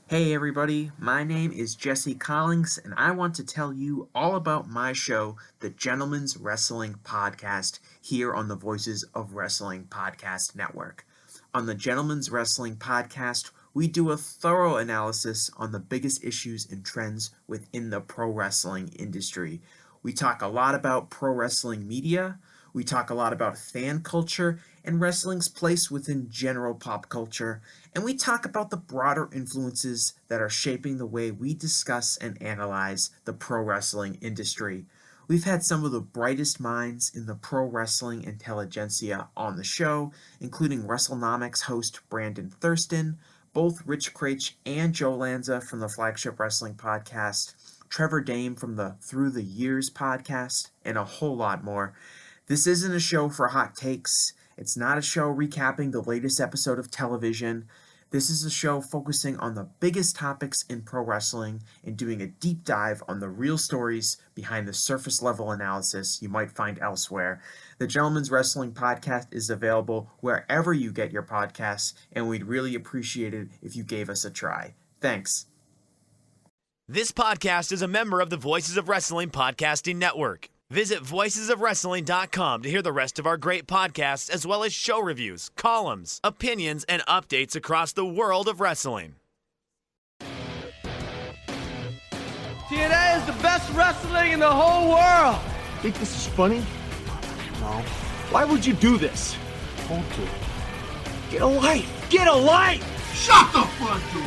Hey everybody, my name is Jesse Collins, and I want to tell you all about my show, the Gentleman's Wrestling Podcast, here on the Voices of Wrestling Podcast Network. On the Gentleman's Wrestling Podcast, we do a thorough analysis on the biggest issues and trends within the pro wrestling industry. We talk a lot about pro wrestling media, we talk a lot about fan culture and wrestling's place within general pop culture, and we talk about the broader influences that are shaping the way we discuss and analyze the pro wrestling industry. We've had some of the brightest minds in the pro wrestling intelligentsia on the show, including WrestleNomics host Brandon Thurston, both Rich Craich and Joe Lanza from the Flagship Wrestling Podcast, Trevor Dame from the Through the Years podcast, and a whole lot more. This isn't a show for hot takes. It's not a show recapping the latest episode of television. This is a show focusing on the biggest topics in pro wrestling and doing a deep dive on the real stories behind the surface level analysis you might find elsewhere. The Gentleman's Wrestling Podcast is available wherever you get your podcasts, and we'd really appreciate it if you gave us a try. Thanks. This podcast is a member of the Voices of Wrestling Podcasting Network. Visit voicesofwrestling.com to hear the rest of our great podcasts, as well as show reviews, columns, opinions, and updates across the world of wrestling. TNA is the best wrestling in the whole world. Think this is funny? No. Why would you do this? Told to. Get a life! Get a life! Shut the front door!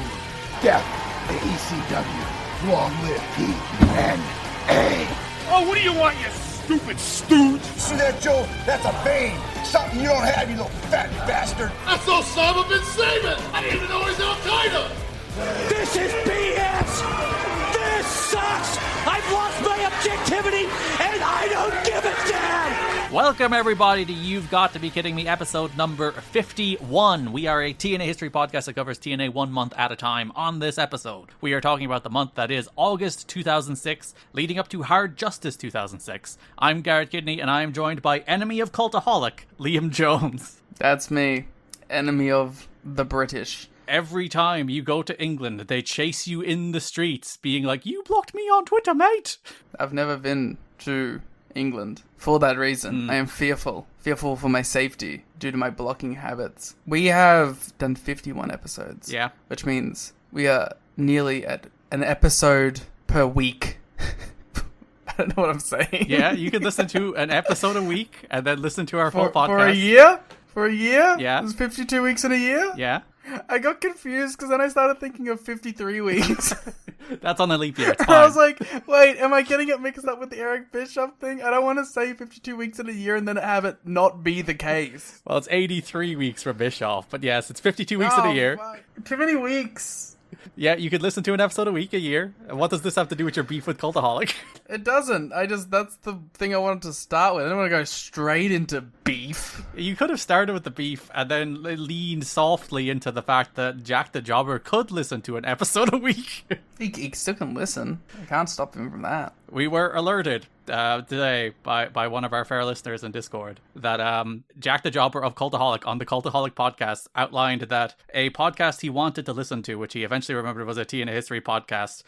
Death to ECW. Long live TNA. Oh, what do you want, you stupid stooge? See that, Joe? That's a vein. Something you don't have, you little fat bastard. That's Osama bin Laden. I didn't even know he's Al-Qaeda. This is BS! This sucks! I've lost my objectivity, and I don't give a damn! Welcome, everybody, to You've Got to Be Kidding Me, episode number 51. We are a TNA history podcast that covers TNA 1 month at a time. On this episode, we are talking about the month that is August 2006, leading up to Hard Justice 2006. I'm Garrett Kidney, and I am joined by enemy of Cultaholic, Liam Jones. That's me, enemy of the British. Every time you go to England, they chase you in the streets, being like, "You blocked me on Twitter, mate!" I've never been to England for that reason. I am fearful for my safety due to my blocking habits. We have done 51 episodes. Yeah. Which means we are nearly at an episode per week. I don't know what I'm saying. Yeah, you can listen to an episode a week and then listen to our full podcast. For a year? For a year? Yeah. There's 52 weeks in a year? Yeah. I got confused because then I started thinking of 53 weeks. That's on the leap year. It's And fine. I was like, wait, am I getting it mixed up with the Eric Bischoff thing? I don't want to say 52 weeks in a year and then have it not be the case. Well, it's 83 weeks for Bischoff, but yes, it's 52 weeks in a year. Fuck. Too many weeks. Yeah, you could listen to an episode a week a year. And what does this have to do with your beef with Cultaholic? It doesn't. That's the thing I wanted to start with. I don't want to go straight into beef. You could have started with the beef and then leaned softly into the fact that Jack the Jobber could listen to an episode a week. He still can listen. I can't stop him from that. We were alerted today by one of our fair listeners in Discord that Jack the Jobber of Cultaholic on the Cultaholic podcast outlined that a podcast he wanted to listen to, which he eventually remembered was a TNA history podcast,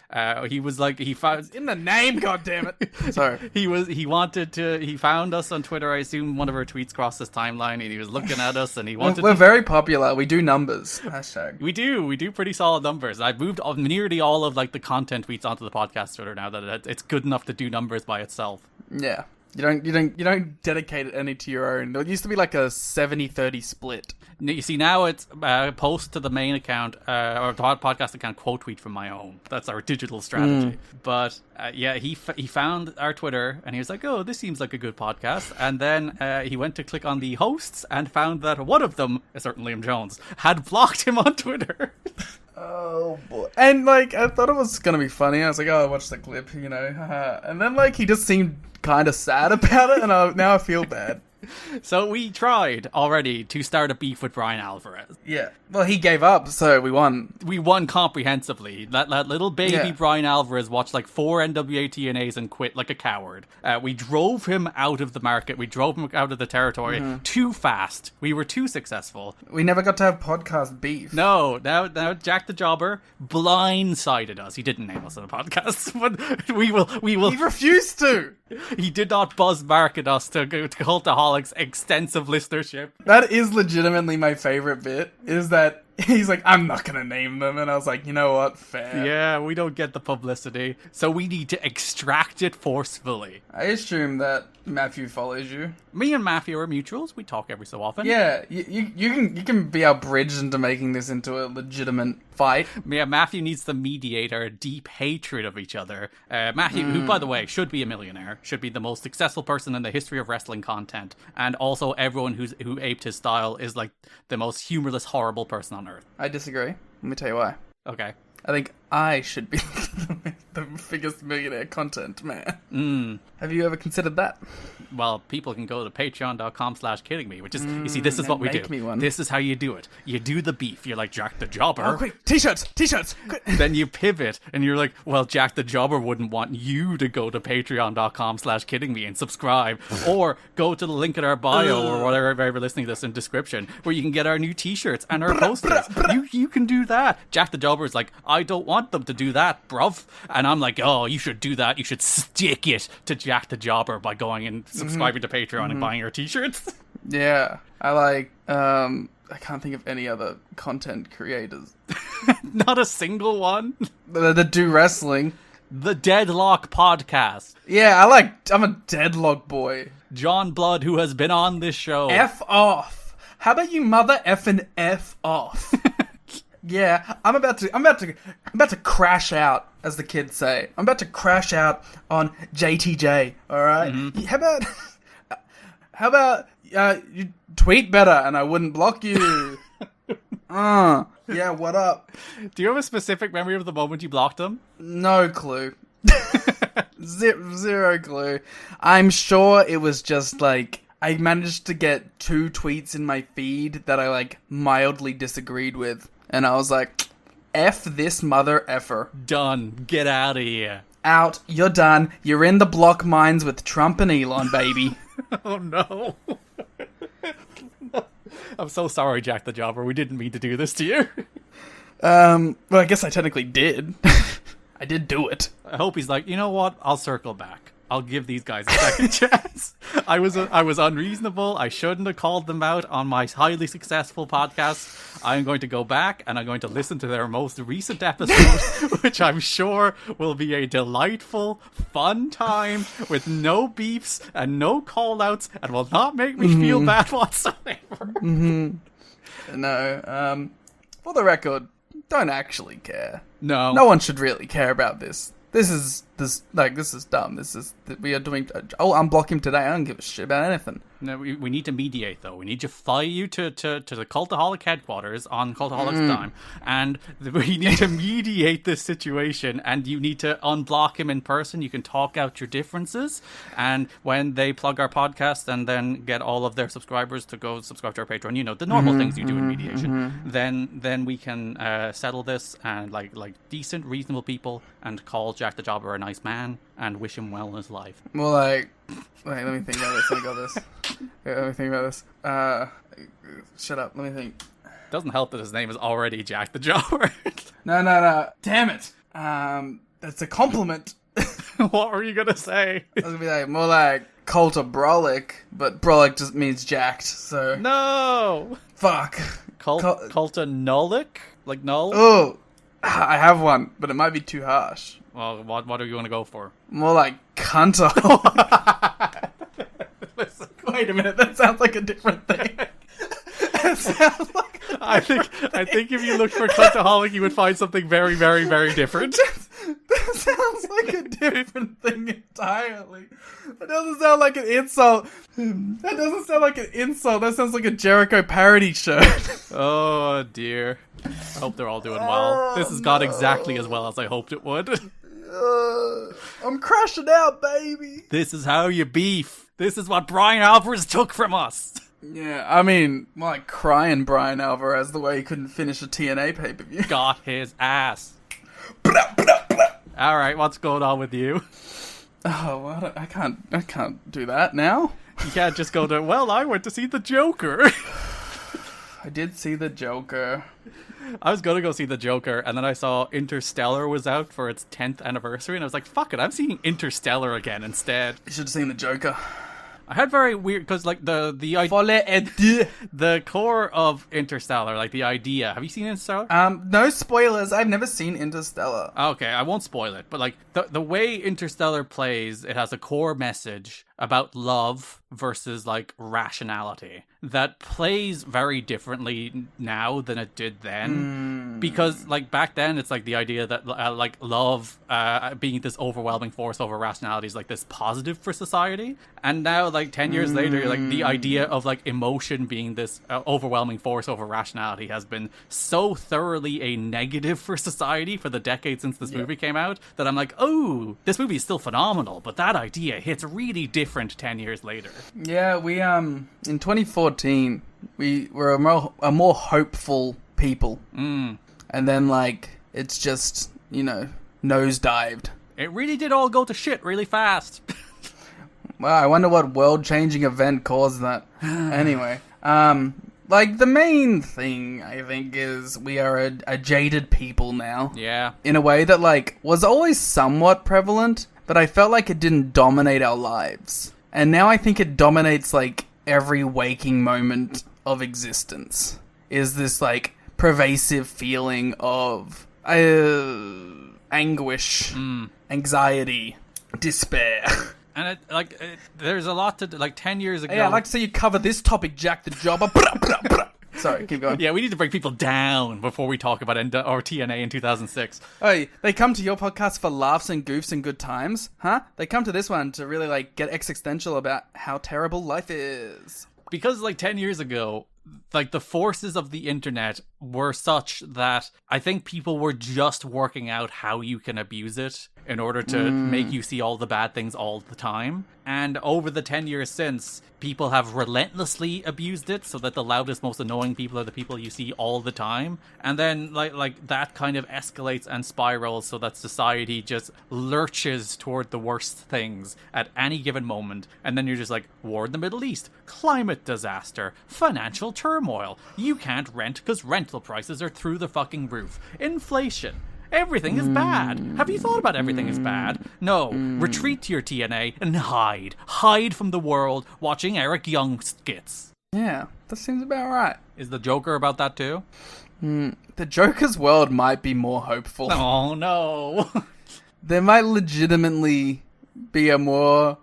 he was like, he found... It's in the name, goddammit. Sorry. He found us on Twitter. I assume one of our tweets crossed his timeline and he was looking at us and he wanted We're very popular. We do numbers. Hashtag. We do pretty solid numbers. I've moved nearly all of like the content tweets onto the podcast Twitter now that it's good enough to do numbers by itself. Yeah. You don't dedicate it any to your own. It used to be like a 70-30 split. You see, now it's post to the main account, or the podcast account, quote tweet from my own. That's our digital strategy. But yeah, he found our Twitter and he was like, "Oh, this seems like a good podcast." And then he went to click on the hosts and found that one of them, a certain Liam Jones, had blocked him on Twitter. Oh boy. And like, I thought it was gonna be funny. I was like, oh, I'll watch the clip, you know. And then like, he just seemed kind of sad about it, and now I feel bad. So we tried already to start a beef with Brian Alvarez. Yeah. Well, he gave up, so we won. We won comprehensively. That little baby Brian Alvarez watched like 4 NWA TNAs and quit like a coward. We drove him out of the market. We drove him out of the territory too fast. We were too successful. We never got to have podcast beef. No, now Jack the Jobber blindsided us. He didn't name us on the podcast, but we will. He refused to. He did not buzz market us to Cultaholic's extensive listenership. That is legitimately my favorite bit, is that he's like, I'm not going to name them. And I was like, you know what? Fair. Yeah, we don't get the publicity. So we need to extract it forcefully. I assume that Matthew follows you. Me and Matthew are mutuals. We talk every so often. Yeah, you can be our bridge into making this into a legitimate fight. Yeah, Matthew needs to mediate our deep hatred of each other. Matthew, who, by the way, should be a millionaire, should be the most successful person in the history of wrestling content, and also everyone who aped his style is like the most humorless, horrible person on earth. I disagree. Let me tell you why. Okay. I think I should be the biggest millionaire content man. Have you ever considered that? Well, people can go to patreon.com/kiddingme, which is, you see, this is what we do. Me one. This is how you do it. You do the beef. You're like, Jack the Jobber. Oh, quick, t-shirts, quick. Then you pivot, and you're like, well, Jack the Jobber wouldn't want you to go to patreon.com/kiddingme and subscribe, or go to the link in our bio, or whatever, if you're listening to this in description, where you can get our new t-shirts and our posters. You can do that. Jack the Jobber is like, I don't want them to do that, bruv. And I'm like, oh, you should do that. You should stick it to Jack the Jobber by going and subscribing to Patreon and buying our t-shirts. Yeah. I can't think of any other content creators. Not a single one. That do wrestling. The Deadlock Podcast. Yeah, I'm a Deadlock boy. John Blood, who has been on this show. F off. How about you mother effing F off? Yeah, I'm about to crash out, as the kids say. I'm about to crash out on JTJ. All right. How about you tweet better and I wouldn't block you. Yeah. What up? Do you have a specific memory of the moment you blocked him? No clue. Zero clue. I'm sure it was just like I managed to get 2 tweets in my feed that I like mildly disagreed with. And I was like, F this mother effer. Done. Get out of here. Out. You're done. You're in the block mines with Trump and Elon, baby. Oh, no. I'm so sorry, Jack the Jobber. We didn't mean to do this to you. Well, I guess I technically did. I did do it. I hope he's like, you know what? I'll circle back. I'll give these guys a second chance. I was unreasonable. I shouldn't have called them out on my highly successful podcast. I'm going to go back and I'm going to listen to their most recent episode, which I'm sure will be a delightful, fun time with no beefs and no call-outs and will not make me feel bad whatsoever. No, for the record, don't actually care. No. No one should really care about this. This is dumb. We are doing. Oh, unblock him today. I don't give a shit about anything. No, we need to mediate though. We need to fly you to the Cultaholic headquarters on Cultaholic's dime, and we need to mediate this situation. And you need to unblock him in person. You can talk out your differences, and when they plug our podcast and then get all of their subscribers to go subscribe to our Patreon, you know the normal things you do in mediation. Then we can settle this and like decent, reasonable people, and call Jack the Jobber a nice man and wish him well in his life. Well, wait, let me think about this. I got this. Let me think about this. Shut up. Let me think. Doesn't help that his name is already Jack the Jobber. No. Damn it. That's a compliment. What were you gonna say? I was gonna be like more like Coulter Brolic, but Brolic just means jacked. So no. Fuck. Coulter Nolik, like null. Oh, I have one, but it might be too harsh. Well, what are you gonna go for? More like cunter. Listen, wait a minute. That sounds like a different thing. That sounds like. I think if you looked for Cultaholic, you would find something very, very, very different. That sounds like a different thing entirely. That doesn't sound like an insult. That doesn't sound like an insult. That sounds like a Jericho parody show. Oh dear. I hope they're all doing well. This has gone exactly as well as I hoped it would. I'm crashing out, baby. This is how you beef. This is what Brian Alvarez took from us. Yeah, I mean, like crying Brian Alvarez the way he couldn't finish a TNA pay-per-view. Got his ass. All right, what's going on with you? Oh, what? I can't do that now. You can't just go to, well, I went to see the Joker. I did see the Joker. I was going to go see the Joker, and then I saw Interstellar was out for its 10th anniversary, and I was like, fuck it, I'm seeing Interstellar again instead. You should have seen the Joker. I had very weird, because like the core of Interstellar, like the idea. Have you seen Interstellar? No spoilers. I've never seen Interstellar. Okay, I won't spoil it, but like the way Interstellar plays, it has a core message about love versus like rationality that plays very differently now than it did then. Because like back then it's like the idea that like love being this overwhelming force over rationality is like this positive for society, and now like 10 years later, like the idea of like emotion being this overwhelming force over rationality has been so thoroughly a negative for society for the decade since this movie came out that I'm like, oh, this movie is still phenomenal, but that idea hits really different 10 years later. Yeah, we in 2014 we were a more hopeful people, and then like it's just nosedived. It really did all go to shit really fast. Well, I wonder what world-changing event caused that. Anyway, like the main thing I think is we are a jaded people now. Yeah. In a way that like was always somewhat prevalent, but I felt like it didn't dominate our lives. And now I think it dominates like every waking moment of existence. Is this like pervasive feeling of anguish, anxiety, despair. And there's a lot to like 10 years ago. Yeah, I'd like to see you cover this topic, Jack the Jobber. Sorry, keep going. Yeah, we need to bring people down before we talk about TNA in 2006. Oh, they come to your podcast for laughs and goofs and good times, huh? They come to this one to really like get existential about how terrible life is. Because like 10 years ago, like the forces of the internet were such that I think people were just working out how you can abuse it in order to make you see all the bad things all the time. And over the 10 years since, people have relentlessly abused it so that the loudest, most annoying people are the people you see all the time. And then like that kind of escalates and spirals so that society just lurches toward the worst things at any given moment. And then you're just like, war in the Middle East, climate disaster, financial turmoil. You can't rent because rental prices are through the fucking roof. Inflation. Everything is bad. Have you thought about everything is bad? No. Retreat to your TNA and hide. Hide from the world watching Eric Young skits. Yeah, that seems about right. Is the Joker about that too? The Joker's world might be more hopeful. Oh, no. There might legitimately be a more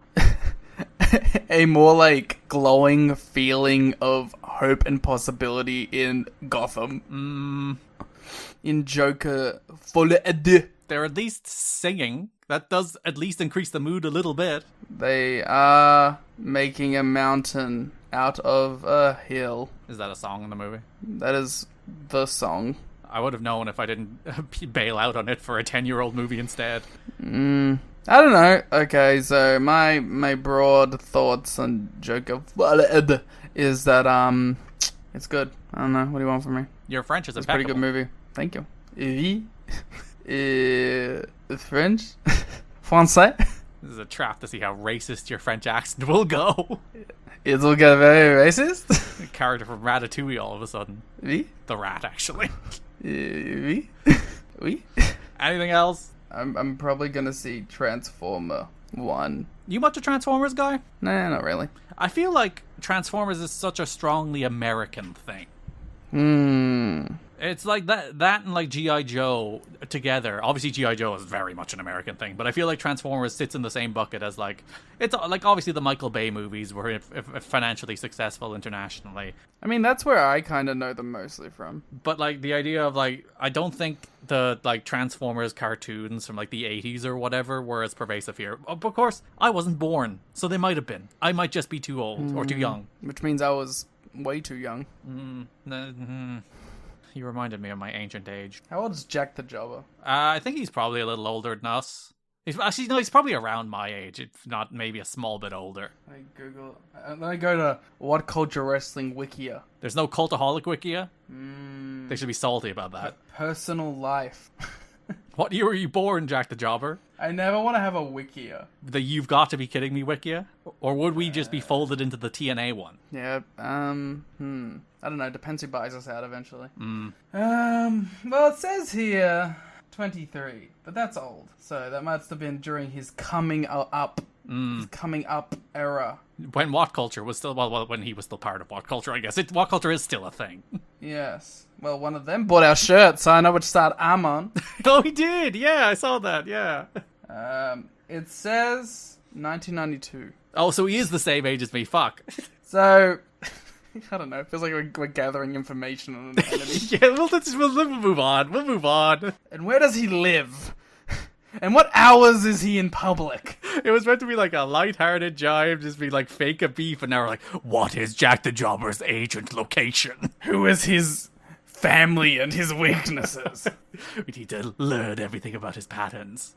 like glowing feeling of hope and possibility in Gotham. In Joker Folie à Deux. They're at least singing. That does at least increase the mood a little bit. They are making a mountain out of a hill. Is that a song in the movie? That is the song. I would have known if I didn't bail out on it for a 10-year-old movie instead. I don't know. Okay, so my broad thoughts on Joker Folie à Deux is that it's good. I don't know. What do you want from me? Your French is It's a pretty good movie. Thank you. Oui. French? Français? This is a trap to see how racist your French accent will go. It will get very racist. A character from Ratatouille all of a sudden. Oui. The rat, actually. Oui. Oui. Anything else? I'm probably gonna see Transformer 1. You much a Transformers guy? Nah, not really. I feel like Transformers is such a strongly American thing. It's like that and like G.I. Joe together. Obviously G.I. Joe is very much an American thing, but I feel like Transformers sits in the same bucket as like, it's like obviously the Michael Bay movies were if financially successful internationally. I mean, that's where I kind of know them mostly from. But like the idea of like, I don't think the like Transformers cartoons from like the 80s or whatever were as pervasive here. Of course, I wasn't born, so they might have been. I might just be too old or too young. Which means I was way too young. You reminded me of my ancient age. How old is Jack the Jobber? I think he's probably a little older than us. Actually, no, he's probably around my age, if not maybe a small bit older. I Google. Then I go to What Culture Wrestling Wikia. There's no Cultaholic Wikia? They should be salty about that. Personal life. What year were you born, Jack the Jobber? I never want to have a Wikia. The You've Got to Be Kidding Me Wikia? Or would we just be folded into the TNA one? Yeah, I don't know. Depends who buys us out eventually. Well, it says here 23, but that's old. So that must have been during his coming up. His coming up era. When What Culture was still, well, when he was still part of What Culture, I guess. What Culture is still a thing. Yes. Well, one of them bought our shirt, so I know which side I'm on. Oh, he did! Yeah, I saw that, yeah. It says 1992. Oh, so he is the same age as me, fuck. So, I don't know, it feels like we're gathering information on an enemy. Yeah, we'll move on, we'll move on. And where does he live? And what hours is he in public? It was meant to be like a light-hearted jive, just be like fake a beef, and now we're like, what is Jack the Jobber's agent location? Who is his family and his weaknesses? We need to learn everything about his patterns.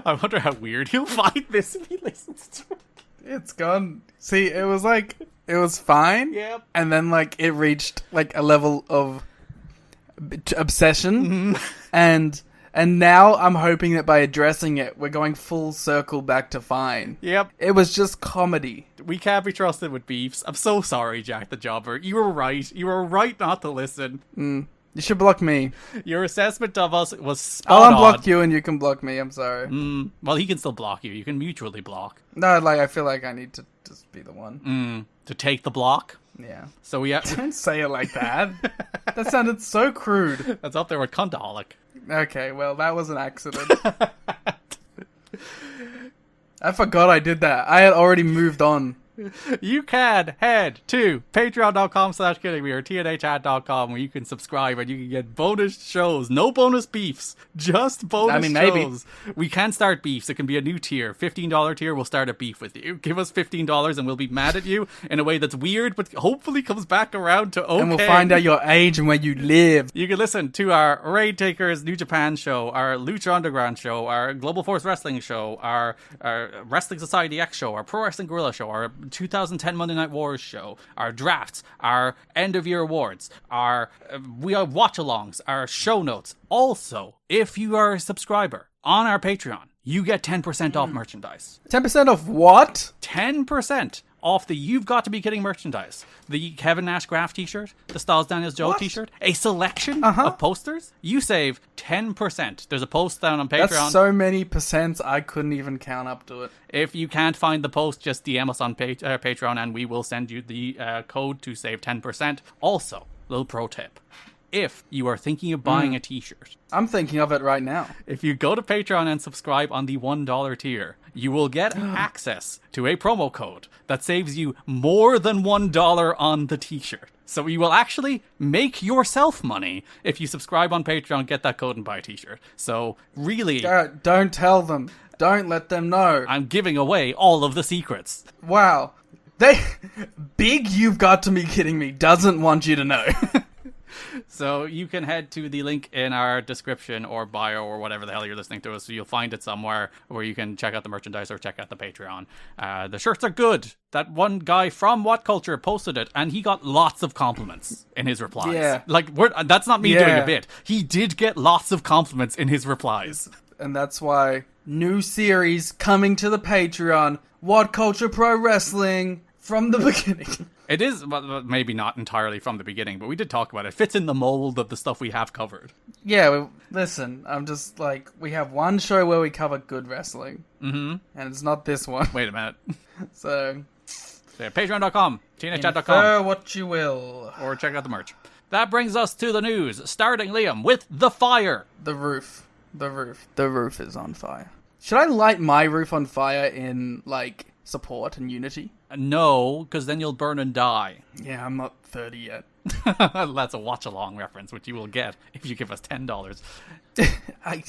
I wonder how weird he'll find this if he listens to it. It's gone. See, it was fine. Yep. And then, it reached, a level of obsession. And now I'm hoping that by addressing it, we're going full circle back to fine. Yep. It was just comedy. We can't be trusted with beefs. I'm so sorry, Jack the Jobber. You were right. You were right not to listen. You should block me. Your assessment of us was spot I'll on. unblock you and you can block me. I'm sorry. Well, he can still block you. You can mutually block. No, I feel like I need to just be the one. To take the block? Yeah. So we have... Don't say it like that. That sounded so crude. That's up there with cuntaholic. Okay, well, that was an accident. I forgot I did that. I had already moved on. You can head to patreon.com/kiddingme or tnhchat.com where you can subscribe and you can get bonus shows. No bonus beefs, just bonus shows. Maybe. We can start beefs. It can be a new tier. $15 tier, we'll start a beef with you. Give us $15 and we'll be mad at you in a way that's weird, but hopefully comes back around to okay. And we'll find out your age and where you live. You can listen to our Raid Takers New Japan show, our Lucha Underground show, our Global Force Wrestling show, our Wrestling Society X show, our Pro Wrestling Guerrilla show, our 2010 Monday Night Wars show, our drafts, our end of year awards, our we have watch-alongs, our show notes. Also, if you are a subscriber on our Patreon, you get 10% off merchandise. 10% off what? 10% off the You've Got to Be Kidding merchandise. The Kevin Nash Graph t-shirt, the Styles Daniels Joe t-shirt, a selection of posters. You save 10%. There's a post down on Patreon. That's so many percents, I couldn't even count up to it. If you can't find the post, just DM us on Patreon and we will send you the code to save 10%. Also, little pro tip. If you are thinking of buying a t-shirt, I'm thinking of it right now. if you go to Patreon and subscribe on the $1 tier, you will get access to a promo code that saves you more than $1 on the t-shirt. So you will actually make yourself money if you subscribe on Patreon, get that code and buy a t-shirt. So really... Garrett, don't tell them. Don't let them know. I'm giving away all of the secrets. Wow. Big You've Got to Be Kidding Me doesn't want you to know. So you can head to the link in our description or bio or whatever the hell you're listening to us. So you'll find it somewhere where you can check out the merchandise or check out the Patreon. The shirts are good. That one guy from What Culture posted it, and he got lots of compliments in his replies. Yeah. That's not me doing a bit. He did get lots of compliments in his replies. And that's why new series coming to the Patreon, What Culture Pro Wrestling, from the beginning. It is, well, maybe not entirely from the beginning, but we did talk about it. It fits in the mold of the stuff we have covered. Yeah, listen, I'm just we have one show where we cover good wrestling. Mm-hmm. And it's not this one. Wait a minute. So yeah, Patreon.com, tnhchat.com. Infer what you will. Or check out the merch. That brings us to the news, starting, Liam, with the fire. The roof. The roof is on fire. Should I light my roof on fire in, support and unity? No, because then you'll burn and die. Yeah, I'm not 30 yet. That's a watch-along reference, which you will get if you give us $10. I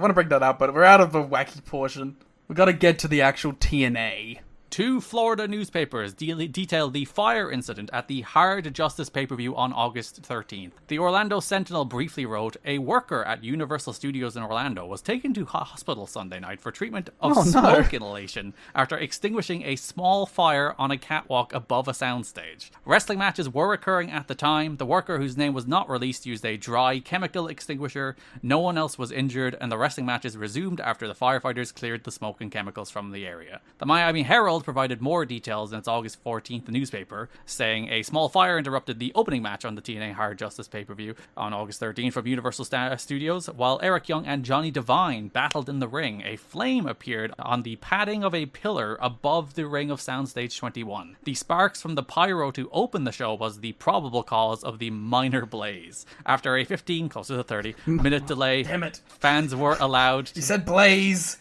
want to bring that up, but we're out of the wacky portion. We got to get to the actual TNA. Two Florida newspapers detailed the fire incident at the Hard Justice pay-per-view on August 13th. The Orlando Sentinel briefly wrote, a worker at Universal Studios in Orlando was taken to hospital Sunday night for treatment of smoke inhalation after extinguishing a small fire on a catwalk above a soundstage. Wrestling matches were occurring at the time. The worker, whose name was not released, used a dry chemical extinguisher. No one else was injured, and the wrestling matches resumed after the firefighters cleared the smoke and chemicals from the area. The Miami Herald provided more details in its August 14th newspaper, saying a small fire interrupted the opening match on the TNA Hard Justice pay-per-view on August 13th from Universal Studios. While Eric Young and Johnny Devine battled in the ring, a flame appeared on the padding of a pillar above the ring of Soundstage 21. The sparks from the pyro to open the show was the probable cause of the minor blaze. After a 15, closer to 30, minute delay, Damn it. fans were allowed to... You said blaze.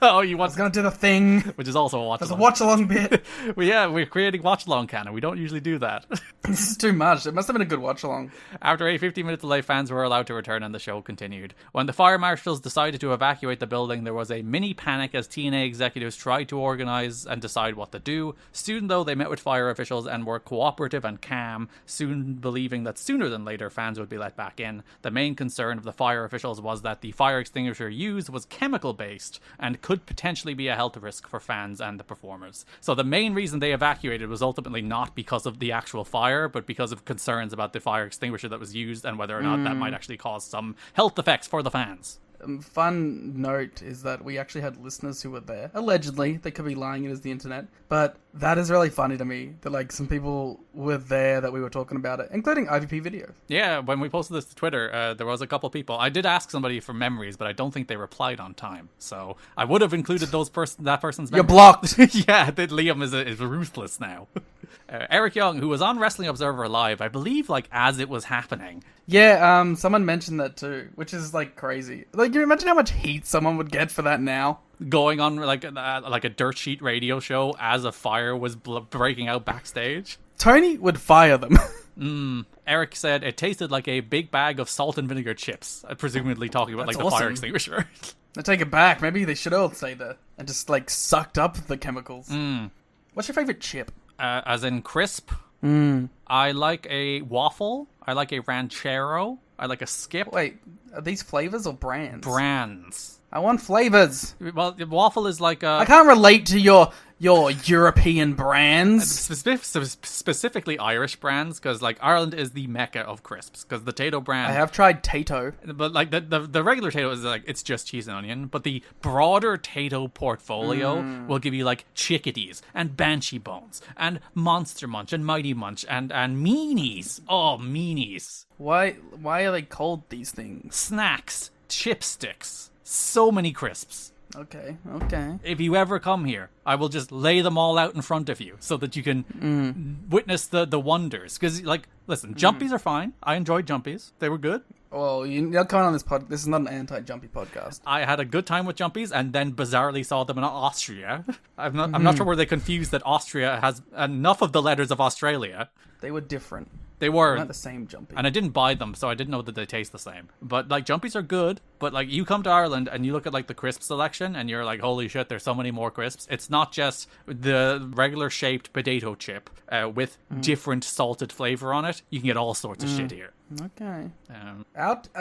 Oh, you I want was going to do the thing. which is also a watch There's a along. watch along bit. We're creating watch along canon. We don't usually do that. This is too much. It must have been a good watch along. After a 15-minute delay, fans were allowed to return and the show continued. When the fire marshals decided to evacuate the building, there was a mini panic as TNA executives tried to organize and decide what to do. Soon, though, they met with fire officials and were cooperative and calm, soon believing that sooner than later fans would be let back in. The main concern of the fire officials was that the fire extinguisher used was chemical-based and could potentially be a health risk for fans and the performers. So the main reason they evacuated was ultimately not because of the actual fire, but because of concerns about the fire extinguisher that was used and whether or not that might actually cause some health effects for the fans. Fun note is that we actually had listeners who were there. Allegedly, they could be lying, it is the internet. But that is really funny to me, that like some people were there that we were talking about it, including IVP Video. Yeah, when we posted this to Twitter, there was a couple people. I did ask somebody for memories, but I don't think they replied on time. So I would have included that person's memories. You're blocked. Yeah, that Liam is ruthless now. Eric Young, who was on Wrestling Observer Live, I believe, like, as it was happening. Yeah, someone mentioned that too, which is like crazy. Like, you imagine how much heat someone would get for that now? Going on like a dirt sheet radio show as a fire was breaking out backstage. Tony would fire them. Eric said it tasted like a big bag of salt and vinegar chips, presumably talking about That's like the fire awesome. extinguisher. I take it back. Maybe they should all say that and just like sucked up the chemicals. What's your favorite chip? As in crisp. I like a waffle. I like a ranchero. I like a skip. Wait, are these flavors or brands? Brands. I want flavors. Well, the waffle is like a... I can't relate to your European brands. Specifically Irish brands, because like Ireland is the mecca of crisps, because the Tato brand... I have tried Tato. But like the regular Tato is like, it's just cheese and onion, but the broader Tato portfolio will give you like chickadees and banshee bones and monster munch and mighty munch and meanies. Oh, meanies. Why are they called these things? Snacks, chipsticks, so many crisps. Okay. If you ever come here, I will just lay them all out in front of you so that you can witness the wonders. Because, like, listen, Jumpies are fine. I enjoyed Jumpies. They were good. Well, you're coming on this pod. This is not an anti-Jumpy podcast. I had a good time with Jumpies and then bizarrely saw them in Austria. I'm not sure where they confused that Austria has enough of the letters of Australia. They were different. They were. Not the same Jumpy. And I didn't buy them, so I didn't know that they taste the same. But, like, Jumpies are good, but, like, you come to Ireland and you look at, like, the crisp selection, and you're like, holy shit, there's so many more crisps. It's not just the regular shaped potato chip with different salted flavor on it. You can get all sorts of shit here. Okay.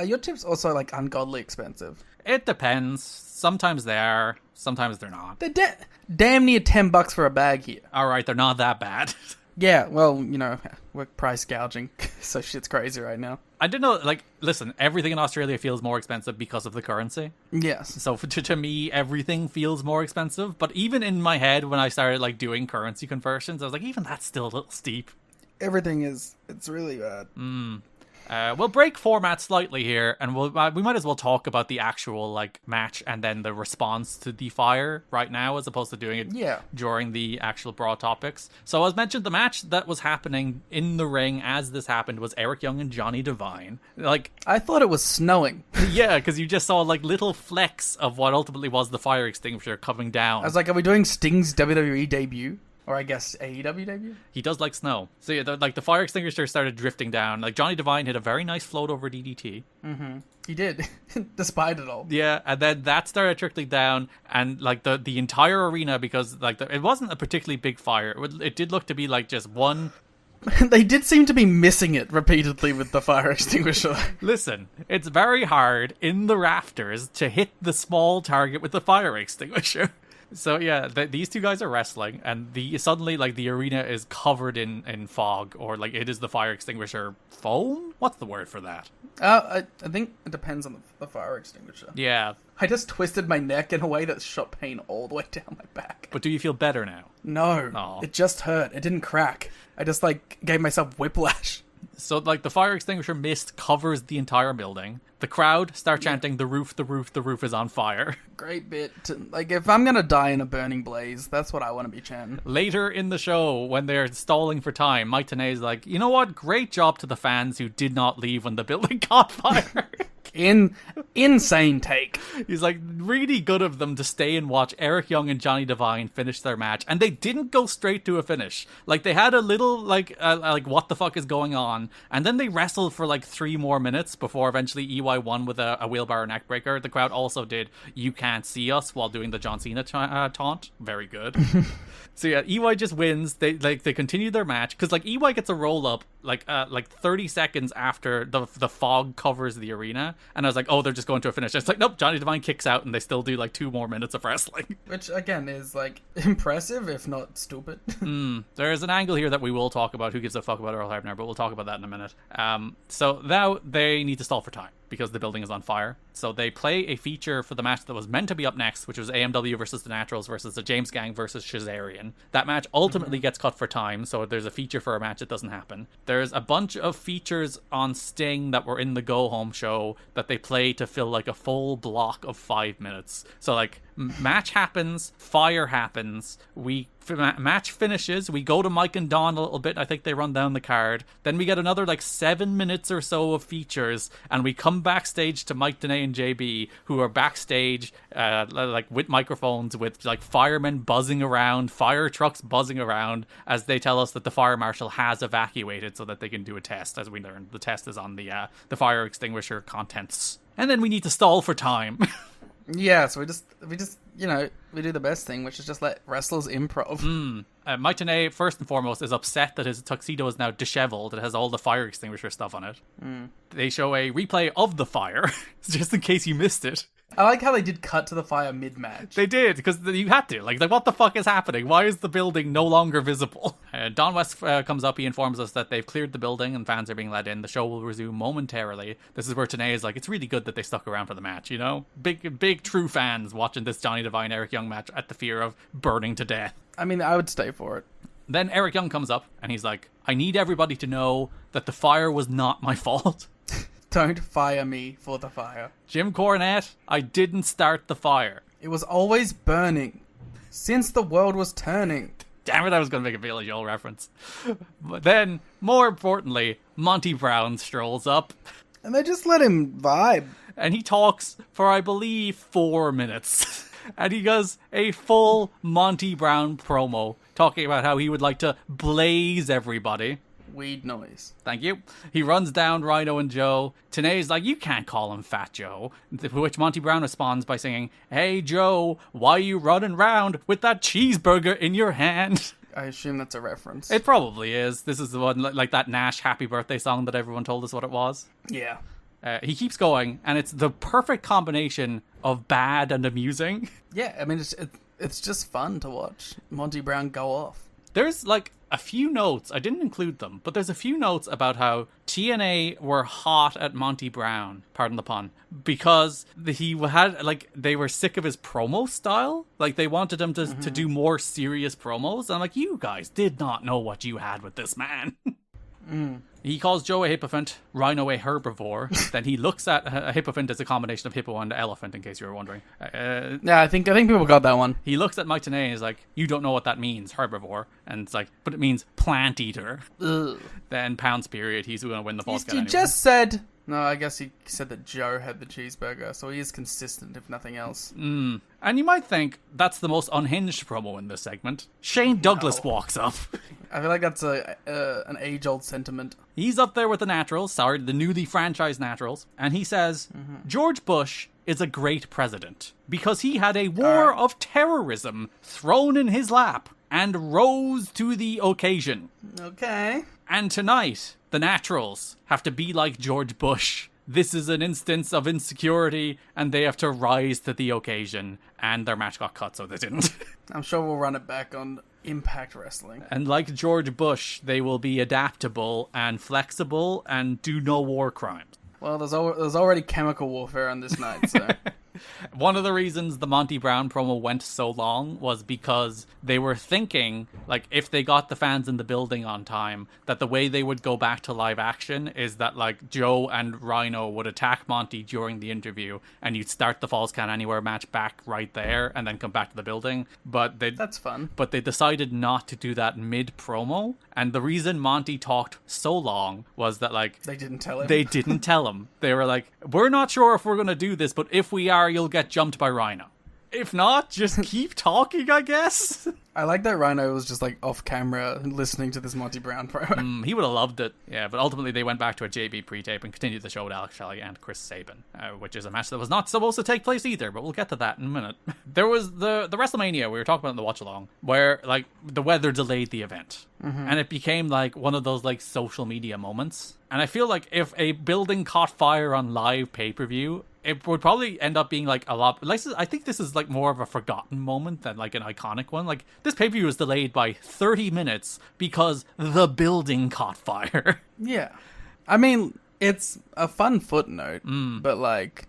Your chips also, like, ungodly expensive. It depends. Sometimes they are, sometimes they're not. They're damn near $10 for a bag here. Alright, they're not that bad. Yeah, well, you know, we're price gouging, so shit's crazy right now. I didn't know, like, listen, everything in Australia feels more expensive because of the currency. Yes. So to me, everything feels more expensive. But even in my head, when I started, like, doing currency conversions, I was like, even that's still a little steep. Everything is, it's really bad. We'll break format slightly here, and we might as well talk about the actual like match and then the response to the fire right now, as opposed to doing it during the actual broad topics. So as mentioned, the match that was happening in the ring as this happened was Eric Young and Johnny Devine. Like, I thought it was snowing. Yeah, because you just saw like little flecks of what ultimately was the fire extinguisher coming down. I was like, are we doing Sting's WWE debut? Or I guess AEW debut? He does like snow. So yeah, the fire extinguisher started drifting down. Like Johnny Devine hit a very nice float over DDT. Mm-hmm. He did, despite it all. Yeah, and then that started trickling down, and like the entire arena, because like it wasn't a particularly big fire. It did look to be like just one. They did seem to be missing it repeatedly with the fire extinguisher. Listen, it's very hard in the rafters to hit the small target with the fire extinguisher. So yeah, these two guys are wrestling, and suddenly like the arena is covered in fog, or like it is the fire extinguisher foam. What's the word for that? I think it depends on the fire extinguisher. Yeah. I just twisted my neck in a way that shot pain all the way down my back. But do you feel better now? No. Aww. It just hurt. It didn't crack. I just like gave myself whiplash. So like the fire extinguisher mist covers the entire building. The crowd start chanting, "The roof, the roof, the roof is on fire." Great bit. Like, if I'm gonna die in a burning blaze, that's what I want to be chanting. Later in the show, when they're stalling for time, Mike Tenay's like, "You know what? Great job to the fans who did not leave when the building caught fire." Insane take. He's like, really good of them to stay and watch Eric Young and Johnny Devine finish their match, and they didn't go straight to a finish. Like, they had a little like what the fuck is going on, and then they wrestled for like 3 more minutes before eventually EY won with a wheelbarrow neckbreaker. The crowd also did "You Can't See Us" while doing the John Cena taunt. Very good. So yeah, EY just wins. They continue their match because like EY gets a roll up like 30 seconds after the fog covers the arena, and I was like, oh, they're just going to a finish. It's like, nope, Johnny Devine kicks out, and they still do like 2 more minutes of wrestling. Which again is like impressive, if not stupid. There's an angle here that we will talk about. Who gives a fuck about Earl Hebner? But we'll talk about that in a minute. So now they need to stall for time because the building is on fire. So they play a feature for the match that was meant to be up next, which was AMW versus the Naturals versus the James Gang versus Shazarian. That match ultimately gets cut for time, so there's a feature for a match that doesn't happen. There's a bunch of features on Sting that were in the Go Home show that they play to fill like a full block of 5 minutes. So like match happens, fire happens, match finishes, we go to Mike and Don a little bit, I think they run down the card, then we get another like 7 minutes or so of features, and we come backstage to Mike, Danae, and JB, who are backstage like with microphones, with like firemen buzzing around, fire trucks buzzing around, as they tell us that the fire marshal has evacuated so that they can do a test. As we learned, the test is on the fire extinguisher contents. And then we need to stall for time. Yeah, so we just we do the best thing, which is just let wrestlers improv. Mike Tenay, first and foremost, is upset that his tuxedo is now disheveled. It has all the fire extinguisher stuff on it. They show a replay of the fire, just in case you missed it. I like how they did cut to the fire mid-match. They did, because you had to. Like, what the fuck is happening? Why is the building no longer visible? Don West comes up. He informs us that they've cleared the building and fans are being let in. The show will resume momentarily. This is where Tenay is like, it's really good that they stuck around for the match, you know? Big true fans watching this Johnny Devine, Eric Young match at the fear of burning to death. I mean, I would stay for it. Then Eric Young comes up and he's like, I need everybody to know that the fire was not my fault. Don't fire me for the fire. Jim Cornette, I didn't start the fire. It was always burning since the world was turning. Damn it, I was going to make a Billy Joel reference. But then, more importantly, Monty Brown strolls up. And they just let him vibe. And he talks for, I believe, 4 minutes. And he does a full Monty Brown promo, talking about how he would like to blaze everybody. Weed noise. Thank you. He runs down Rhino and Joe. Tenay's like, you can't call him Fat Joe. To which Monty Brown responds by singing, hey Joe, why you running round with that cheeseburger in your hand? I assume that's a reference. It probably is. This is the one, like that Nash Happy Birthday song that everyone told us what it was. Yeah. He keeps going, and it's the perfect combination of bad and amusing. Yeah, I mean, it's just fun to watch Monty Brown go off. There's like a few notes, I didn't include them, but there's a few notes about how TNA were hot at Monty Brown, pardon the pun, because he had, like, they were sick of his promo style. Like, they wanted him to do more serious promos. And I'm like, you guys did not know what you had with this man. He calls Joe a hippofant, Rhino a herbivore. Then he looks at a hippofant as a combination of hippo and elephant, in case you were wondering. Yeah, I think people got that one. He looks at Mike Tenay and is like, you don't know what that means, herbivore. And it's like, but it means plant eater. Ugh. Then pounds period, he's going to win the false count You anyway. just said No, I guess he said that Joe had the cheeseburger, so he is consistent, if nothing else. And you might think that's the most unhinged promo in this segment. Shane Douglas walks up. I feel like that's an age-old sentiment. He's up there with the Naturals, the newly franchised Naturals, and he says, George Bush is a great president because he had a war of terrorism thrown in his lap and rose to the occasion. Okay. And tonight, the Naturals have to be like George Bush. This is an instance of insecurity, and they have to rise to the occasion. And their match got cut, so they didn't. I'm sure we'll run it back on Impact Wrestling. And like George Bush, they will be adaptable and flexible and do no war crimes. Well, there's already chemical warfare on this night, so... One of the reasons the Monty Brown promo went so long was because they were thinking, like, if they got the fans in the building on time, that the way they would go back to live action is that, like, Joe and Rhino would attack Monty during the interview, and you'd start the Falls Count Anywhere match back right there, and then come back to the building. That's fun. But they decided not to do that mid-promo, and the reason Monty talked so long was that, like... They didn't tell him. They didn't tell him. They were like, we're not sure if we're going to do this, but if we are, you'll get jumped by Rhino. If not, just keep talking, I guess. I like that Rhino was just like off camera listening to this Monty Brown promo. He would have loved it. Yeah, but ultimately they went back to a JB pre-tape and continued the show with Alex Shelley and Chris Sabin, which is a match that was not supposed to take place either, but we'll get to that in a minute. There was the WrestleMania we were talking about in the watch-along, where like the weather delayed the event. And it became like one of those like social media moments. And I feel like if a building caught fire on live pay-per-view, it would probably end up being like a lot. I think this is like more of a forgotten moment than like an iconic one. Like this pay-per-view was delayed by 30 minutes because the building caught fire. Yeah. I mean, it's a fun footnote, but like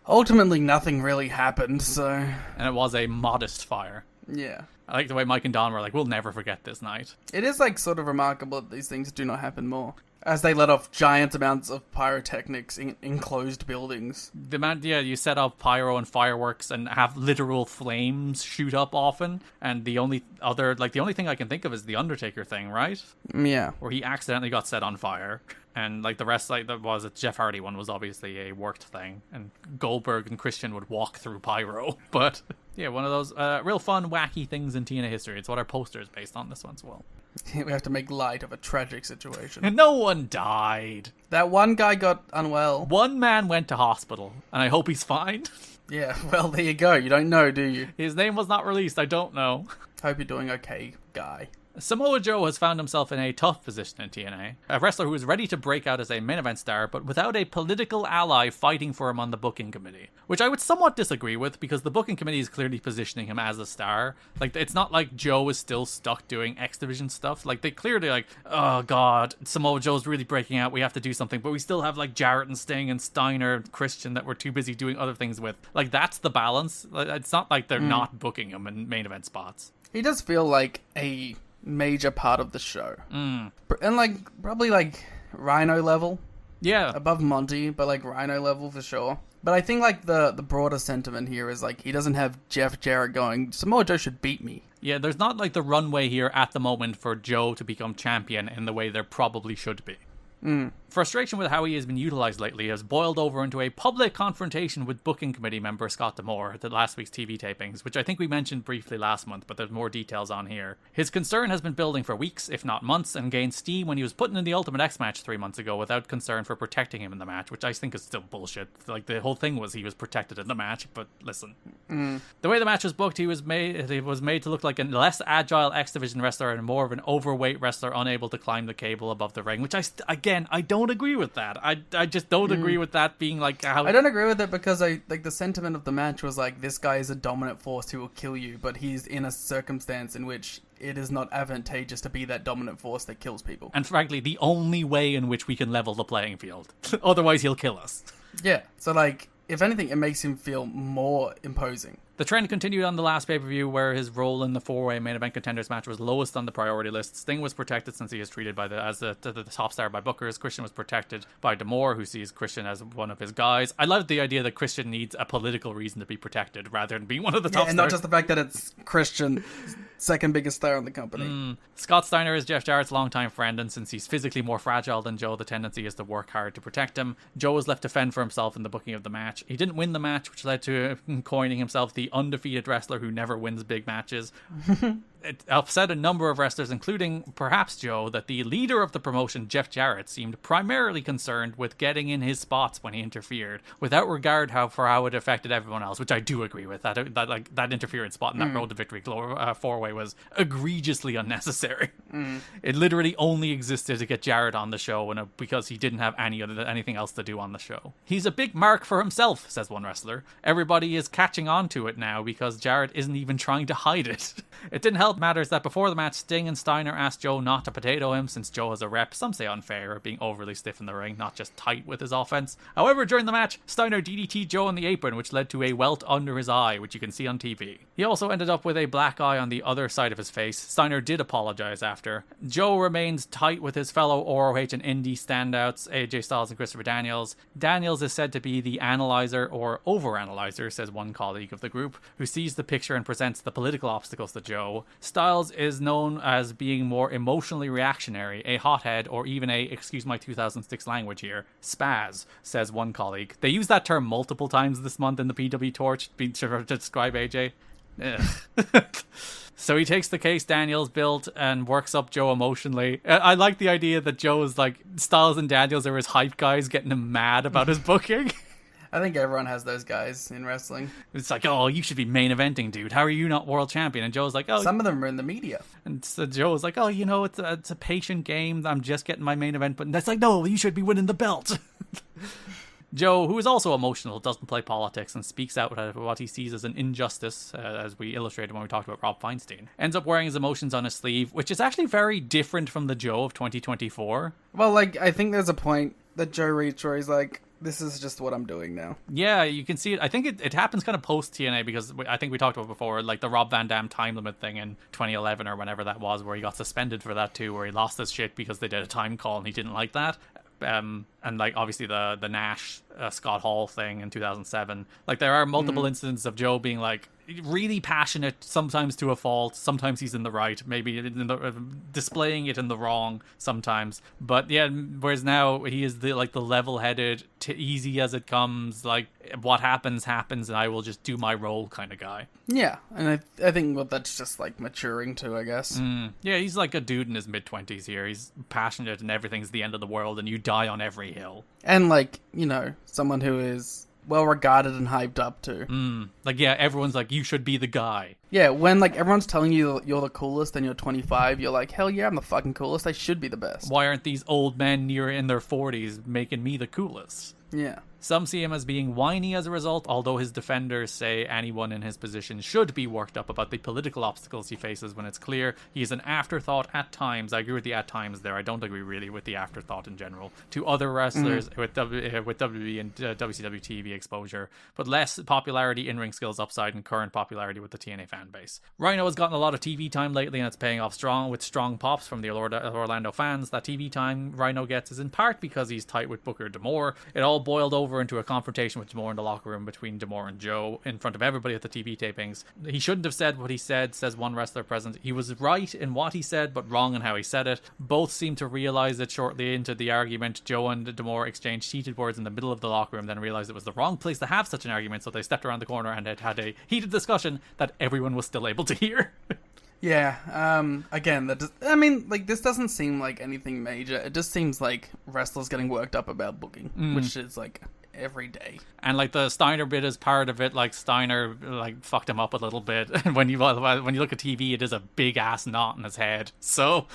ultimately nothing really happened, so. And it was a modest fire. Yeah. I like the way Mike and Don were like, we'll never forget this night. It is like sort of remarkable that these things do not happen more. As they let off giant amounts of pyrotechnics in enclosed buildings. You set up pyro and fireworks and have literal flames shoot up often. And the only thing I can think of is the Undertaker thing, right? Yeah. Where he accidentally got set on fire. And like the rest, like the Jeff Hardy one was obviously a worked thing. And Goldberg and Christian would walk through pyro. But yeah, one of those real fun, wacky things in TNA history. It's what our poster is based on, this one as well. We have to make light of a tragic situation. And no one died. That one guy got unwell. One man went to hospital, and I hope he's fine. Yeah, well, there you go. You don't know, do you? His name was not released. I don't know. Hope you're doing okay, guy. Samoa Joe has found himself in a tough position in TNA. A wrestler who is ready to break out as a main event star, but without a political ally fighting for him on the booking committee. Which I would somewhat disagree with, because the booking committee is clearly positioning him as a star. Like, it's not like Joe is still stuck doing X Division stuff. Like, they clearly like, oh god, Samoa Joe's really breaking out, we have to do something. But we still have like Jarrett and Sting and Steiner and Christian that we're too busy doing other things with. Like, that's the balance. It's not like they're not booking him in main event spots. He does feel like a major part of the show. And like probably like Rhino level. Yeah. Above Monty, but like Rhino level for sure. But I think like the broader sentiment here is like he doesn't have Jarrett going, Samoa Joe should beat me. Yeah, there's not like the runway here at the moment for Joe to become champion in the way there probably should be. Frustration with how he has been utilized lately has boiled over into a public confrontation with booking committee member Scott D'Amore at the last week's TV tapings, which I think we mentioned briefly last month, but there's more details on here. His concern has been building for weeks, if not months, and gained steam when he was put in the Ultimate X match 3 months ago without concern for protecting him in the match, which I think is still bullshit. Like, the whole thing was he was protected in the match, but listen. The way the match was booked, he was made to look like a less agile X Division wrestler and more of an overweight wrestler unable to climb the cable above the ring, which I don't agree with that. I just don't agree with that being like how... I don't agree with it because the sentiment of the match was like, this guy is a dominant force who will kill you, but he's in a circumstance in which it is not advantageous to be that dominant force that kills people. And frankly, the only way in which we can level the playing field. Otherwise, he'll kill us. Yeah, so like, if anything, it makes him feel more imposing. The trend continued on the last pay-per-view, where his role in the four-way main event contenders match was lowest on the priority list. Sting was protected since he is treated as the top star by bookers. Christian was protected by D'Amore, who sees Christian as one of his guys. I love the idea that Christian needs a political reason to be protected rather than being one of the top stars. And not just the fact that it's Christian, second biggest star in the company. Scott Steiner is Jeff Jarrett's longtime friend, and since he's physically more fragile than Joe, the tendency is to work hard to protect him. Joe was left to fend for himself in the booking of the match. He didn't win the match, which led to him coining himself the undefeated wrestler who never wins big matches. It upset a number of wrestlers, including perhaps Joe, that the leader of the promotion, Jeff Jarrett, seemed primarily concerned with getting in his spots when he interfered, without regard for how it affected everyone else, which I do agree with. That interference spot in that Road to Victory four-way was egregiously unnecessary. It literally only existed to get Jarrett on the show because he didn't have anything else to do on the show. He's a big mark for himself, says one wrestler. Everybody is catching on to it now because Jarrett isn't even trying to hide it. It didn't help matters that before the match, Sting and Steiner asked Joe not to potato him since Joe has a rep, some say unfair, of being overly stiff in the ring, not just tight with his offense. However, during the match, Steiner DDT'd Joe on the apron, which led to a welt under his eye, which you can see on TV. He also ended up with a black eye on the other side of his face. Steiner did apologize after. Joe remains tight with his fellow ROH and indie standouts, AJ Styles and Christopher Daniels. Daniels is said to be the analyzer or overanalyzer, says one colleague of the group, who sees the picture and presents the political obstacles to Joe. Styles is known as being more emotionally reactionary, a hothead, or even a, excuse my 2006 language here, spaz, says one colleague. They use that term multiple times this month in the PW Torch to describe AJ. So he takes the case Daniels built and works up Joe emotionally. I like the idea that Joe is like, Styles and Daniels are his hype guys, getting him mad about his booking. I think everyone has those guys in wrestling. It's like, oh, you should be main eventing, dude. How are you not world champion? And Joe's like, oh. Some of them are in the media. And so Joe's like, oh, it's a patient game. I'm just getting my main event. But that's like, no, you should be winning the belt. Joe, who is also emotional, doesn't play politics and speaks out what he sees as an injustice, as we illustrated when we talked about Rob Feinstein. Ends up wearing his emotions on his sleeve, which is actually very different from the Joe of 2024. Well, I think there's a point that Joe reached where he's like, this is just what I'm doing now. Yeah, you can see it. I think it happens kind of post-TNA because I think we talked about before, like the Rob Van Dam time limit thing in 2011 or whenever that was, where he got suspended for that too, where he lost his shit because they did a time call and he didn't like that. And like obviously the Nash Scott Hall thing in 2007. Like there are multiple incidents of Joe being like really passionate, sometimes to a fault, sometimes he's in the right, maybe displaying it in the wrong sometimes. But yeah, whereas now he is the level-headed, easy as it comes, like what happens and I will just do my role kind of guy. Yeah, and I think that's just like maturing too, I guess. Yeah, he's like a dude in his mid-20s here. He's passionate and everything's the end of the world and you die on every hill. And someone who is well regarded and hyped up too. Like, yeah, everyone's like, you should be the guy. Yeah, when everyone's telling you you're the coolest and you're 25, you're like, hell yeah, I'm the fucking coolest. I should be the best. Why aren't these old men in their 40s making me the coolest? Yeah. Some see him as being whiny as a result, although his defenders say anyone in his position should be worked up about the political obstacles he faces when it's clear he is an afterthought at times. I agree with the at times there. I don't agree really with the afterthought in general. To other wrestlers with WWE and WCW TV exposure, but less popularity, in-ring skills upside, and current popularity with the TNA fan base. Rhino has gotten a lot of TV time lately and it's paying off strong pops from the Orlando fans. That TV time Rhino gets is in part because he's tight with Booker D'Amore. It all boiled over into a confrontation with D'Amore in the locker room between D'Amore and Joe in front of everybody at the TV tapings. He shouldn't have said what he said, says one wrestler present. He was right in what he said, but wrong in how he said it. Both seem to realize it shortly into the argument. Joe and D'Amore exchanged heated words in the middle of the locker room, then realized it was the wrong place to have such an argument, so they stepped around the corner and had a heated discussion that everyone was still able to hear. Yeah, again, this doesn't seem like anything major. It just seems like wrestlers getting worked up about booking, which is like every day. And like the Steiner bit is part of it. Like Steiner fucked him up a little bit. And when you look at TV, it is a big ass knot in his head. So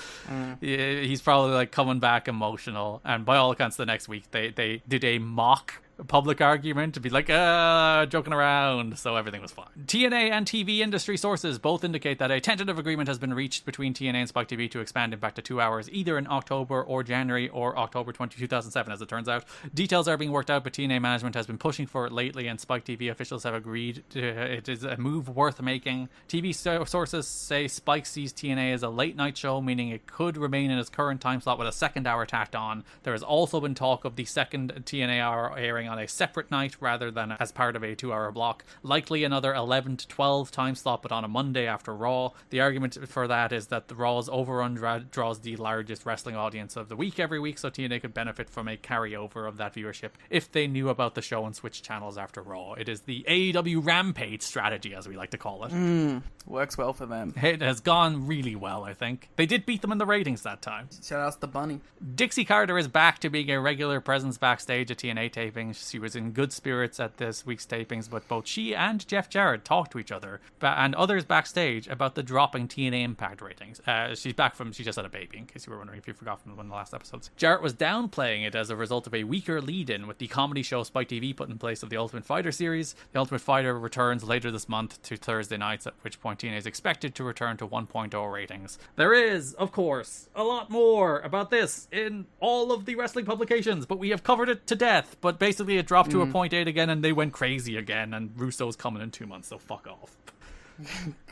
he's probably coming back emotional. And by all accounts, the next week they did a mock public argument to be like, joking around, so everything was fine. TNA and TV industry sources both indicate that a tentative agreement has been reached between TNA and Spike TV to expand Impact to 2 hours, either in October or January or October 2007, as it turns out. Details are being worked out, but TNA management has been pushing for it lately, and Spike TV officials have agreed it is a move worth making. TV sources say Spike sees TNA as a late-night show, meaning it could remain in its current time slot with a second hour tacked on. There has also been talk of the second TNA hour airing on a separate night rather than as part of a 2-hour block. Likely another 11 to 12 time slot, but on a Monday after Raw. The argument for that is that the Raw's overrun draws the largest wrestling audience of the week every week, so TNA could benefit from a carryover of that viewership if they knew about the show and switched channels after Raw. It is the AEW Rampage strategy, as we like to call it. Works well for them. It has gone really well, I think. They did beat them in the ratings that time. Shout out to Bunny. Dixie Carter is back to being a regular presence backstage at TNA tapings. She was in good spirits at this week's tapings, but both she and Jeff Jarrett talked to each other and others backstage about the dropping TNA Impact ratings. She just had a baby, in case you were wondering, if you forgot from one of the last episodes. Jarrett was downplaying it as a result of a weaker lead-in with the comedy show Spike TV put in place of the Ultimate Fighter series. The Ultimate Fighter returns later this month to Thursday nights, at which point TNA is expected to return to 1.0 ratings. There is, of course, a lot more about this in all of the wrestling publications, but we have covered it to death. But basically it dropped to a 0.8 again, and they went crazy again, and Russo's coming in 2 months, so fuck off.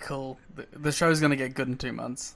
Cool. The show's gonna get good in 2 months.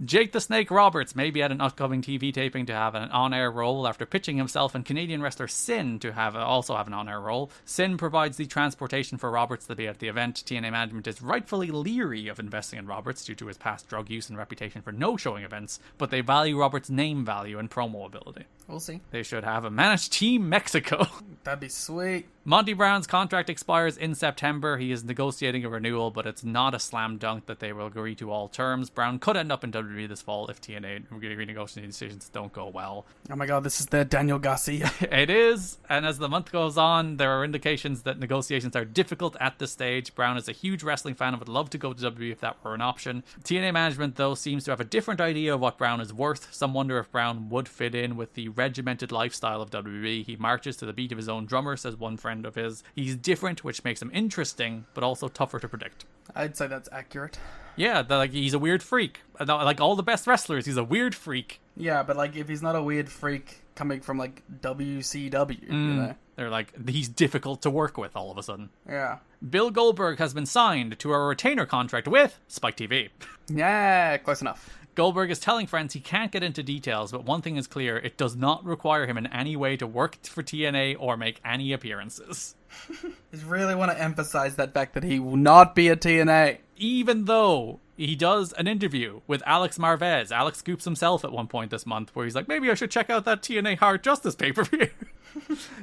Jake the Snake Roberts may be at an upcoming TV taping to have an on-air role after pitching himself and Canadian wrestler Sin to also have an on-air role. Sin provides the transportation for Roberts to be at the event. TNA management is rightfully leery of investing in Roberts due to his past drug use and reputation for no-showing events, but they value Roberts' name value and promo ability. We'll see. They should have a managed Team Mexico. That'd be sweet. Monty Brown's contract expires in September. He is negotiating a renewal, but it's not a slam dunk that they will agree to all terms. Brown could end up in WWE this fall if TNA renegotiating decisions don't go well. Oh my god, this is the Daniel Garcia. It is, and as the month goes on, there are indications that negotiations are difficult at this stage. Brown is a huge wrestling fan and would love to go to WWE if that were an option. TNA management, though, seems to have a different idea of what Brown is worth. Some wonder if Brown would fit in with the regimented lifestyle of WWE. He marches to the beat of his own drummer, says one friend of his. He's different, which makes him interesting, but also tougher to predict. I'd say that's accurate. Yeah, he's a weird freak. Like all the best wrestlers, he's a weird freak. Yeah, but if he's not a weird freak coming from WCW, you know? They're he's difficult to work with all of a sudden. Yeah. Bill Goldberg has been signed to a retainer contract with Spike TV. Yeah, close enough. Goldberg is telling friends he can't get into details, but one thing is clear, it does not require him in any way to work for TNA or make any appearances. I really want to emphasize that fact that he will not be a TNA. Even though he does an interview with Alex Marvez. Alex scoops himself at one point this month where he's like, maybe I should check out that TNA Hard Justice pay-per-view.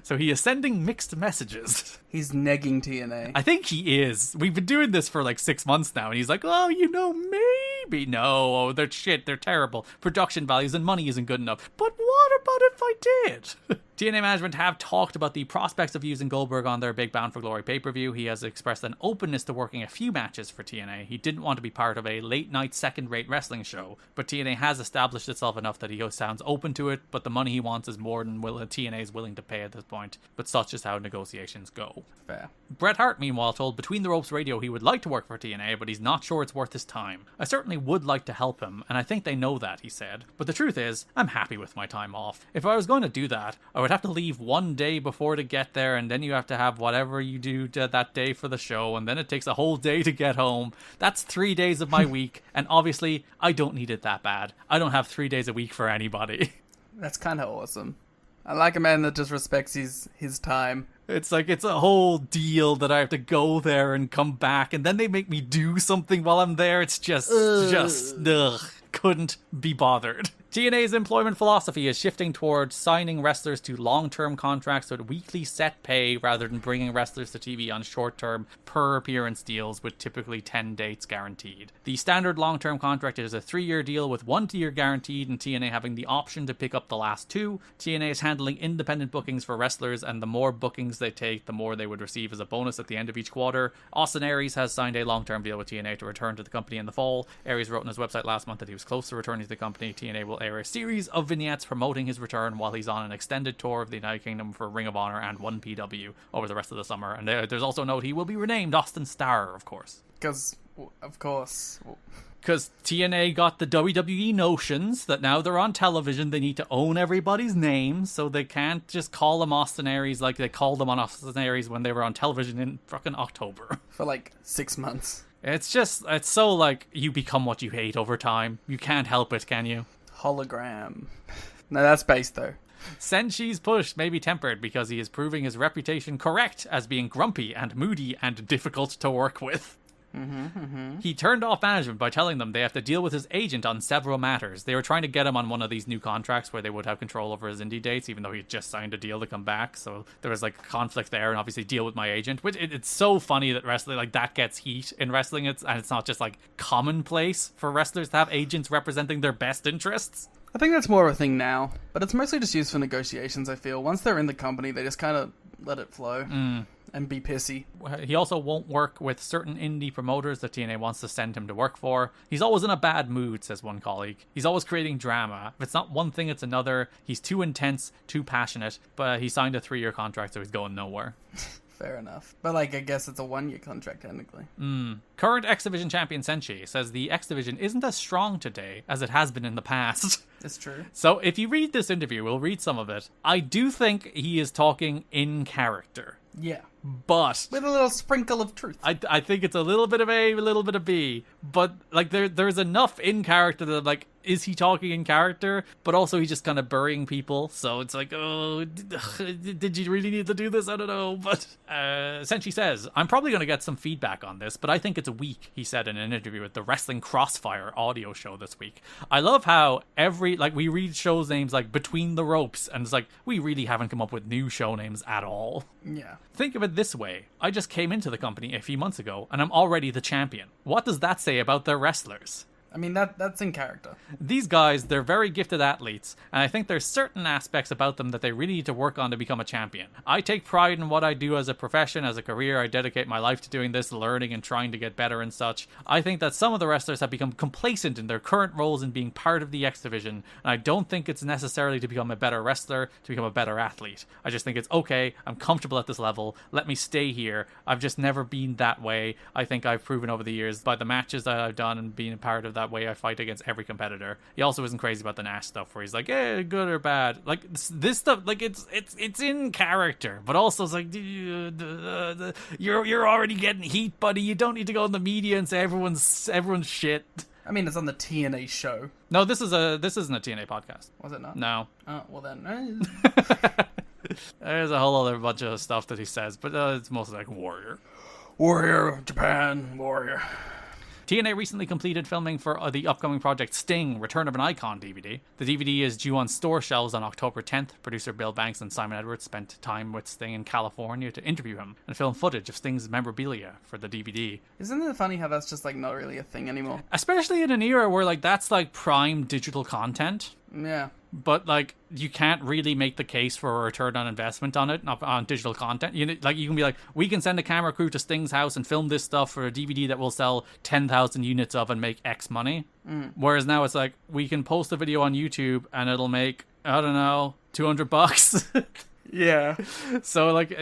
So he is sending mixed messages. He's negging TNA. I think he is. We've been doing this for 6 months now, and he's like, oh, maybe. No, they're shit. They're terrible. Production values and money isn't good enough. But what about if I did? TNA management have talked about the prospects of using Goldberg on their Big Bound for Glory pay-per-view. He has expressed an openness to working a few matches for TNA. He didn't want to be part of a late-night second-rate wrestling show, but TNA has established itself enough that he sounds open to it, but the money he wants is more than TNA is willing to pay at this point. But such is how negotiations go. Fair. Bret Hart, meanwhile, told Between the Ropes Radio he would like to work for TNA, but he's not sure it's worth his time. I certainly would like to help him, and I think they know that, he said. But the truth is, I'm happy with my time off. If I was going to do that, I would have to leave one day before to get there, and then you have to have whatever you do that day for the show, and then it takes a whole day to get home. That's 3 days of my week, and obviously, I don't need it that bad. I don't have 3 days a week for anybody. That's kind of awesome. I like a man that just respects his time. It's it's a whole deal that I have to go there and come back, and then they make me do something while I'm there. It's just couldn't be bothered. TNA's employment philosophy is shifting towards signing wrestlers to long-term contracts with weekly set pay rather than bringing wrestlers to TV on short-term per-appearance deals with typically 10 dates guaranteed. The standard long-term contract is a 3-year deal with 1 year guaranteed, and TNA having the option to pick up the last 2. TNA is handling independent bookings for wrestlers, and the more bookings they take, the more they would receive as a bonus at the end of each quarter. Austin Aries has signed a long-term deal with TNA to return to the company in the fall. Aries wrote on his website last month that he was close to returning to the company. TNA will air a series of vignettes promoting his return while he's on an extended tour of the United Kingdom for Ring of Honor and 1PW over the rest of the summer. And there's also a note he will be renamed Austin Starr, of course. Because TNA got the WWE notions that now they're on television, they need to own everybody's name, so they can't just call them Austin Aries like they called them on Austin Aries when they were on television in fucking October. For like 6 months. It's so like, you become what you hate over time. You can't help it, can you? Hologram. No, that's based though. Senshi's push may be tempered because he is proving his reputation correct as being grumpy and moody and difficult to work with. He turned off management by telling them they have to deal with his agent on several matters. They were trying to get him on one of these new contracts where they would have control over his indie dates, even though he had just signed a deal to come back. So there was like a conflict there, and obviously deal with my agent. Which it's so funny that wrestling like that gets heat in wrestling. And it's not just like commonplace for wrestlers to have agents representing their best interests. I think that's more of a thing now, but it's mostly just used for negotiations, I feel. Once they're in the company, they just kind of let it flow and be pissy. He also won't work with certain indie promoters that TNA wants to send him to work for. He's always in a bad mood, says one colleague. He's always creating drama. If it's not one thing, it's another. He's too intense, too passionate, but he signed a 3-year contract, so he's going nowhere. Fair enough. But, like, I guess it's a 1-year contract, technically. Current X Division champion Senshi says the X Division isn't as strong today as it has been in the past. It's true. So if you read this interview, we'll read some of it. I do think he is talking in character. Yeah. But with a little sprinkle of truth. I think it's a little bit of A, a little bit of B. But like there's enough in character that like, is he talking in character? But also he's just kind of burying people. So it's like, oh, did you really need to do this? I don't know. But Senshi says, I'm probably going to get some feedback on this, but I think it's weak, he said in an interview with the Wrestling Crossfire audio show this week. I love how we read shows names like Between the Ropes, and it's like, we really haven't come up with new show names at all. Yeah. Think of it this way. I just came into the company a few months ago, and I'm already the champion. What does that say about their wrestlers? I mean, that's in character. These guys, they're very gifted athletes, and I think there's certain aspects about them that they really need to work on to become a champion. I take pride in what I do as a profession, as a career. I dedicate my life to doing this, learning and trying to get better and such. I think that some of the wrestlers have become complacent in their current roles in being part of the X Division, and I don't think it's necessarily to become a better wrestler, to become a better athlete. I just think it's okay, I'm comfortable at this level, let me stay here. I've just never been that way. I think I've proven over the years by the matches that I've done and being a part of that way I fight against every competitor. He also isn't crazy about the Nash stuff where he's like, good or bad. Like this stuff, like it's in character, but also it's like you're already getting heat, buddy. You don't need to go in the media and say everyone's shit. I mean, it's on the TNA show. No, this isn't a TNA podcast. Was it not? No. Oh, well then. There's a whole other bunch of stuff that he says, but it's mostly like Warrior, Japan, Warrior. TNA recently completed filming for the upcoming project Sting, Return of an Icon DVD. The DVD is due on store shelves on October 10th. Producer Bill Banks and Simon Edwards spent time with Sting in California to interview him and film footage of Sting's memorabilia for the DVD. Isn't it funny how that's just like not really a thing anymore? Especially in an era where like that's like prime digital content. Yeah. But like you can't really make the case for a return on investment on it, on digital content. You can be like, we can send a camera crew to Sting's house and film this stuff for a DVD that we'll sell 10,000 units of and make X money. Whereas now it's like, we can post a video on YouTube and it'll make, I don't know, $200. Yeah. So like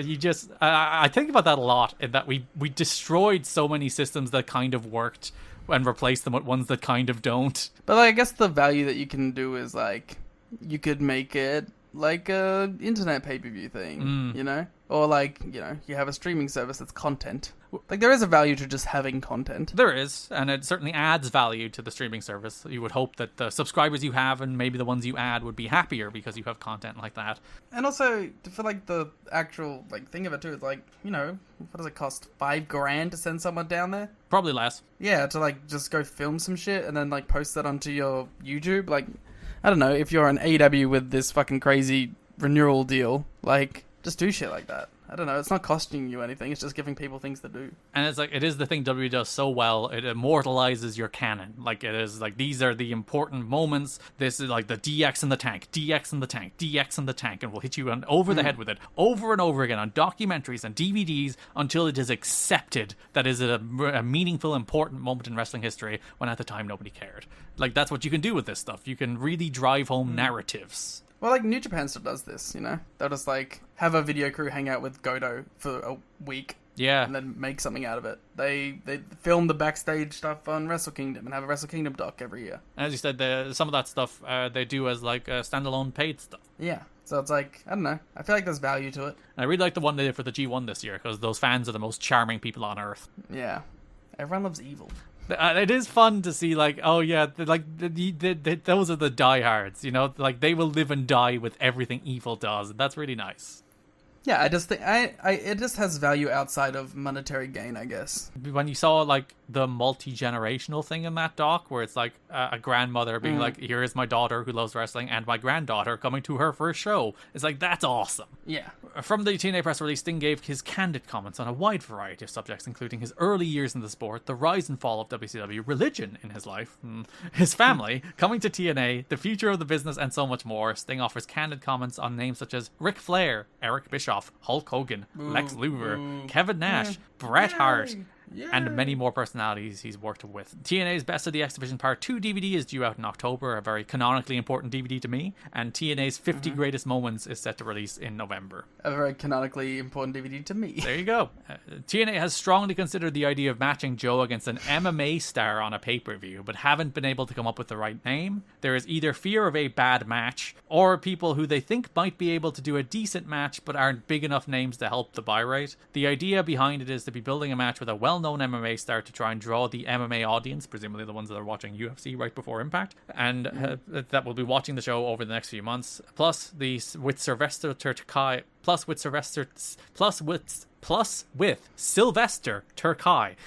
I think about that a lot, in that we destroyed so many systems that kind of worked and replaced them with ones that kind of don't. But like, I guess the value that you can do is like, you could make it like a internet pay-per-view thing, you know? Or like, you know, you have a streaming service that's content. Like, there is a value to just having content. There is, and it certainly adds value to the streaming service. You would hope that the subscribers you have and maybe the ones you add would be happier because you have content like that. And also, for like the actual like thing of it too, it's like, you know, what does it cost? $5,000 to send someone down there? Probably less. Yeah, to like just go film some shit and then like post that onto your YouTube. Like, I don't know, if you're an AW with this fucking crazy renewal deal, like, just do shit like that. I don't know, it's not costing you anything, it's just giving people things to do. And it's like, it is the thing WWE does so well, it immortalizes your canon. Like, it is like, these are the important moments. This is like the DX in the tank, DX in the tank, DX in the tank, and we'll hit you over the head with it over and over again on documentaries and DVDs until it is accepted that is a meaningful, important moment in wrestling history when at the time nobody cared. Like, that's what you can do with this stuff. You can really drive home narratives. Well, like, New Japan still does this, you know? They'll just, like, have a video crew hang out with Goto for a week. Yeah. And then make something out of it. They film the backstage stuff on Wrestle Kingdom and have a Wrestle Kingdom doc every year. As you said, some of that stuff they do as, like, standalone paid stuff. Yeah. So it's like, I don't know. I feel like there's value to it. And I really like the one they did for the G1 this year, because those fans are the most charming people on earth. Yeah. Everyone loves evil. It is fun to see, like, oh yeah, like those are the diehards, you know, like they will live and die with everything evil does, and that's really nice. Yeah, I just think it just has value outside of monetary gain, I guess. When you saw like the multi-generational thing in that doc, where it's like a grandmother being like, here is my daughter who loves wrestling and my granddaughter coming to her first show, it's like, that's awesome. Yeah. From the TNA press release, Sting gave his candid comments on a wide variety of subjects, including his early years in the sport, the rise and fall of WCW, religion in his life, his family, coming to TNA, the future of the business, and so much more. Sting offers candid comments on names such as Ric Flair, Eric Bischoff, Hulk Hogan, Lex Luger, Kevin Nash, Bret Hart, and many more personalities he's worked with. TNA's Best of the X Division Part 2 DVD is due out in October, a very canonically important DVD to me, and TNA's 50 Greatest Moments is set to release in November. A very canonically important DVD to me. There you go. TNA has strongly considered the idea of matching Joe against an MMA star on a pay-per-view, but haven't been able to come up with the right name. There is either fear of a bad match, or people who they think might be able to do a decent match but aren't big enough names to help the buy rate. The idea behind it is to be building a match with a well-known MMA star to try and draw the MMA audience, presumably the ones that are watching UFC right before Impact, and that will be watching the show over the next few months. Plus with Sylvester Terkay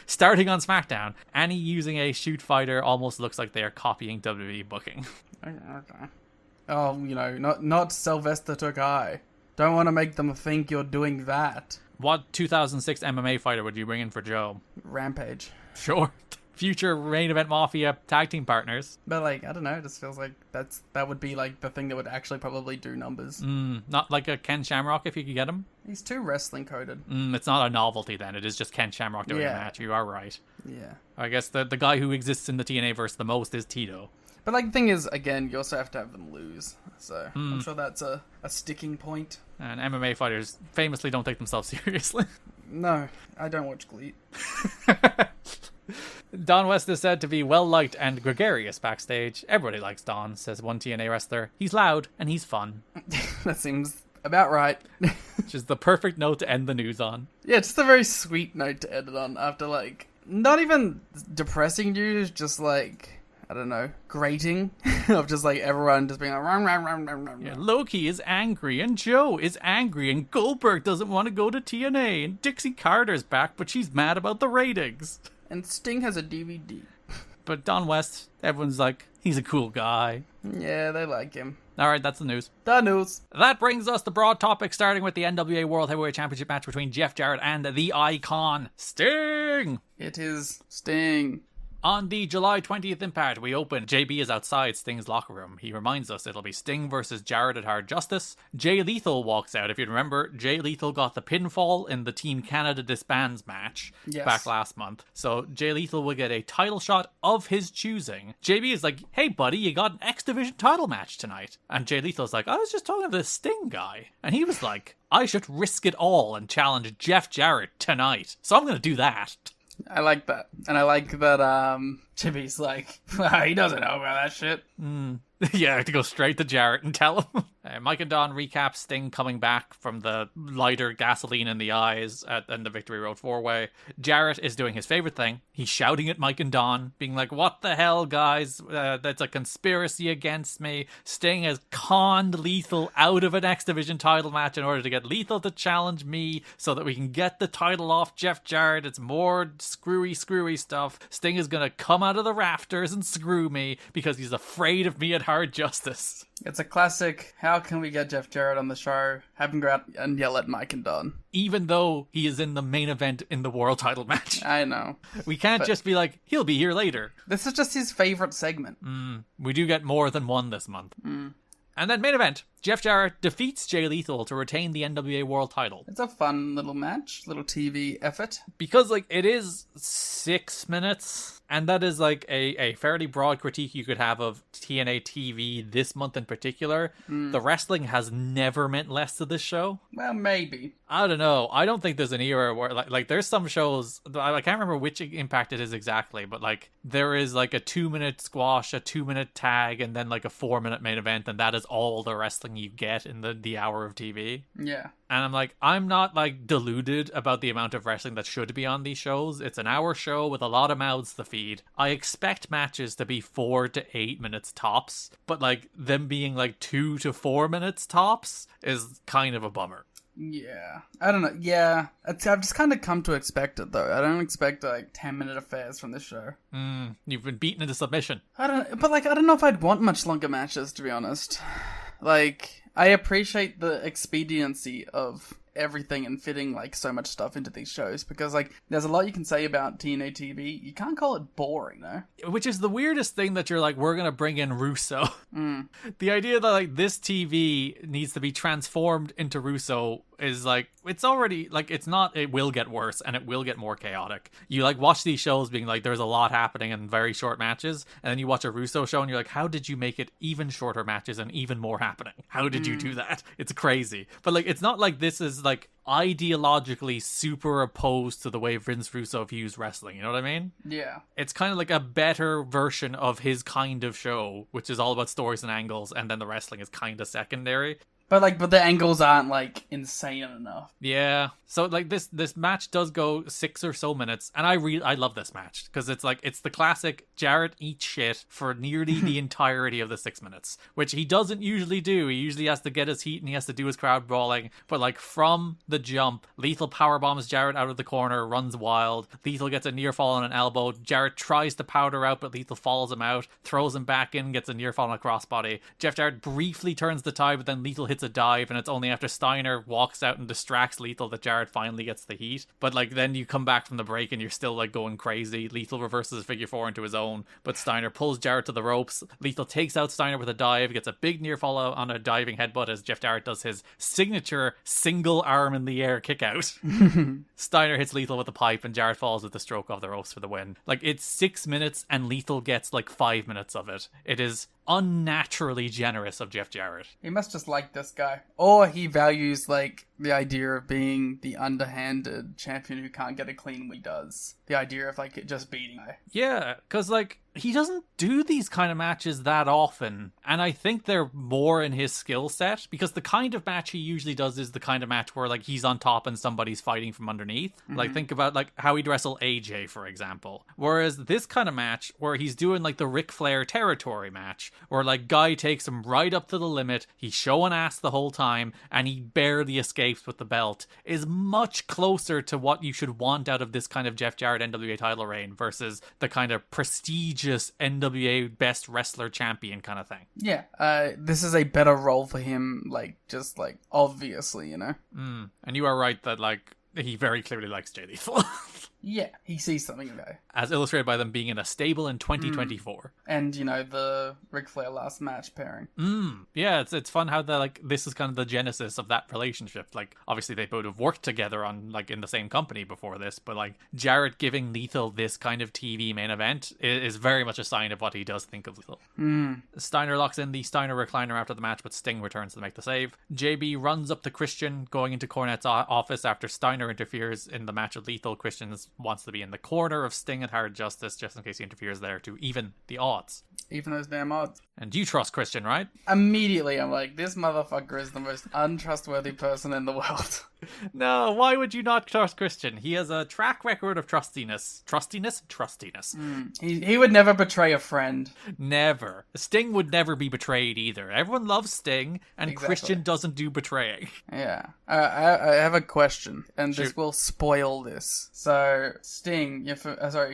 starting on SmackDown, Annie using a shoot fighter almost looks like they are copying WWE booking. Okay. Oh, you know, not Sylvester Terkay. Don't want to make them think you're doing that. What 2006 MMA fighter would you bring in for Joe? Rampage. Sure. Future Main Event Mafia tag team partners. But, like, I don't know, it just feels like that would be, like, the thing that would actually probably do numbers. Not like a Ken Shamrock if you could get him? He's too wrestling coded. It's not a novelty then, it is just Ken Shamrock doing a match, you are right. Yeah. I guess the guy who exists in the TNA verse the most is Tito. But, like, the thing is, again, you also have to have them lose. So, I'm sure that's a sticking point. And MMA fighters famously don't take themselves seriously. No, I don't watch Glee. Don West is said to be well-liked and gregarious backstage. Everybody likes Don, says one TNA wrestler. He's loud and he's fun. That seems about right. Which is the perfect note to end the news on. Yeah, just a very sweet note to end it on after, like, not even depressing news, just like, I don't know, grating of just like everyone just being like, rum, rum, rum, rum, rum. Yeah, Loki is angry and Joe is angry and Goldberg doesn't want to go to TNA and Dixie Carter's back, but she's mad about the ratings. And Sting has a DVD. But Don West, everyone's like, he's a cool guy. Yeah, they like him. Alright, that's the news. The news. That brings us to broad topics, starting with the NWA World Heavyweight Championship match between Jeff Jarrett and the Icon, Sting! It is Sting. On the July 20th Impact, we open. JB is outside Sting's locker room. He reminds us it'll be Sting versus Jarrett at Hard Justice. Jay Lethal walks out. If you remember, Jay Lethal got the pinfall in the Team Canada Disbands match back last month. So Jay Lethal will get a title shot of his choosing. JB is like, hey buddy, you got an X Division title match tonight. And Jay Lethal's like, I was just talking to the Sting guy. And he was like, I should risk it all and challenge Jeff Jarrett tonight. So I'm going to do that. I like that. And I like that Jimmy's like, he doesn't know about that shit. Yeah, I have to go straight to Jarrett and tell him. Mike and Don recap Sting coming back from the lighter gasoline in the eyes in the Victory Road 4-way. Jarrett is doing his favorite thing. He's shouting at Mike and Don, being like, what the hell, guys? That's a conspiracy against me. Sting has conned Lethal out of an X Division title match in order to get Lethal to challenge me so that we can get the title off Jeff Jarrett. It's more screwy stuff. Sting is going to come out out of the rafters and screw me because he's afraid of me at Hard Justice. It's a classic, how can we get Jeff Jarrett on the show, have him go out and yell at Mike and Don. Even though he is in the main event in the world title match. I know. We can't just be like, he'll be here later. This is just his favorite segment. We do get more than one this month. And then main event, Jeff Jarrett defeats Jay Lethal to retain the NWA World title. It's a fun little match, little TV effort. Because, like, it is 6 minutes, and that is, like, a fairly broad critique you could have of TNA TV this month in particular. The wrestling has never meant less to this show. Well, maybe. I don't know. I don't think there's an era where, like there's some shows, I can't remember which Impact it is exactly, but, like, there is, like, a 2-minute squash, a 2-minute tag, and then, like, a 4-minute main event, and that is all the wrestling you get in the hour of TV. Yeah. And I'm like, I'm not, like, deluded about the amount of wrestling that should be on these shows. It's an hour show with a lot of mouths to feed. I expect matches to be 4 to 8 minutes tops, but, like, them being, like, 2 to 4 minutes tops is kind of a bummer. Yeah. I don't know. Yeah. I've just kind of come to expect it, though. I don't expect, like, 10-minute affairs from this show. You've been beaten into submission. I don't know if I'd want much longer matches, to be honest. Like, I appreciate the expediency of everything and fitting, like, so much stuff into these shows, because, like, there's a lot you can say about TNA TV. You can't call it boring, though. Which is the weirdest thing, that you're like, we're gonna bring in Russo. The idea that, like, this TV needs to be transformed into Russo is, like, it's already, like, it's not, it will get worse, and it will get more chaotic. You, like, watch these shows being like, there's a lot happening in very short matches, and then you watch a Russo show and you're like, how did you make it even shorter matches and even more happening? How did you do that? It's crazy. But, like, it's not like this is, like, ideologically super opposed to the way Vince Russo views wrestling, you know what I mean? Yeah. It's kind of like a better version of his kind of show, which is all about stories and angles, and then the wrestling is kind of secondary. But the angles aren't, like, insane enough. Yeah. So, like, this match does go 6 or so minutes, and I love this match, because it's, like, it's the classic Jarrett eats shit for nearly the entirety of the 6 minutes, which he doesn't usually do. He usually has to get his heat, and he has to do his crowd brawling, but, like, from the jump, Lethal powerbombs Jarrett out of the corner, runs wild. Lethal gets a near fall on an elbow. Jarrett tries to powder out, but Lethal follows him out, throws him back in, gets a near fall on a crossbody. Jeff Jarrett briefly turns the tide, but then Lethal hits a dive, and it's only after Steiner walks out and distracts Lethal that Jarrett finally gets the heat. But, like, then you come back from the break and you're still, like, going crazy. Lethal reverses figure 4 into his own, but Steiner pulls Jarrett to the ropes. Lethal takes out Steiner with a dive, gets a big near fall on a diving headbutt as Jeff Jarrett does his signature single arm in the air kick out. Steiner hits Lethal with a pipe, and Jarrett falls with the stroke off the ropes for the win. Like, it's 6 minutes and Lethal gets, like, 5 minutes of it. It is unnaturally generous of Jeff Jarrett. He must just like this guy. Or he values, like, the idea of being the underhanded champion who can't get a clean when he does. The idea of, like, just beating guy. Yeah, because, like, he doesn't do these kind of matches that often, and I think they're more in his skill set, because the kind of match he usually does is the kind of match where, like, he's on top and somebody's fighting from underneath. Like, think about, like, how he'd wrestle AJ, for example. Whereas this kind of match, where he's doing, like, the Ric Flair territory match, where, like, guy takes him right up to the limit, he's showing ass the whole time, and he barely escapes with the belt, is much closer to what you should want out of this kind of Jeff Jarrett NWA title reign versus the kind of prestigious NWA best wrestler champion kind of thing. Yeah, this is a better role for him, like, just, like, obviously, you know? And you are right that, like, he very clearly likes Jay Lethal. Yeah, he sees something in there. As illustrated by them being in a stable in 2024. And, you know, the Ric Flair last match pairing. Yeah, it's fun how this is kind of the genesis of that relationship. Like, obviously they both have worked together on, like, in the same company before this, but, like, Jarrett giving Lethal this kind of TV main event is very much a sign of what he does think of Lethal. Steiner locks in the Steiner recliner after the match, but Sting returns to make the save. JB runs up to Christian, going into Cornette's office after Steiner interferes in the match with Lethal. Christian wants to be in the corner of Sting at Hard Justice, just in case he interferes there, to even the odds. Even those damn odds. And you trust Christian, right? Immediately, I'm like, this motherfucker is the most untrustworthy person in the world. No, why would you not trust Christian? He has a track record of trustiness. Trustiness? He would never betray a friend. Never. Sting would never be betrayed either. Everyone loves Sting, and Exactly. Christian doesn't do betraying. Yeah. I have a question, and Shoot. this will spoil this. So, So Sting,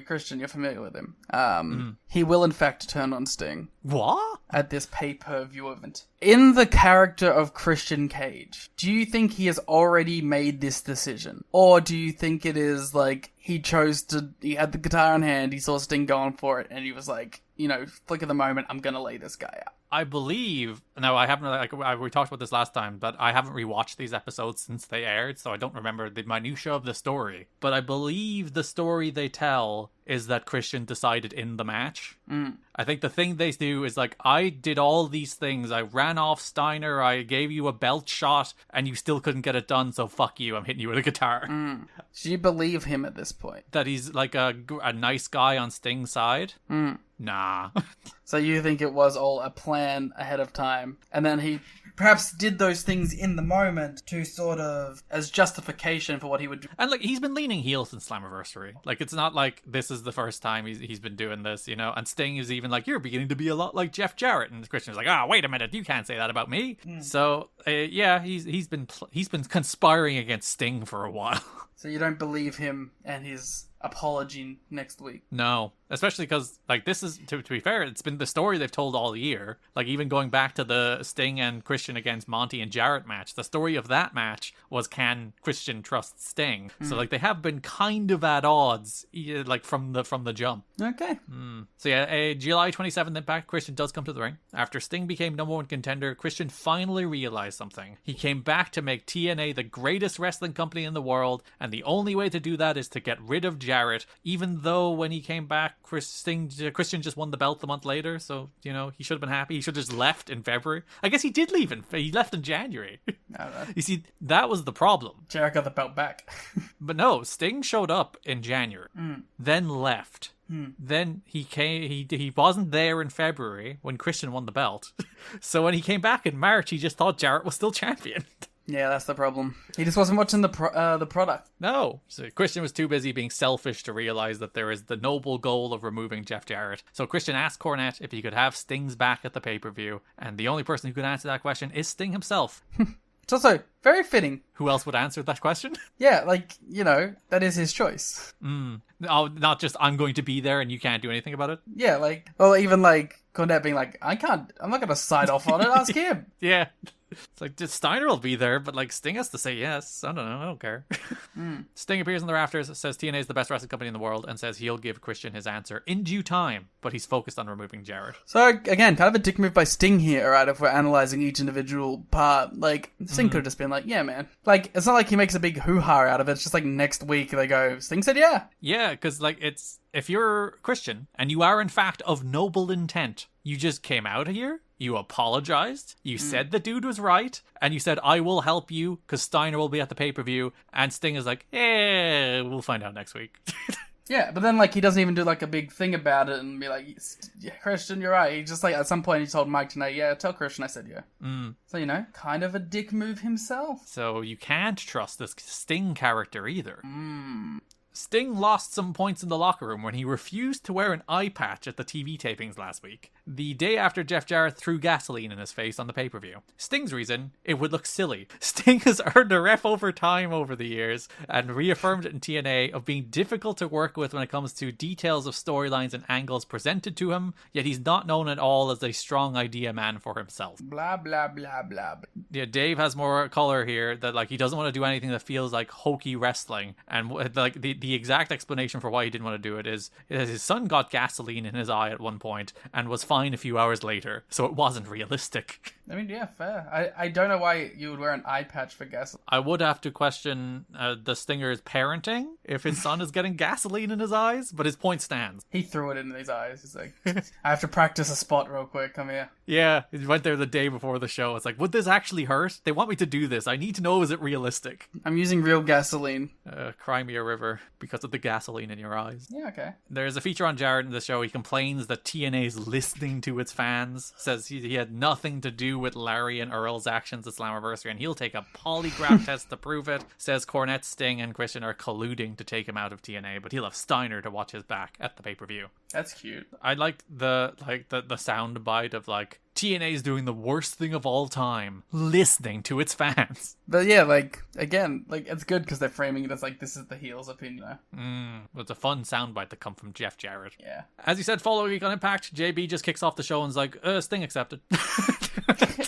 Christian, you're familiar with him. He will in fact turn on Sting. What? At this pay-per-view event. In the character of Christian Cage, do you think he has already made this decision? Or do you think it is like he had the guitar in hand, he saw Sting going for it, and he was like, flick of the moment, I'm gonna lay this guy out? I believe, now I haven't, we talked about this last time, but I haven't rewatched these episodes since they aired, so I don't remember the minutia of the story. But I believe the story they tell is that Christian decided in the match. I think the thing they do is like, I did all these things. I ran off Steiner, I gave you a belt shot, and you still couldn't get it done, so fuck you, I'm hitting you with a guitar. Do you believe him at this point? That he's like a nice guy on Sting's side? Nah. So you think it was all a plan ahead of time, and then he perhaps did those things in the moment to sort of as justification for what he would do. And like, he's been leaning heel since Slammiversary. Like, it's not like this is the first time he's been doing this, And Sting is even like, you're beginning to be a lot like Jeff Jarrett, and Christian's like, wait a minute, you can't say that about me. So yeah, he's been conspiring against Sting for a while. So you don't believe him and his apology next week? No, especially because like, this is, to be fair, it's been the story they've told all year. Like, even going back to the Sting and Christian against Monty and Jarrett match, the story of that match was, can Christian trust Sting? So like, they have been kind of at odds, like from the jump. Okay. So yeah, July 27th Impact, Christian does come to the ring. After Sting became number one contender, Christian finally realized something. He came back to make TNA the greatest wrestling company in the world, and the only way to do that is to get rid of Jarrett, even though when he came back, Christian just won the belt the month later, so, he should have been happy. He should have just left in February. I guess he did leave, he left in January. You see, that was the problem. Jarrett got the belt back. But no, Sting showed up in January, then left. Then he wasn't there in February when Christian won the belt. So when he came back in March, he just thought Jarrett was still champion. Yeah, that's the problem. He just wasn't watching the product. No. So Christian was too busy being selfish to realize that there is the noble goal of removing Jeff Jarrett. So Christian asked Cornette if he could have Sting's back at the pay-per-view, and the only person who could answer that question is Sting himself. It's also very fitting. Who else would answer that question? Yeah, that is his choice. Oh, not just, I'm going to be there and you can't do anything about it? Yeah, even Cornette being like, I'm not going to sign off on it, ask him. Yeah. It's like, Steiner will be there, but like, Sting has to say yes. I don't know, I don't care. Sting appears in the rafters, says TNA is the best wrestling company in the world, and says he'll give Christian his answer in due time, but he's focused on removing Jarrett. So again, kind of a dick move by Sting here, right? If we're analyzing each individual part, like, Sting could have just been like, yeah, man. Like, it's not like he makes a big hoo-ha out of it. It's just like, next week they go, Sting said yeah. Yeah, because like, if you're Christian and you are in fact of noble intent, you just came out here, you apologized, you said the dude was right, and you said, I will help you because Steiner will be at the pay-per-view, and Sting is like, we'll find out next week. Yeah, but then like, he doesn't even do like a big thing about it and be like, yeah, Christian, you're right. He just like, at some point he told Mike tonight, yeah, tell Christian I said yeah. So, kind of a dick move himself. So you can't trust this Sting character either. Sting lost some points in the locker room when he refused to wear an eye patch at the TV tapings last week, the day after Jeff Jarrett threw gasoline in his face on the pay-per-view. Sting's reason, it would look silly. Sting has earned a rep over time over the years and reaffirmed it in TNA of being difficult to work with when it comes to details of storylines and angles presented to him, yet he's not known at all as a strong idea man for himself. Blah, blah, blah, blah. Yeah, Dave has more color here that like, he doesn't want to do anything that feels like hokey wrestling, and like the exact explanation for why he didn't want to do it is his son got gasoline in his eye at one point and was fine a few hours later, so it wasn't realistic. I mean, yeah, fair. I don't know why you would wear an eye patch for gasoline. I would have to question the Stinger's parenting if his son is getting gasoline in his eyes, but his point stands. He threw it in his eyes. He's like, I have to practice a spot real quick, come here. Yeah, he went there the day before the show. It's like, would this actually hurt? They want me to do this. I need to know, is it realistic? I'm using real gasoline. Cry me a river because of the gasoline in your eyes. Yeah, okay. There's a feature on Jarrett in the show. He complains that TNA's listening to its fans, says he had nothing to do with Larry and Earl's actions at Slammiversary, and he'll take a polygraph test to prove it. Says Cornette, Sting, and Christian are colluding to take him out of TNA, but he'll have Steiner to watch his back at the pay-per-view. That's cute. I like the sound bite of like TNA is doing the worst thing of all time, listening to its fans. But yeah, like, again, like, it's good because they're framing it as like, this is the heel's opinion. It's a fun soundbite to come from Jeff Jarrett. Yeah. As you said, following week on Impact, JB just kicks off the show and is like, Sting accepted.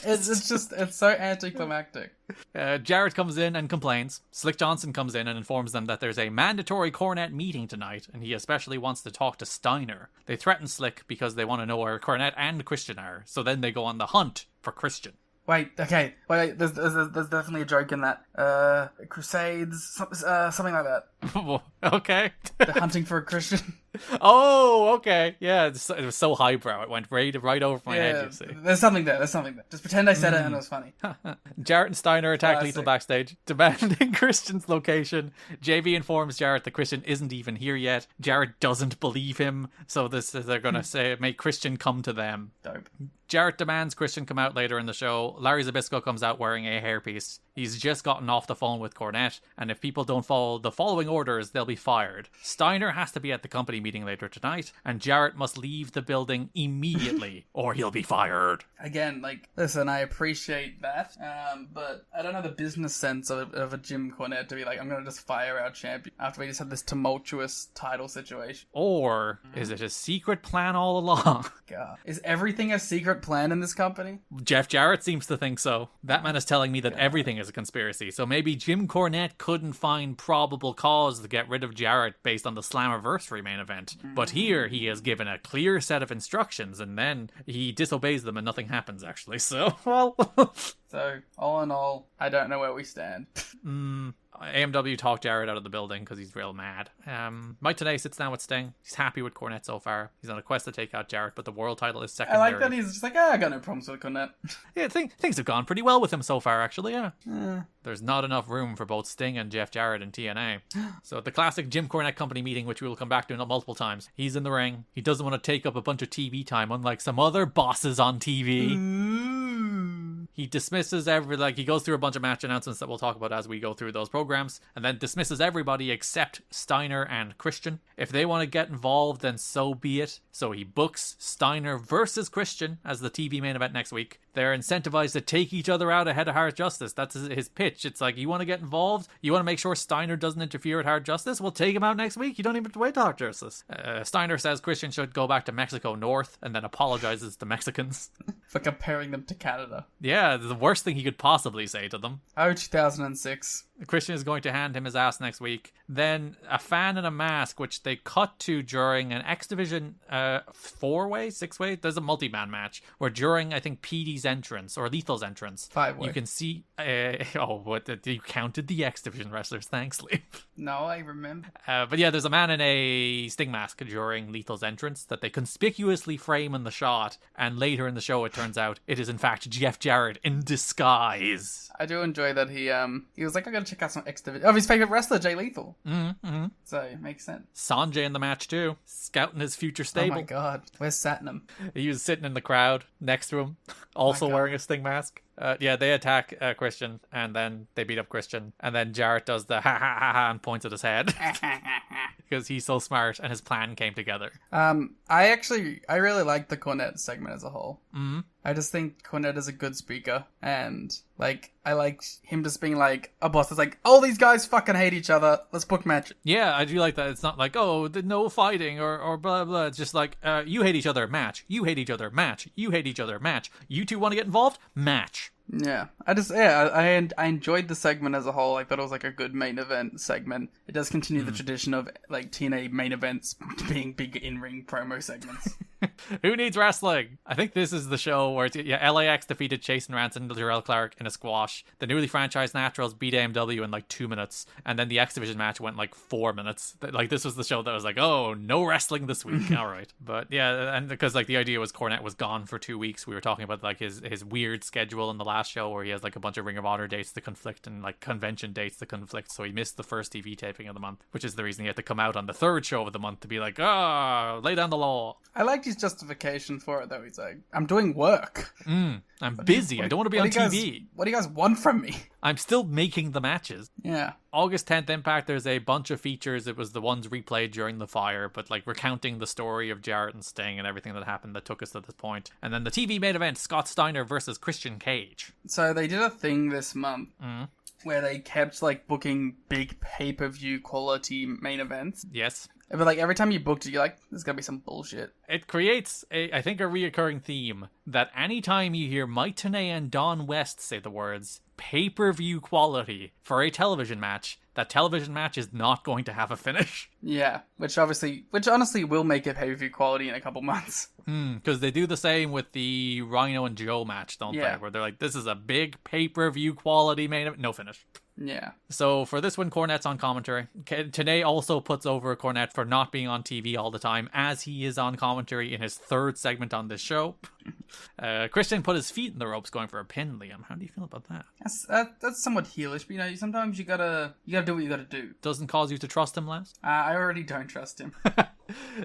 It's so anticlimactic. Jarrett comes in and complains. Slick Johnson comes in and informs them that there's a mandatory Cornette meeting tonight, and he especially wants to talk to Steiner. They threaten Slick because they want to know where Cornette and Christian are, so then they go on the hunt for Christian. Wait, there's definitely a joke in that. Crusades, something like that. Okay. They're hunting for a Christian. Oh, okay. Yeah, it was so highbrow. It went right over my head, you see. There's something there. Just pretend I said it and it was funny. Jarrett and Steiner attack Classic. Lethal backstage, demanding Christian's location. JV informs Jarrett that Christian isn't even here yet. Jarrett doesn't believe him, so they're going to make Christian come to them. Dope. Jarrett demands Christian come out later in the show. Larry Zbyszko comes out wearing a hairpiece. He's just gotten off the phone with Cornette, and if people don't follow the following orders, they'll be fired. Steiner has to be at the company meeting later tonight, and Jarrett must leave the building immediately, or he'll be fired. Again, like, listen, I appreciate that, but I don't know the business sense of a Jim Cornette to be like, I'm going to just fire our champion after we just had this tumultuous title situation. Or is it a secret plan all along? God. Is everything a secret plan in this company? Jeff Jarrett seems to think so. That man is telling me that everything is a conspiracy, so maybe Jim Cornette couldn't find probable cause to get rid of Jarrett based on the Slammiversary main event. But here, he is given a clear set of instructions, and then he disobeys them and nothing happens, actually. So, well... So, all in all, I don't know where we stand. AMW talked Jarrett out of the building because he's real mad. Mike Tenay sits down with Sting. He's happy with Cornette so far. He's on a quest to take out Jarrett, but the world title is I secondary. like that he's just like, I got no problems with Cornette. Yeah, things have gone pretty well with him so far, actually, yeah. There's not enough room for both Sting and Jeff Jarrett in TNA. So at the classic Jim Cornette company meeting, which we will come back to multiple times, he's in the ring. He doesn't want to take up a bunch of TV time, unlike some other bosses on TV. He dismisses he goes through a bunch of match announcements that we'll talk about as we go through those programs, and then dismisses everybody except Steiner and Christian. If they want to get involved, then so be it. So he books Steiner versus Christian as the TV main event next week. They're incentivized to take each other out ahead of Hard Justice. That's his pitch. It's like, you want to get involved? You want to make sure Steiner doesn't interfere with Hard Justice? We'll take him out next week. You don't even have to wait to Hard Justice. Steiner says Christian should go back to Mexico North and then apologizes to Mexicans. For comparing them to Canada. Yeah, the worst thing he could possibly say to them. 2006. Christian is going to hand him his ass next week. Then a fan in a mask, which they cut to during an X Division 4-way, 6-way. There's a multi-man match where during, I think, PD's entrance or Lethal's entrance, 5-way. you can see. You counted the X Division wrestlers. Thanks, Liam. No, I remember. But yeah, there's a man in a Sting mask during Lethal's entrance that they conspicuously frame in the shot, and later in the show it turns out it is in fact Jeff Jarrett in disguise. I do enjoy that he was like, I gotta check out some X Division of his favorite wrestler, Jay Lethal. So it makes sense. Sanjay in the match too, scouting his future stable. Oh my god, where's Satnam? He was sitting in the crowd next to him, also wearing a Sting mask. They attack Christian, and then they beat up Christian, and then Jarrett does the ha ha ha ha and points at his head because he's so smart and his plan came together. I really like the Cornette segment as a whole. I just think Cornette is a good speaker, and like I like him just being like a boss that's like, all these guys fucking hate each other, let's book match. Yeah, I do like that. It's not like, oh, no fighting or blah blah. It's just like, you hate each other, match. You hate each other, match. You hate each other, match. You two want to get involved, match. Yeah, I enjoyed the segment as a whole. I thought it was like a good main event segment. It does continue the tradition of like TNA main events being big in-ring promo segments. Who needs wrestling? I think this is the show where LAX defeated Chase and Rance and Jarrell Clark in a squash. The newly franchised Naturals beat AMW in like 2 minutes, and then the X Division match went like 4 minutes. Like, this was the show that was like, oh, no wrestling this week. All right. But yeah, and because like the idea was Cornette was gone for 2 weeks. We were talking about like his weird schedule in the last show where he has like a bunch of Ring of Honor dates to conflict and like convention dates to conflict. So he missed the first TV taping of the month, which is the reason he had to come out on the third show of the month to be like, lay down the law. I liked he's just justification for it, though. He's like, I'm doing work. I'm busy. I don't want to be on TV. What do you guys want from me? I'm still making the matches. Yeah. August 10th Impact, there's a bunch of features. It was the ones replayed during the fire, but like recounting the story of Jarrett and Sting and everything that happened that took us to this point. And then the TV main event, Scott Steiner versus Christian Cage. So they did a thing this month where they kept like booking big pay-per-view quality main events. Yes. But like every time you booked it, you're like, there's gonna be some bullshit. It creates, I think, a reoccurring theme that anytime you hear Mike Tenay and Don West say the words pay-per-view quality for a television match, that television match is not going to have a finish. Yeah, which honestly will make it pay-per-view quality in a couple months. Because they do the same with the Rhino and Joe match, don't Yeah. they? Where they're like, this is a big pay-per-view quality main event. No finish. Yeah. So for this one, Cornette's on commentary. Tenay also puts over Cornette for not being on TV all the time, as he is on commentary in his third segment on this show. Christian put his feet in the ropes going for a pin, Liam. How do you feel about that? That's somewhat heelish, but you know, sometimes you gotta do what you gotta do. Doesn't cause you to trust him less? I already don't trust him.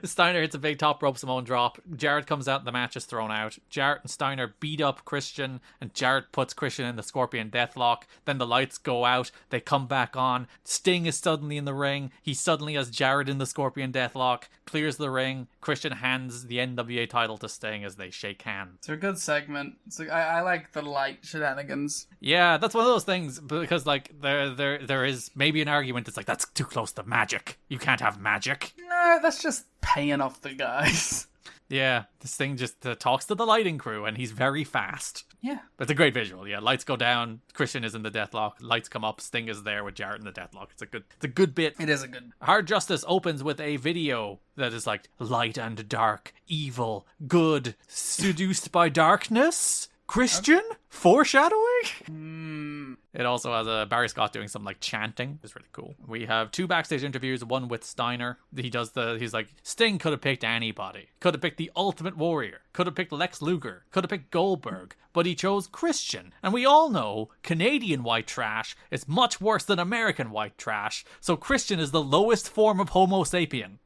Steiner hits a big top rope Samoan drop. Jarrett comes out and the match is thrown out. Jarrett and Steiner beat up Christian, and Jarrett puts Christian in the Scorpion Deathlock. Then the lights go out. They come back on. Sting is suddenly in the ring. He suddenly has Jarrett in the Scorpion Deathlock. Clears the ring. Christian hands the NWA title to Sting as they shake hands. It's a good segment. I like the light shenanigans. Yeah, that's one of those things, because like there is maybe an argument. It's like, that's too close to magic. You can't have magic. No, that's just paying off the guys. Yeah, this thing just talks to the lighting crew, and he's very fast. Yeah. But it's a great visual. Yeah, lights go down, Christian is in the Deathlock, lights come up, Sting is there with Jarrett in the Deathlock. It's a good bit. It is a good. Hard Justice opens with a video that is like light and dark, evil, good, seduced by darkness. Christian? Foreshadowing? It also has a Barry Scott doing some like chanting. It's really cool. We have two backstage interviews, one with Steiner. He's like, Sting could have picked anybody. Could have picked the Ultimate Warrior. Could have picked Lex Luger. Could have picked Goldberg. But he chose Christian. And we all know Canadian white trash is much worse than American white trash. So Christian is the lowest form of Homo sapien.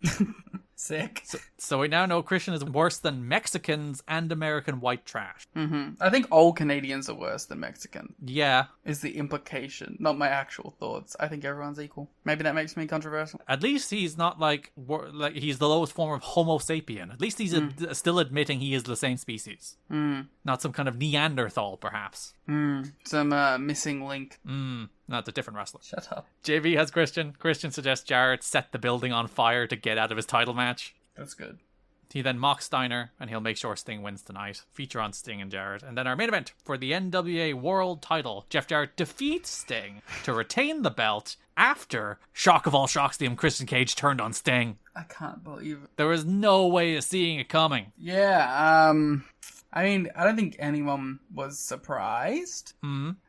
Sick. So we now know Christian is worse than Mexicans and American white trash. I think all Canadians are worse than Mexican. Yeah. Is the implication, not my actual thoughts. I think everyone's equul. Maybe that makes me controversial. At least he's not like he's the lowest form of Homo sapien. At least he's still admitting he is the same species. Not some kind of Neanderthal, perhaps. Some missing link. Not a different wrestler. Shut up. JV has Christian. Christian suggests Jarrett set the building on fire to get out of his title match. That's good. He then mocks Steiner, and he'll make sure Sting wins tonight. Feature on Sting and Jarrett. And then our main event for the NWA World title. Jeff Jarrett defeats Sting to retain the belt after, shock of all shocks, Liam, Christian Cage turned on Sting. I can't believe it. There was no way of seeing it coming. Yeah, I mean, I don't think anyone was surprised.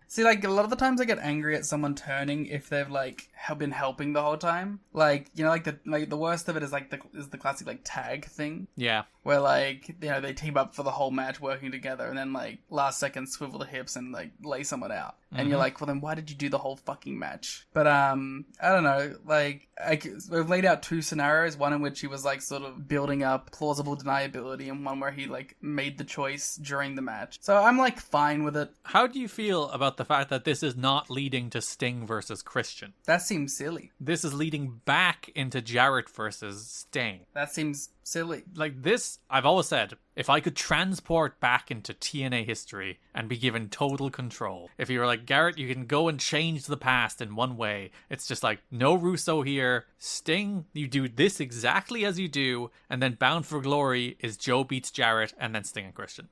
See, like, a lot of the times I get angry at someone turning if they've, like, been helping the whole time. Like, you know, the worst of it is, like, the classic, like, tag thing. Yeah. Where, like, you know, they team up for the whole match working together and then, like, last second swivel the hips and, like, lay someone out. And you're like, well, then why did you do the whole fucking match? But, I don't know, like, we've laid out two scenarios, one in which he was, like, sort of building up plausible deniability and one where he, like, made the choice during the match. So I'm, like, fine with it. How do you feel about the fact that this is not leading to Sting versus Christian? That seems silly. This is leading back into Jarrett versus Sting. That seems silly. Like this, I've always said, if I could transport back into TNA history and be given total control, if you were like, Garrett, you can go and change the past in one way, it's just like, no Russo here, Sting, you do this exactly as you do, and then Bound for Glory is Joe beats Jarrett, and then Sting and Christian.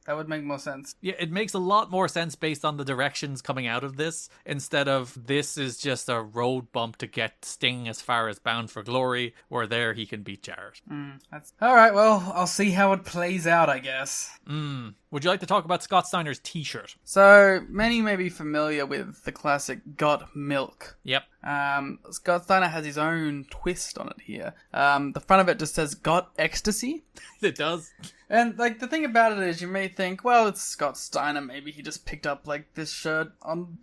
That would make more sense. Yeah, it makes a lot more sense based on the directions coming out of this, instead of this is just a road bump to get Sting as far as Bound for Glory, where there he can beat Jarrett. Alright, well, I'll see how it plays out, I guess. Would you like to talk about Scott Steiner's t-shirt? So, many may be familiar with the classic Got Milk. Yep. Scott Steiner has his own twist on it here. The front of it just says Got Ecstasy. It does. And, like, the thing about it is you may think, well, it's Scott Steiner, maybe he just picked up, like, this shirt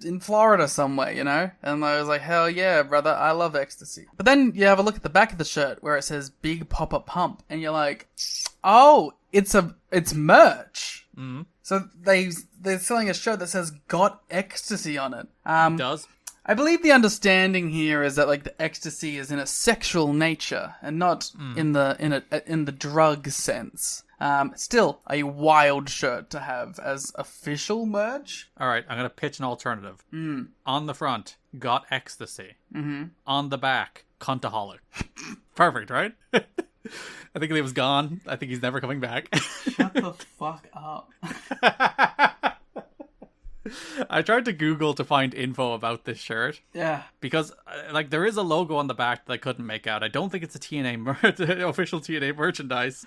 in Florida somewhere, you know? And I was like, hell yeah, brother, I love ecstasy. But then you have a look at the back of the shirt where it says Big Papa Pump, and you're like, Oh, it's merch. So they're selling a shirt that says "Got Ecstasy" on it. It does. I believe the understanding here is that like the ecstasy is in a sexual nature and not in the drug sense. Still a wild shirt to have as official merch. All right, I'm gonna pitch an alternative. On the front, got ecstasy. On the back, cuntaholic. Perfect, right? I think Liam's gone. I think he's never coming back. Shut the fuck up. I tried to Google to find info about this shirt. Yeah. Because, like, there is a logo on the back that I couldn't make out. I don't think it's a official TNA merchandise.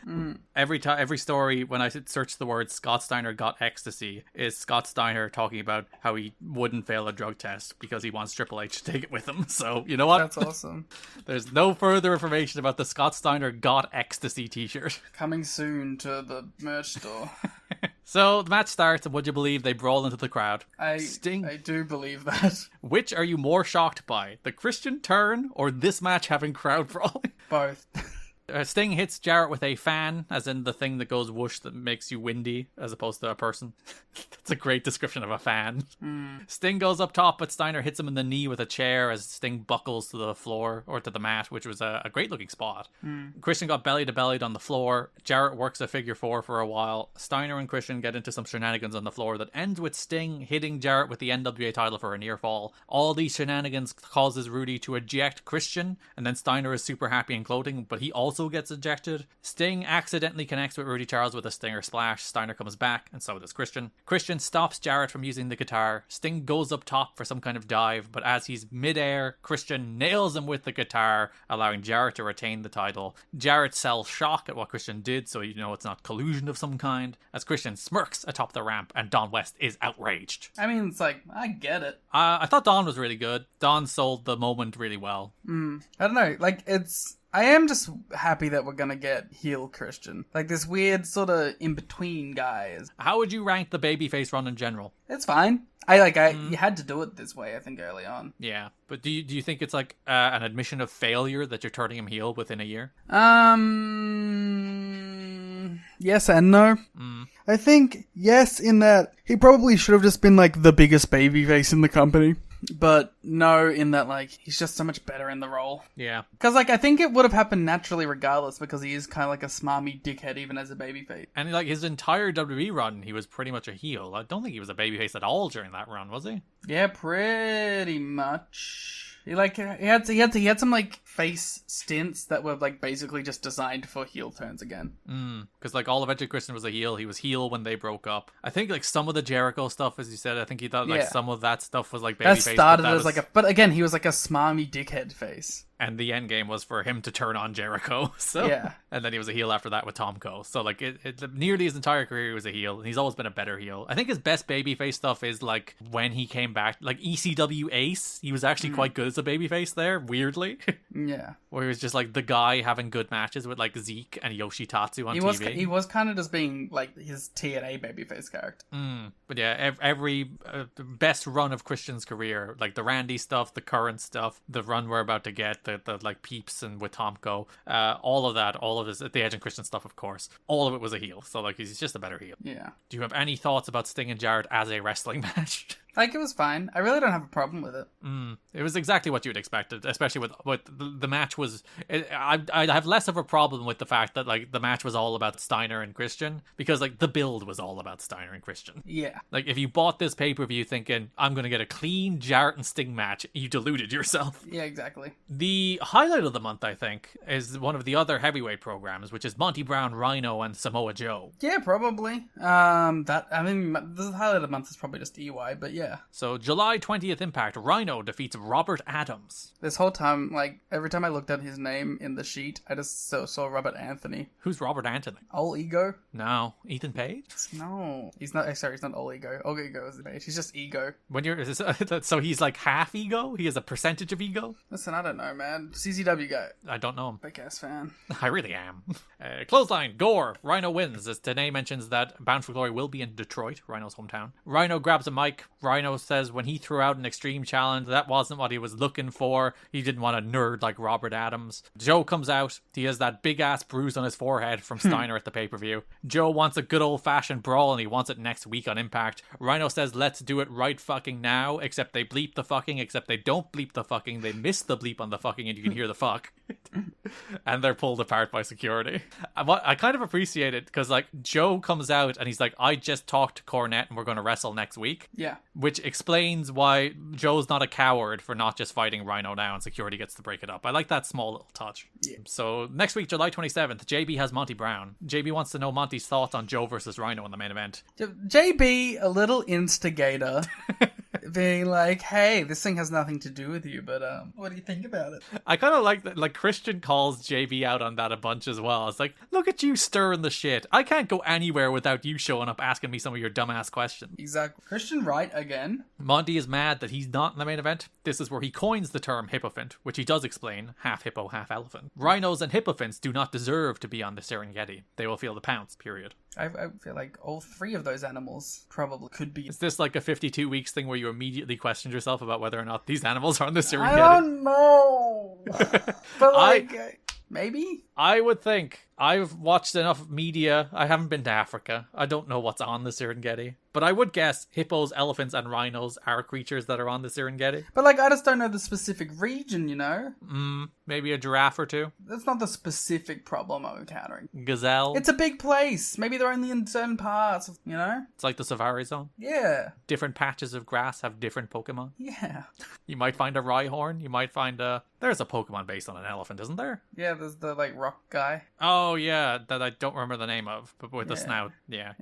Every story, when I search the word Scott Steiner got ecstasy, is Scott Steiner talking about how he wouldn't fail a drug test because he wants Triple H to take it with him. So, you know what? That's awesome. There's no further information about the Scott Steiner got ecstasy t-shirt. Coming soon to the merch store. So the match starts, and would you believe they brawl into the crowd? Sting. I do believe that. Which are you more shocked by? The Christian turn or this match having crowd brawling? Both. Sting hits Jarrett with a fan, as in the thing that goes whoosh that makes you windy, as opposed to a person. That's a great description of a fan. Sting goes up top, but Steiner hits him in the knee with a chair as Sting buckles to the floor, or to the mat, which was a great looking spot. Christian got belly to bellied on the floor. Jarrett works a figure four for a while. Steiner and Christian get into some shenanigans on the floor that ends with Sting hitting Jarrett with the NWA title for a near fall. All these shenanigans causes Rudy to eject Christian, and then Steiner is super happy and gloating, but he also gets ejected. Sting accidentally connects with Rudy Charles with a Stinger splash. Steiner comes back, and so does Christian. Christian stops Jarrett from using the guitar. Sting goes up top for some kind of dive, but as he's midair, Christian nails him with the guitar, allowing Jarrett to retain the title. Jarrett sells shock at what Christian did, so you know it's not collusion of some kind, as Christian smirks atop the ramp, and Don West is outraged. I mean, it's like, I get it. I thought Don was really good. Don sold the moment really well. I don't know, like, I am just happy that we're gonna get heel Christian. Like, this weird sort of in-between guys. How would you rank the babyface run in general? It's fine. You had to do it this way, I think, early on. Yeah, but do you think it's like an admission of failure that you're turning him heel within a year? Yes and no. I think yes in that he probably should have just been like the biggest babyface in the company. But no, in that, like, he's just so much better in the role. Yeah. Because, like, I think it would have happened naturally regardless, because he is kind of like a smarmy dickhead even as a babyface. And, like, his entire WWE run, he was pretty much a heel. I don't think he was a babyface at all during that run, was he? Yeah, pretty much. He had some like face stints that were like basically just designed for heel turns again. Because like all of Edge Christian was a heel. He was heel when they broke up. I think like some of the Jericho stuff, as you said, I think he thought like some of that stuff was like babyface. That started as but again, he was like a smarmy dickhead face. And the end game was for him to turn on Jericho. So yeah. And then he was a heel after that with Tomko. So like it nearly his entire career he was a heel. And he's always been a better heel. I think his best babyface stuff is like when he came back, like ECW Ace. He was actually quite good as a babyface there, weirdly. Yeah. Where he was just like the guy having good matches with like Zeke and Yoshitatsu on TV. He was kind of just being like his TNA babyface character. But yeah, every best run of Christian's career, like the Randy stuff, the current stuff, the run we're about to get, the like Peeps and with Tomko, all of his the Edge and Christian stuff, of course, all of it was a heel. So like he's just a better heel. Yeah. Do you have any thoughts about Sting and Jarrett as a wrestling match? Like, it was fine. I really don't have a problem with it. It was exactly what you'd expected, especially with the match was... I have less of a problem with the fact that, like, the match was all about Steiner and Christian, because, like, the build was all about Steiner and Christian. Yeah. Like, if you bought this pay-per-view thinking, I'm going to get a clean Jarrett and Sting match, you deluded yourself. Yeah, exactly. The highlight of the month, I think, is one of the other heavyweight programs, which is Monty Brown, Rhino, and Samoa Joe. Yeah, probably. The highlight of the month is probably just EY, but yeah. So, July 20th Impact, Rhino defeats Robert Adams. This whole time, like, every time I looked at his name in the sheet, I just saw Robert Anthony. Who's Robert Anthony? Old Ego? No. Ethan Page? No. He's not, sorry, he's not Old Ego. Old Ego is the page. He's just Ego. So he's like half ego? He has a percentage of ego? Listen, I don't know, man. CZW guy. I don't know him. Big ass fan. I really am. Clothesline, Gore. Rhino wins as Danae mentions that Bound for Glory will be in Detroit, Rhino's hometown. Rhino grabs a mic. Rhino says when he threw out an extreme challenge, that wasn't what he was looking for. He didn't want a nerd like Robert Adams. Joe comes out. He has that big ass bruise on his forehead from Steiner at the pay-per-view. Joe wants a good old-fashioned brawl, and he wants it next week on Impact. Rhino says, let's do it right fucking now, except they bleep the fucking, except they don't bleep the fucking. They miss the bleep on the fucking, and you can hear the fuck. And they're pulled apart by security. I kind of appreciate it, because, like, Joe comes out, and he's like, I just talked to Cornette, and we're going to wrestle next week. Yeah. Which explains why Joe's not a coward for not just fighting Rhino now, and security gets to break it up. I like that small little touch. Yeah. So next week, July 27th, JB has Monty Brown. JB wants to know Monty's thoughts on Joe versus Rhino in the main event. JB, a little instigator, being like, hey, this thing has nothing to do with you, but what do you think about it? I kind of like that. Like, Christian calls JB out on that a bunch as well. It's like, look at you stirring the shit. I can't go anywhere without you showing up asking me some of your dumbass questions. Exactly. Christian Wright again. Monty is mad that he's not in the main event. This is where he coins the term hippofant, which he does explain, half hippo, half elephant. Rhinos and hippofants do not deserve to be on the Serengeti. They will feel the pounce, period. I feel like all three of those animals probably could be. Is this like a 52 weeks thing where you immediately questioned yourself about whether or not these animals are on the Serengeti? I don't know. But like, maybe? I would think. I've watched enough media. I haven't been to Africa. I don't know what's on the Serengeti. But I would guess hippos, elephants, and rhinos are creatures that are on the Serengeti. But like, I just don't know the specific region, you know? Maybe a giraffe or two. That's not the specific problem I'm encountering. Gazelle. It's a big place. Maybe they're only in certain parts, you know? It's like the Safari Zone. Yeah. Different patches of grass have different Pokemon. Yeah. You might find a Rhyhorn. You might find a... There's a Pokemon based on an elephant, isn't there? Yeah, there's the, like, rock guy. Oh, yeah, that I don't remember the name of, but with the snout. Yeah.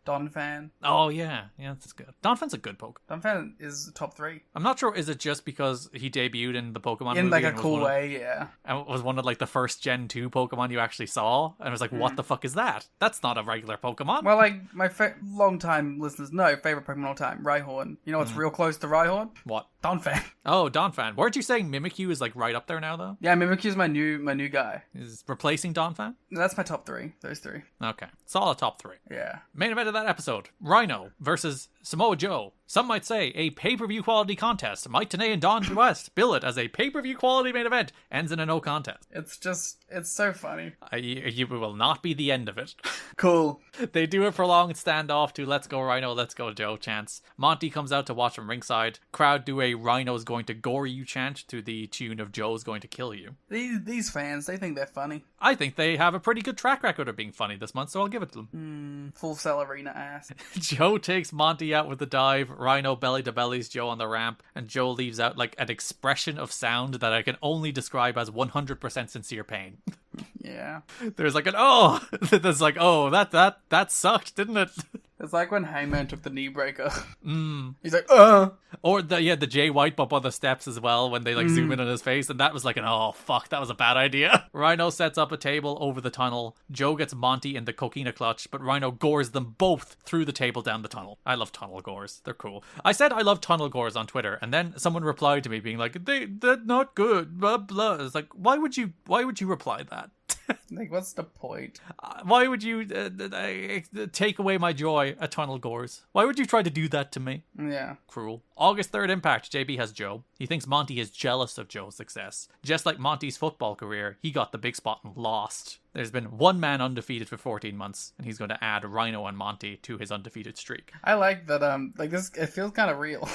Donphan. Oh, yeah, that's good. Donphan's a good Pokemon. Donphan is top 3. I'm not sure, is it just because he debuted in the Pokemon in, movie? like, a cool way, yeah. And was one of, like, the first Gen 2 Pokemon you actually saw? And I was like, what the fuck is that? That's not a regular Pokemon. Well, like, my long-time listeners know, favorite Pokemon all time, Rhyhorn. You know what's real close to Rhyhorn? What? Donphan. Oh, Donphan. Weren't you saying Mimikyu is, like, right up there now, though? Yeah, Mimikyu's my new guy. Is replacing Donphan? That's my top 3. Those 3. Okay. Solid top 3. Yeah. Main event of that episode, Rhino versus Samoa Joe. Some might say a pay-per-view quality contest. Mike Tenay and Don West bill it as a pay-per-view quality main event. Ends in a no contest. It's so funny. You will not be the end of it. Cool. They do a prolonged standoff to Let's Go Rhino, Let's Go Joe chants. Monty comes out to watch from ringside. Crowd do a Rhino's going to gore you chant to the tune of Joe's going to kill you. These fans, they think they're funny. I think they have a pretty good track record of being funny this month, so I'll give it to them. Full Cell Arena ass. Joe takes Monty out with the dive. Rhino belly to bellies Joe on the ramp, and Joe leaves out like an expression of sound that I can only describe as 100% sincere pain. Yeah. There's like an there's like, that sucked, didn't it? It's like when Hangman took the knee breaker. He's like, Or the Jay White bump on the steps as well when they like zoom in on his face, and that was like oh fuck, that was a bad idea. Rhino sets up a table over the tunnel. Joe gets Monty in the coquina clutch, but Rhino gores them both through the table down the tunnel. I love tunnel gores. They're cool. I said I love tunnel gores on Twitter, and then someone replied to me being like, they're not good, blah blah. It's like, why would you reply that? Like, what's the point? Why would you take away my joy at tunnel gores? Why would you try to do that to me? Yeah. Cruel. August 3rd Impact, JB has Joe. He thinks Monty is jealous of Joe's success. Just like Monty's football career, he got the big spot and lost. There's been one man undefeated for 14 months, and he's going to add Rhino and Monty to his undefeated streak. I like that, like this, it feels kind of real.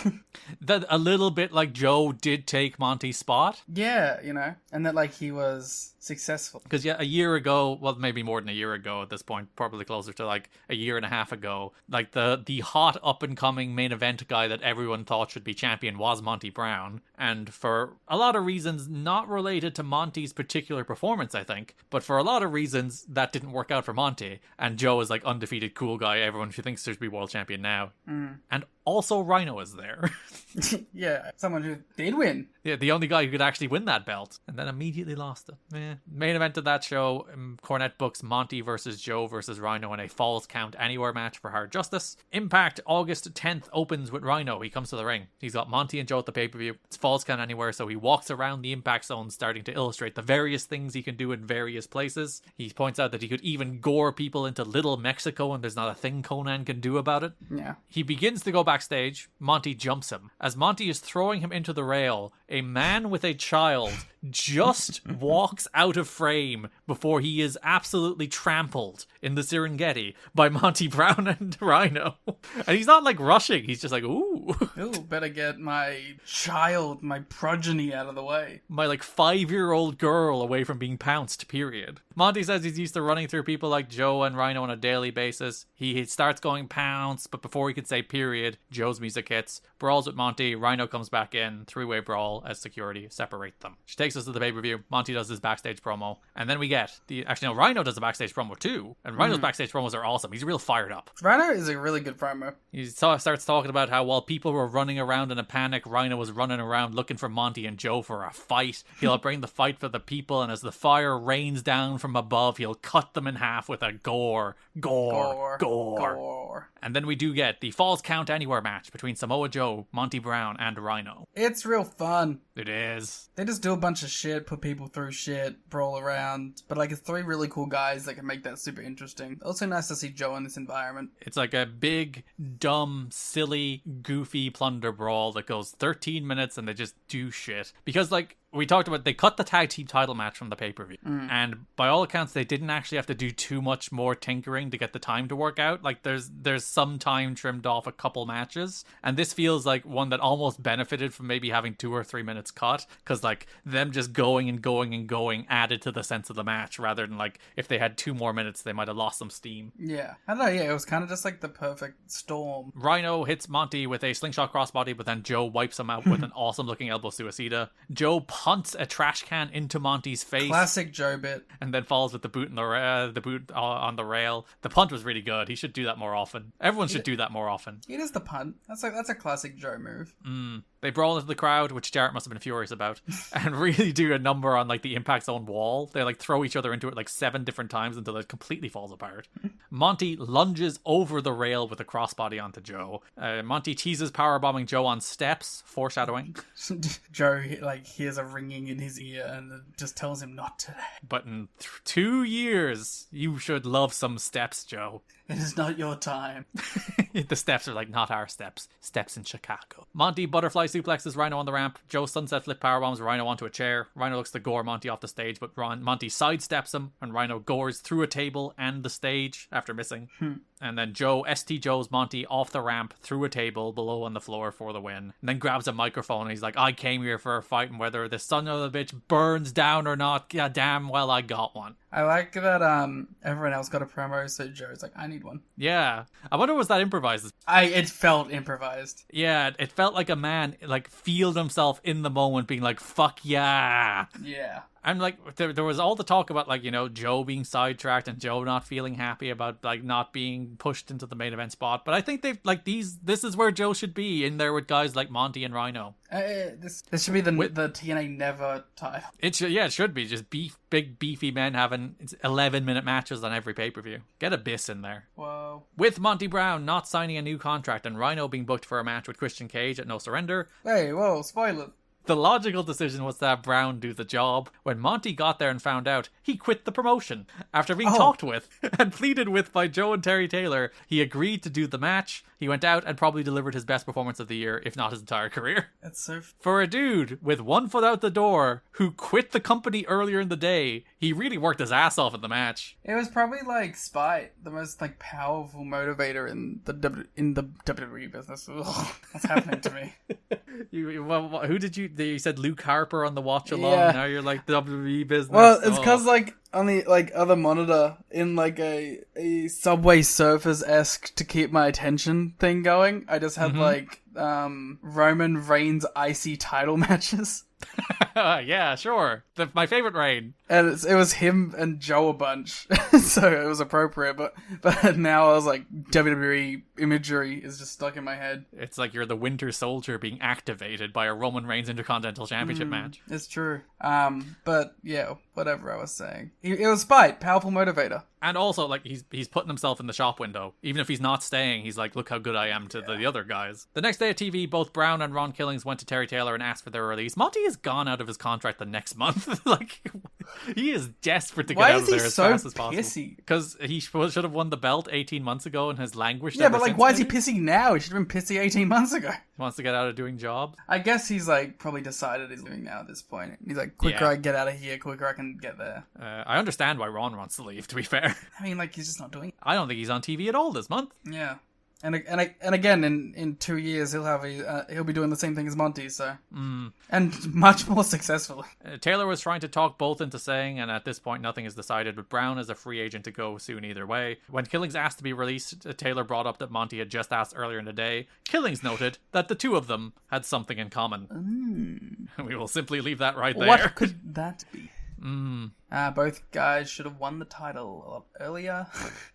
That a little bit like Joe did take Monty's spot. Yeah, you know, and that like he was successful. Because a year ago, well, maybe more than a year ago at this point, probably closer to like a year and a half ago, like the hot up-and-coming main event guy that everyone thought should be champion was Monty Brown. And for a lot of reasons not related to Monty's particular performance, I think, but for a lot of reasons that didn't work out for Monty. And Joe is like undefeated cool guy, everyone who thinks should be world champion now. And also Rhino is there. Yeah, someone who did win. Yeah, the only guy who could actually win that belt, and then immediately lost it. Main event of that show, Cornette books Monty versus Joe versus Rhino in a Falls Count Anywhere match for Hard Justice. Impact August 10th opens with Rhino. He comes to the ring. He's got Monty and Joe at the pay-per-view. It's Falls Count Anywhere, so he walks around the Impact Zone starting to illustrate the various things he can do in various places. He points out that he could even gore people into Little Mexico, and there's not a thing Conan can do about it. Yeah. He begins to go back backstage, Monty jumps him. As Monty is throwing him into the rail, a man with a child just walks out of frame before he is absolutely trampled in the Serengeti by Monty Brown and Rhino. And he's not like rushing, he's just like, ooh. Ooh, better get my child, my progeny out of the way. My like 5-year-old girl away from being pounced, period. Monty says he's used to running through people like Joe and Rhino on a daily basis. He starts going pounce, but before he could say period, Joe's music hits. Brawls with Monty, Rhino comes back in, 3-way brawl as security separate them. She takes us to the pay-per-view. Monty does his backstage promo, and then we get Rhino does a backstage promo too, and Rhino's backstage promos are awesome. He's real fired up. Rhino is a really good promo. He starts talking about how while people were running around in a panic, Rhino was running around looking for Monty and Joe for a fight. He'll bring the fight for the people, and as the fire rains down from above, he'll cut them in half with a gore. And then we do get the Falls Count Anywhere match between Samoa Joe, Monty Brown, and Rhino. It's real fun. It is. They just do a bunch of shit, put people through shit, brawl around. But like, it's 3 really cool guys that can make that super interesting. Also nice to see Joe in this environment. It's like a big, dumb, silly, goofy plunder brawl that goes 13 minutes and they just do shit. Because like, we talked about, they cut the tag team title match from the pay-per-view. And by all accounts, they didn't actually have to do too much more tinkering to get the time to work out. Like, there's some time trimmed off a couple matches. And this feels like one that almost benefited from maybe having 2 or 3 minutes cut. Because, like, them just going and going and going added to the sense of the match. Rather than, like, if they had 2 more minutes, they might have lost some steam. Yeah. I don't know, yeah, it was kind of just like the perfect storm. Rhino hits Monty with a slingshot crossbody, but then Joe wipes him out with an awesome-looking elbow suicida. Joe punts a trash can into Monty's face. Classic Joe bit. And then falls with the boot on the rail. The punt was really good. He should do that more often. Everyone should do that more often. It is the punt. That's a classic Joe move. They brawl into the crowd, which Jarrett must have been furious about, and really do a number on like the Impact Zone wall. They like throw each other into it like 7 different times until it completely falls apart. Monty lunges over the rail with a crossbody onto Joe. Monty teases powerbombing Joe on steps, foreshadowing. Joe like hears a ringing in his ear and just tells him not to. But in 2 years, you should love some steps, Joe. It is not your time. The steps are like, not our steps. Steps in Chicago. Monty butterfly suplexes Rhino on the ramp. Joe sunset flip powerbombs Rhino onto a chair. Rhino looks to gore Monty off the stage, but Monty sidesteps him, and Rhino gores through a table and the stage after missing. And then Joe Joe's Monty off the ramp through a table below on the floor for the win. And then grabs a microphone and he's like, I came here for a fight, and whether the son of the bitch burns down or not, yeah, damn well I got one. I like that everyone else got a promo, so Joe's like, I need one. Yeah. I wonder, was that improvised? It felt improvised. Yeah, it felt like a man like feeled himself in the moment being like, fuck yeah. Yeah. And like there was all the talk about like, you know, Joe being sidetracked and Joe not feeling happy about like not being pushed into the main event spot. But I think they've like this is where Joe should be, in there with guys like Monty and Rhino. This should be the TNA Never title. It should be just big beefy men having 11-minute matches on every pay-per-view. Get Abyss in there. Whoa. With Monty Brown not signing a new contract and Rhino being booked for a match with Christian Cage at No Surrender. Hey, whoa, spoiler. The logical decision was to have Brown do the job. When Monty got there and found out, he quit the promotion. After being talked with and pleaded with by Joe and Terry Taylor, he agreed to do the match. He went out and probably delivered his best performance of the year, if not his entire career. That's so... For a dude with 1 foot out the door who quit the company earlier in the day, he really worked his ass off in the match. It was probably like spite, the most like powerful motivator in the WWE business. Ugh, what's happening to me? Who did you... You said Luke Harper on the watch along. Yeah. Now you're like the WWE business. Well, it's because like on the like other monitor in like a Subway Surfers-esque to keep my attention thing going, I just had like Roman Reigns icy title matches. Yeah, sure. My favorite Reign. And it was him and Joe a bunch, so it was appropriate. But now I was like, WWE imagery is just stuck in my head. It's like you're the Winter Soldier being activated by a Roman Reigns Intercontinental Championship match. It's true. But yeah, whatever I was saying, it was spite, powerful motivator. And also, like, he's putting himself in the shop window. Even if he's not staying, he's like, look how good I am to the other guys. The next day at TV, both Brown and Ron Killings went to Terry Taylor and asked for their release. Monty is gone out of his contract the next month. Like, He is desperate to get Why out is of he there as so fast as possible. pissy? Because he should have won the belt 18 months ago and has languished Yeah, ever but like, since, why is he maybe? pissy now? He should have been pissy 18 months ago. He wants to get out of doing jobs. I guess he's like probably decided he's leaving now at this point. He's like, quicker Yeah. I get out of here, quicker I can get there. I understand why Ron wants to leave, to be fair. I mean, like, he's just not doing it. I don't think he's on TV at all this month. Yeah. And again, in 2 years, he'll be doing the same thing as Monty, so. And much more successfully. Taylor was trying to talk both into saying, and at this point nothing is decided, but Brown is a free agent to go soon either way. When Killings asked to be released, Taylor brought up that Monty had just asked earlier in the day. Killings noted that the two of them had something in common. We will simply leave that right there. What could that be? Both guys should have won the title a lot earlier.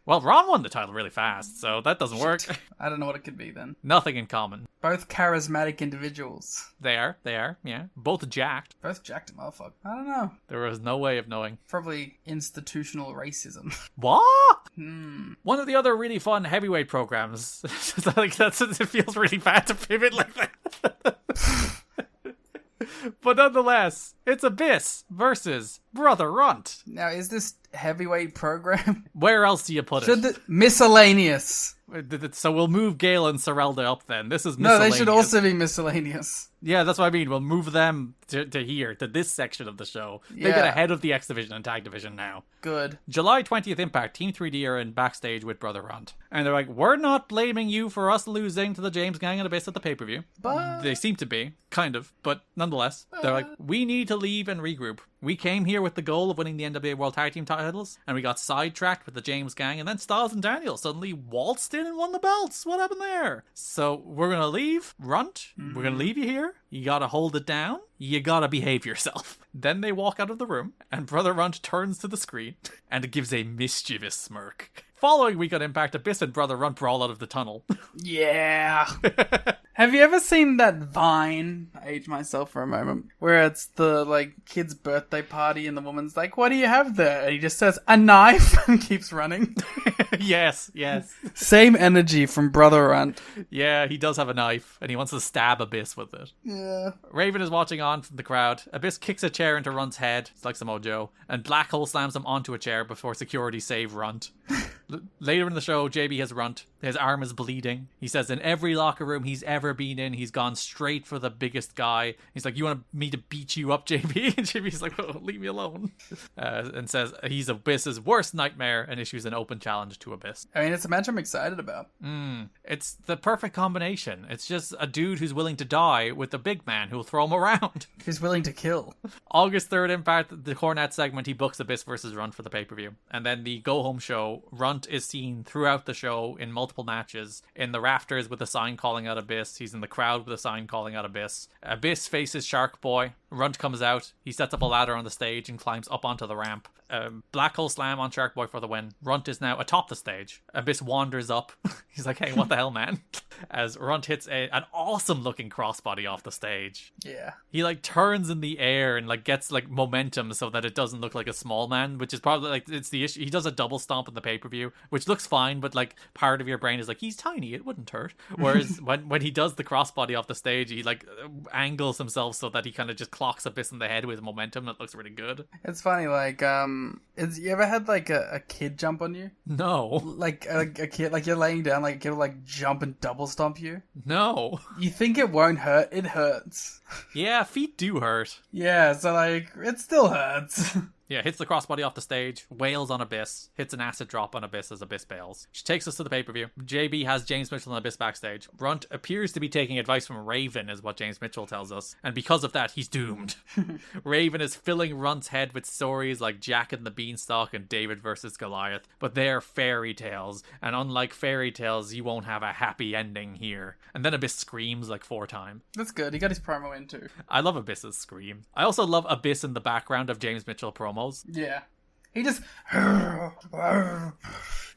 Well, Ron won the title really fast, so that doesn't work. I don't know what it could be then. Nothing in common. Both charismatic individuals. They are, yeah. Both jacked. Both jacked motherfucker. I don't know. There was no way of knowing. Probably institutional racism. What? One of the other really fun heavyweight programs. It feels really bad to pivot like that. But nonetheless, it's Abyss versus Brother Runt. Now, is this heavyweight program? Where else do you put it? Miscellaneous. So we'll move Gale and Sorelda up then. This is No, miscellaneous. they should also be miscellaneous. Yeah, that's what I mean. We'll move them to here, to this section of the show. They Yeah. get ahead of the X Division and Tag Division now. Good. July 20th Impact, Team 3D are in backstage with Brother Runt. And they're like, we're not blaming you for us losing to the James Gang and Abyss at the pay-per-view. But... They seem to be, kind of, but nonetheless. They're like, we need to leave and regroup. We came here with the goal of winning the NWA World Tag Team titles, and we got sidetracked with the James Gang, and then Styles and Daniel suddenly waltzed in and won the belts. What happened there? So we're gonna leave Runt. We're gonna leave you here. You gotta hold it down. You gotta behave yourself. Then they walk out of the room, and Brother Runt turns to the screen and gives a mischievous smirk. Following week on Impact, Abyss and Brother Runt brawl out of the tunnel. Yeah. Have you ever seen that Vine? I age myself for a moment. Where it's the, like, kid's birthday party and the woman's like, what do you have there? And he just says, a knife, and keeps running. Yes. Same energy from Brother Runt. Yeah, he does have a knife, and he wants to stab Abyss with it. Yeah. Raven is watching on from the crowd. Abyss kicks a chair into Runt's head. It's like Samoa Joe. And Black Hole slams him onto a chair before security save Runt. Later in the show, JB has Runt. His arm is bleeding. He says in every locker room he's ever been in, he's gone straight for the biggest guy. He's like, you want me to beat you up, JB? And JB's like, oh, leave me alone. And says he's Abyss's worst nightmare and issues an open challenge to Abyss. I mean, it's a match I'm excited about. It's the perfect combination. It's just a dude who's willing to die with a big man who'll throw him around. Who's willing to kill. August 3rd Impact, the Cornette segment, he books Abyss versus Runt for the pay-per-view. And then the go-home show, Runt is seen throughout the show in multiple matches. In the rafters with a sign calling out Abyss. He's in the crowd with a sign calling out Abyss. Abyss faces Shark Boy. Runt comes out. He sets up a ladder on the stage and climbs up onto the ramp. Black Hole Slam on Shark Boy for the win. Runt is now atop the stage. Abyss wanders up. He's like, hey, what the hell, man? As Runt hits an awesome looking crossbody off the stage. Yeah. He like turns in the air and like gets like momentum so that it doesn't look like a small man, which is probably like, it's the issue. He does a double stomp in the pay-per-view, which looks fine, but like part of your brain is like, he's tiny, it wouldn't hurt. Whereas when he does the crossbody off the stage, he like angles himself so that he kind of just clocks Abyss in the head with momentum. That looks really good. It's funny, like, you ever had like a kid jump on you? No. Like a kid, like you're laying down, like a kid will like jump and double stomp you? No. You think it won't hurt, it hurts. Yeah, feet do hurt. Yeah, so like, it still hurts. Yeah, hits the crossbody off the stage, wails on Abyss, hits an acid drop on Abyss as Abyss bails. She takes us to the pay-per-view. JB has James Mitchell and Abyss backstage. Runt appears to be taking advice from Raven, is what James Mitchell tells us. And because of that, he's doomed. Raven is filling Runt's head with stories like Jack and the Beanstalk and David versus Goliath. But they're fairy tales. And unlike fairy tales, you won't have a happy ending here. And then Abyss screams like 4 times. That's good. He got his promo in too. I love Abyss's scream. I also love Abyss in the background of James Mitchell promos. Yeah. He just...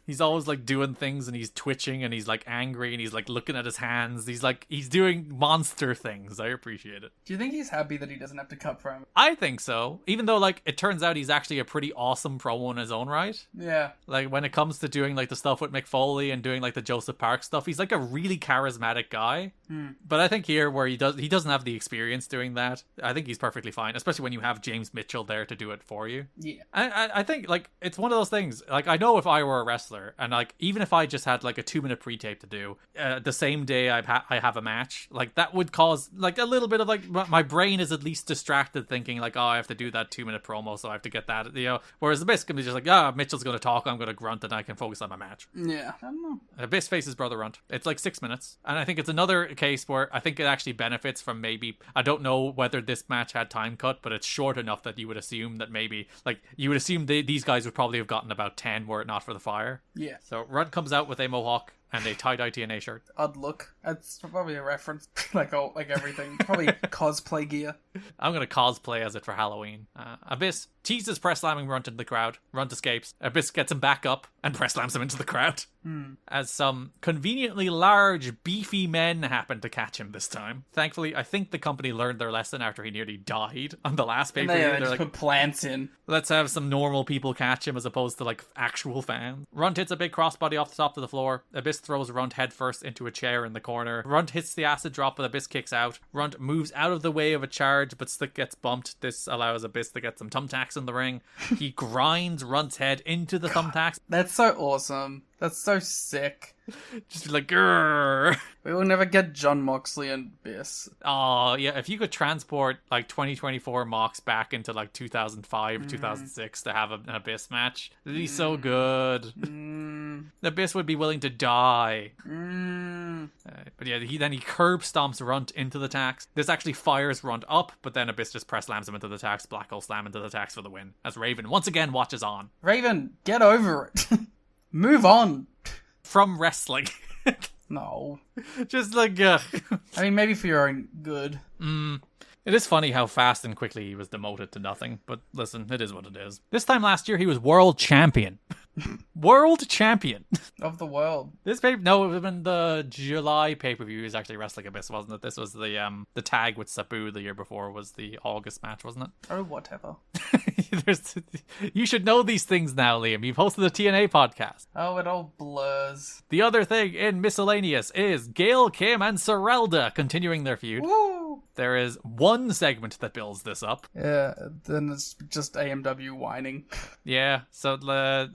He's always like doing things and he's twitching and he's like angry and he's like looking at his hands. He's doing monster things. I appreciate it. Do you think he's happy that he doesn't have to cut promo? I think so. Even though like it turns out he's actually a pretty awesome promo in his own right. Yeah. Like when it comes to doing like the stuff with Mick Foley and doing like the Joseph Park stuff, he's like a really charismatic guy. But I think here where he doesn't have the experience doing that, I think he's perfectly fine, especially when you have James Mitchell there to do it for you. Yeah. I think like it's one of those things. Like I know if I were a wrestler and like even if I just had like a 2-minute pre-tape to do the same day I have a match, like that would cause like a little bit of like my brain is at least distracted thinking like, oh, I have to do that 2-minute promo, so I have to get that, you know. Whereas Abyss can be just like, Mitchell's going to talk, I'm going to grunt, and I can focus on my match. Yeah, I don't know. Abyss faces Brother Runt. It's like 6 minutes, and I think it's another case where I think it actually benefits from maybe, I don't know whether this match had time cut, but it's short enough that you would assume that maybe like you would assume these guys would probably have gotten about 10 were it not for the fire. Yeah. So Runt comes out with a mohawk and a tie-dye TNA shirt. Odd look. That's probably a reference, like everything. Probably cosplay gear. I'm going to cosplay as it for Halloween. Abyss teases press slamming Runt into the crowd. Runt escapes. Abyss gets him back up and press slams him into the crowd. As some conveniently large, beefy men happen to catch him this time. Thankfully, I think the company learned their lesson after he nearly died on the last pay-per-view. They They're just like, put plants in. let's have some normal people catch him as opposed to like actual fans. Runt hits a big crossbody off the top of the floor. Abyss throws Runt headfirst into a chair in the corner. Runt hits the acid drop, but Abyss kicks out. Runt moves out of the way of a charge, but Slick gets bumped. This allows Abyss to get some thumbtacks in the ring. He grinds Runt's head into the thumbtacks. That's so awesome. That's so sick. Just like, grrr. We will never get John Moxley and Abyss. Oh, yeah, if you could transport like 2024 Mox back into like 2005, 2006 to have an Abyss match, it'd be so good. Abyss would be willing to die. But yeah, he curb stomps Runt into the tax. This actually fires Runt up, but then Abyss just press slams him into the tax. Black hole slam into the tax for the win. As Raven once again watches on. Raven, get over it. Move on. From wrestling. No. Just like, I mean, maybe for your own good. It is funny how fast and quickly he was demoted to nothing, but listen, it is what it is. This time last year, he was world champion. World champion. Of the world. This it would have been the July pay-per-view. He was actually wrestling Abyss, wasn't it? This was the tag with Sabu the year before was the August match, wasn't it? Oh, whatever. You should know these things now, Liam. You've hosted the TNA podcast. Oh, it all blurs. The other thing in miscellaneous is Gail, Kim, and Sorelda continuing their feud. Woo! There is one segment that builds this up. Yeah, then it's just AMW whining. Yeah, so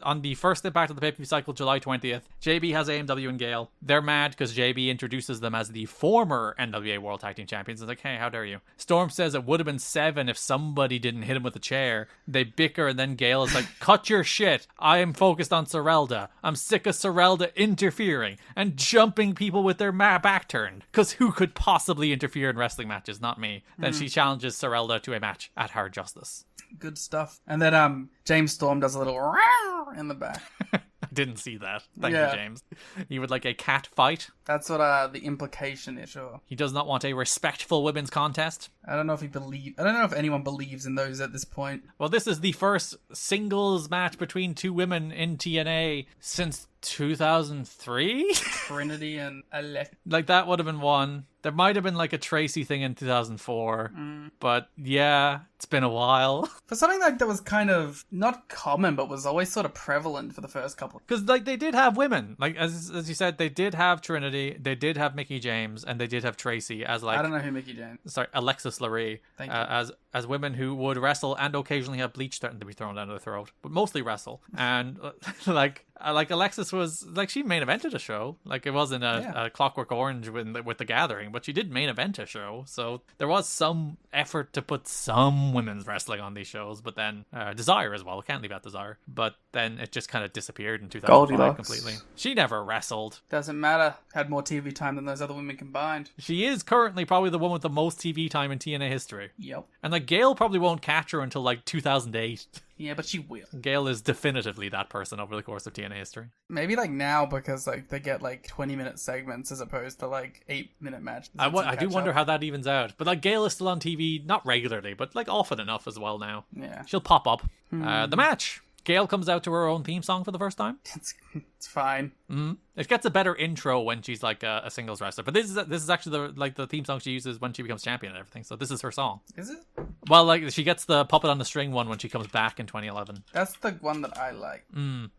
on the first impact of the pay-per-view cycle, July 20th, JB has AMW and Gale. They're mad because JB introduces them as the former NWA World Tag Team Champions. It's like, hey, how dare you? Storm says it would have been 7 if somebody didn't hit him with a chair. They bicker, and then Gale is like, cut your shit. I am focused on Sorelda. I'm sick of Sorelda interfering and jumping people with their back turned. Because who could possibly interfere in wrestling matches? Not me. Then she challenges Sorelda to a match at Hard Justice. Good stuff. And then James Storm does a little row in the back. I didn't see that. Thank you, James. You would like a cat fight? That's what the implication is, sure. He does not want a respectful women's contest. I don't know if anyone believes in those at this point. Well, this is the first singles match between two women in TNA since 2003? Trinity and Alex. Like, that would have been one. There might have been like a Tracy thing in 2004. But yeah, it's been a while. For something like that was kind of not common, but was always sort of prevalent for the first couple. Because like they did have women. Like as you said, they did have Trinity, they did have Mickey James, and they did have Tracy as like... I don't know who Mickey James. Sorry, Alexis Laree. Thank you. As women who would wrestle and occasionally have bleach threatened to be thrown down their throat. But mostly wrestle. And like Alexis was... Like she main evented a show. Like it wasn't a Clockwork Orange with the Gathering, but she did main event a show. So there was some effort to put some women's wrestling on these shows. But then Desire as well. Can't leave out Desire. But then it just kind of disappeared in 2005 completely. She never wrestled. Doesn't matter. Had more TV time than those other women combined. She is currently probably the one with the most TV time in TNA history. Yep. And like Gail probably won't catch her until like 2008. Yeah, but she will. Gail is definitively that person over the course of TNA history. Maybe like now because like they get like 20-minute segments as opposed to like 8-minute matches. I do wonder how that evens out. But like Gail is still on TV, not regularly, but like often enough as well now. Yeah. She'll pop up. The match. Gail comes out to her own theme song for the first time. It's fine. It gets a better intro when she's like a singles wrestler, but this is actually the theme song she uses when she becomes champion and everything. So this is her song. Is it? Well, like she gets the puppet on the string one when she comes back in 2011. That's the one that I like.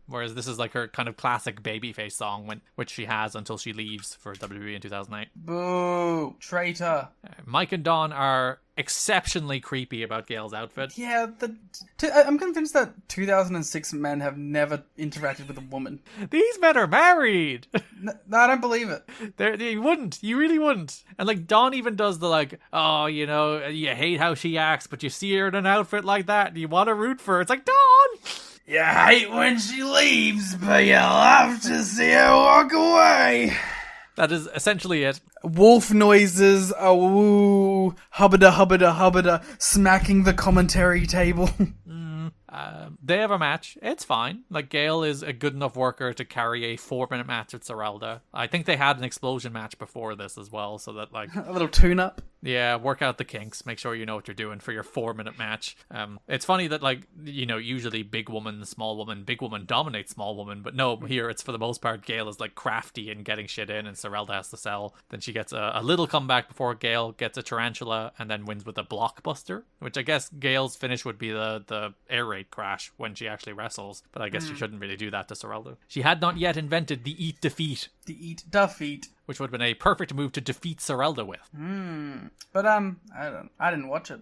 Whereas this is like her kind of classic babyface song, which she has until she leaves for WWE in 2008. Boo, traitor. Mike and Dawn are exceptionally creepy about Gail's outfit. Yeah, I'm convinced that 2006 men have never interacted with a woman. These men are married. No, I don't believe it. You wouldn't. You really wouldn't. And like Dawn even does the like, oh, you know, you hate how she acts, but you see her in an outfit like that and you want to root for her. It's like, Dawn! You hate when she leaves, but you love to see her walk away. That is essentially it. Wolf noises, a woo, hubbada, hubbada, hubbada, smacking the commentary table. They have a match. It's fine. Like, Gail is a good enough worker to carry a 4-minute match with Serralda. I think they had an explosion match before this as well, so that, like... a little tune-up. Yeah, work out the kinks. Make sure you know what you're doing for your 4-minute match. It's funny that, like, you know, usually big woman dominates small woman, but no, here it's for the most part Gail is, like, crafty and getting shit in, and Serralda has to sell. Then she gets a little comeback before Gail gets a tarantula, and then wins with a blockbuster, which I guess Gail's finish would be the air raid crash when she actually wrestles, but I guess she shouldn't really do that to Serralda. She had not yet invented the eat defeat. The eat defeat. Which would have been a perfect move to defeat Serralda with. But I didn't watch it.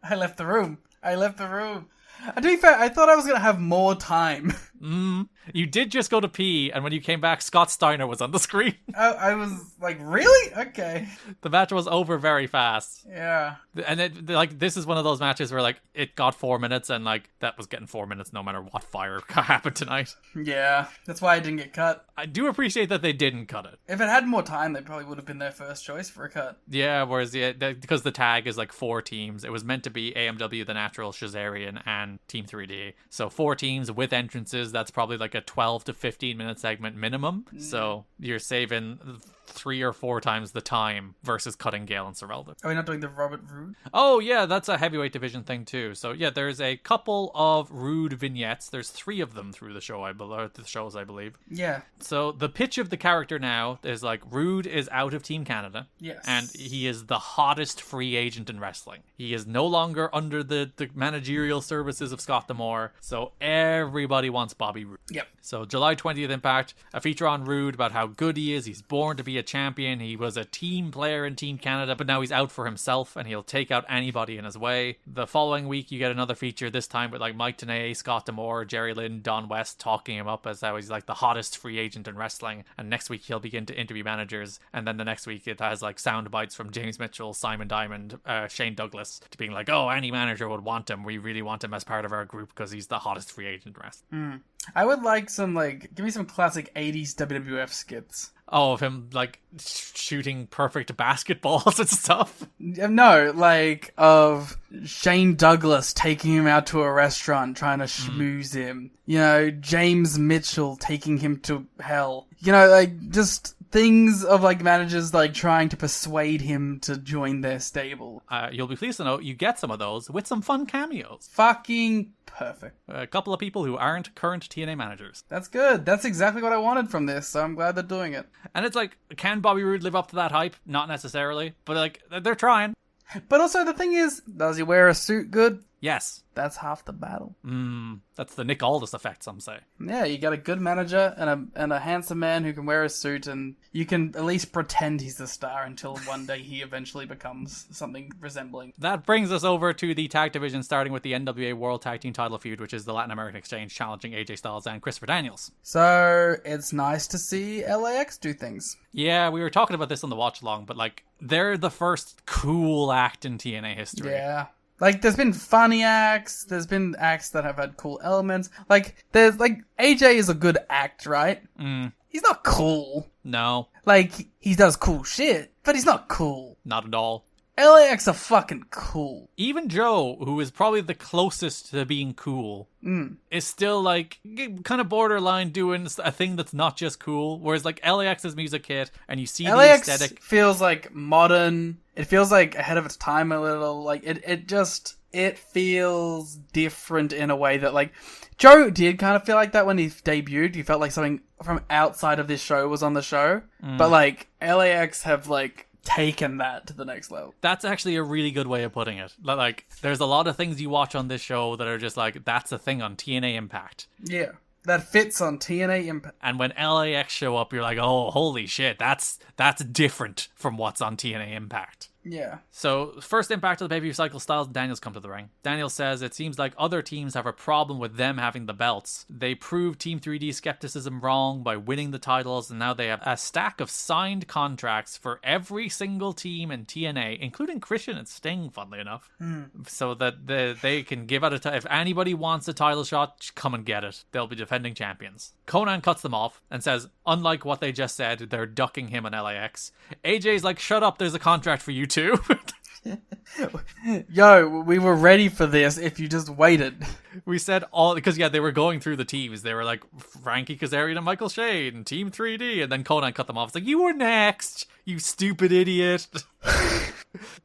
I left the room. To be fair, I thought I was gonna have more time. You did just go to pee, and when you came back, Scott Steiner was on the screen. I was like, really? Okay. The match was over very fast. Yeah. And this is one of those matches where like it got 4 minutes, and like that was getting 4 minutes no matter what fire happened tonight. Yeah, that's why I didn't get cut. I do appreciate that they didn't cut it. If it had more time, they probably would have been their first choice for a cut. Yeah, whereas because the tag is like 4 teams, it was meant to be AMW, The Natural, Shazarian, and Team 3D. So 4 teams with entrances. That's probably like a 12 to 15 minute segment minimum. So you're saving 3 or 4 times the time versus cutting Gail and Serralda. Are we not doing the Robert Roode? Oh yeah, that's a heavyweight division thing too. So yeah, there's a couple of Roode vignettes. There's 3 of them through the show, I believe. Yeah. So the pitch of the character now is like Roode is out of Team Canada. Yes. And he is the hottest free agent in wrestling. He is no longer under the managerial services of Scott D'Amore. So everybody wants Bobby Roode. Yep. So July 20th Impact, a feature on Roode about how good he is. He's born to be a champion. He was a team player in Team Canada, but now he's out for himself and he'll take out anybody in his way. The following week, you get another feature, this time with like Mike Tenay, Scott D'Amore, Jerry Lynn, Don West talking him up as how he's like the hottest free agent in wrestling. And next week, he'll begin to interview managers. And then the next week, it has like sound bites from James Mitchell, Simon Diamond, Shane Douglas to being like, oh, any manager would want him. We really want him as part of our group because he's the hottest free agent in wrestling. I would like give me some classic 80s WWF skits. Oh, of him, like, shooting perfect basketballs and stuff? No, like, of Shane Douglas taking him out to a restaurant, trying to schmooze him. You know, James Mitchell taking him to hell. You know, like, just things of, like, managers, like, trying to persuade him to join their stable. You'll be pleased to know you get some of those with some fun cameos. Fucking perfect. A couple of people who aren't current TNA managers. That's good. That's exactly what I wanted from this, so I'm glad they're doing it. And it's like, can Bobby Roode live up to that hype? Not necessarily, but like, they're trying. But also the thing is, does he wear a suit good? Yes. That's half the battle. That's the Nick Aldis effect, some say. Yeah, you got a good manager and a handsome man who can wear a suit, and you can at least pretend he's the star until one day he eventually becomes something resembling. That brings us over to the tag division, starting with the NWA World Tag Team title feud, which is the Latin American Exchange challenging AJ Styles and Christopher Daniels. So, it's nice to see LAX do things. Yeah, we were talking about this on the watch along, but like, they're the first cool act in TNA history. Yeah. Like, there's been funny acts, there's been acts that have had cool elements. Like, there's, like, AJ is a good act, right? He's not cool. No. Like, he does cool shit, but he's not cool. Not at all. LAX are fucking cool. Even Joe, who is probably the closest to being cool, is still like kind of borderline doing a thing that's not just cool. Whereas like LAX's music hit, and you see LAX the aesthetic. Feels like modern. It feels like ahead of its time a little. Like it it feels different in a way that, like, Joe did kind of feel like that when he debuted. He felt like something from outside of this show was on the show. But, like, LAX have, like, taken that to the next level. That's actually a really good way of putting it. Like, there's a lot of things you watch on this show that are just like, that's a thing on TNA Impact. Yeah. That fits on TNA Impact. And when LAX show up, you're like, oh, holy shit, that's different from what's on TNA Impact. Yeah. So, first impact of the pay-per-view cycle, Styles and Daniels come to the ring. Daniels says it seems like other teams have a problem with them having the belts. They proved Team 3D skepticism wrong by winning the titles, and now they have a stack of signed contracts for every single team in TNA, including Christian and Sting, funnily enough. So that they can give out a title. If anybody wants a title shot, come and get it. They'll be defending champions. Conan cuts them off and says, unlike what they just said, they're ducking him on LAX. AJ's like, shut up, there's a contract for you too. Yo, we were ready for this if you just waited. We said all, because they were going through the teams. They were like Frankie Kazarian and Michael Shane and Team 3D, and then Conan cut them off. It's like, you were next, you stupid idiot.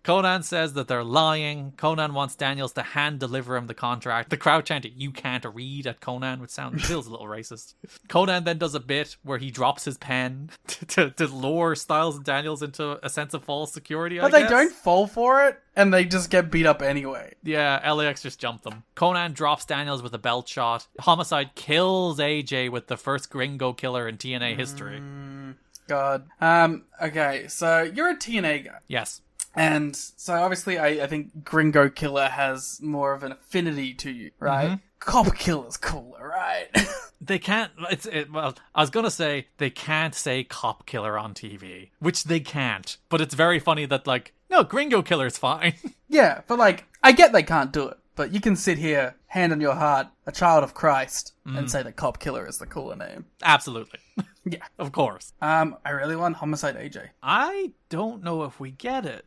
Conan says that they're lying. Conan wants Daniels to hand deliver him the contract. The crowd chanted, "You can't read" at Conan, which feels a little racist. Conan then does a bit where he drops his pen to lure Styles and Daniels into a sense of false security, But they don't fall for it, and they just get beat up anyway. Yeah, LAX just jumped them. Conan drops Daniels with a belt shot. Homicide kills AJ with the first Gringo killer in TNA history. God. Okay, so you're a TNA guy. Yes. And so obviously I think Gringo Killer has more of an affinity to you, right? Cop Killer's cooler, right? They can't, well, I was gonna say, they can't say Cop Killer on TV, which they can't, but it's very funny that, like, no, Gringo Killer's fine. Yeah, but, like, I get they can't do it, but you can sit here, hand on your heart, a child of Christ, and say that Cop Killer is the cooler name. Absolutely. Yeah. Of course. I really want Homicide AJ. I don't know if we get it.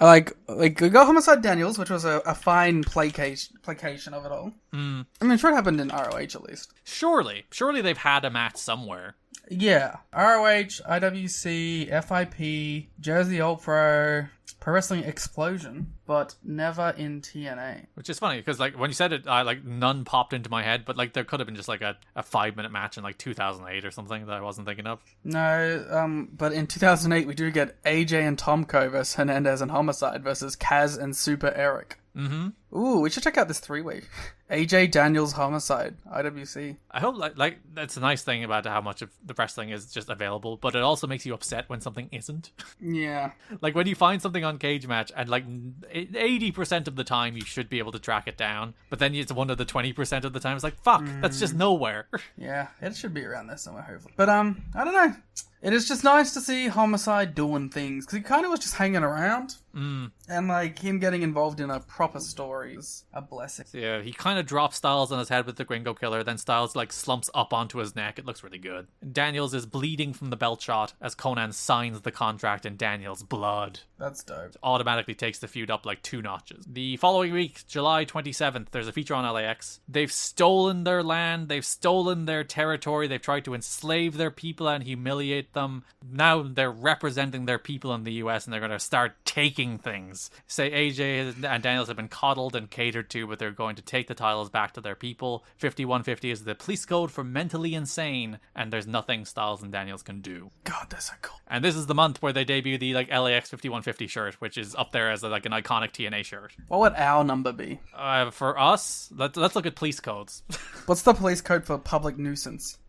Like we got Homicide Daniels, which was a fine placation of it all. I mean, I'm sure it happened in ROH at least. Surely they've had a match somewhere. Yeah, ROH, IWC, FIP, Jersey All Pro, Pro Wrestling Explosion, but never in TNA. Which is funny, because, like, when you said it, none popped into my head, but, like, there could have been just, like, a 5-minute match in, like, 2008 or something that I wasn't thinking of. No, but in 2008 we do get AJ and Tomko versus Hernandez and Homicide versus Kaz and Super Eric. Ooh, we should check out this 3-way. AJ, Daniels, Homicide, IWC. I hope, like that's a nice thing about how much of the wrestling is just available, but it also makes you upset when something isn't. Yeah. Like, when you find something on Cage Match, and, like, 80% of the time you should be able to track it down, but then it's one of the 20% of the time it's like, fuck, that's just nowhere. Yeah, it should be around there somewhere, hopefully. But, I don't know. It is just nice to see Homicide doing things, because he kind of was just hanging around. And, like, him getting involved in a proper story is a blessing. Yeah, he kind of drops Styles on his head with the Gringo Killer, then Styles, like, slumps up onto his neck. It looks really good. Daniels is bleeding from the belt shot as Conan signs the contract in Daniels' blood. That's dope. It automatically takes the feud up, like, 2 notches. The following week, July 27th, there's a feature on LAX. They've stolen their land, they've stolen their territory, they've tried to enslave their people and humiliate them. Now they're representing their people in the US, and they're going to start taking things. Say AJ and Daniels have been coddled and catered to, but they're going to take the titles back to their people. 5150 is the police code for mentally insane, and there's nothing Styles and Daniels can do. God, that's so cool. And this is the month where they debut the, like, LAX 5150 shirt, which is up there as, like, an iconic TNA shirt. What would our number be? For us, let's look at police codes. What's the police code for public nuisance?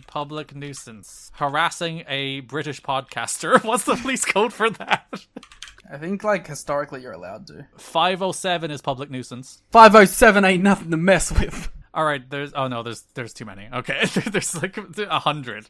Public nuisance. Harassing a British podcaster. What's the police code for that? I think, like, historically you're allowed to. 507 is public nuisance. 507 ain't nothing to mess with. All right, there's too many. Okay, there's like 100.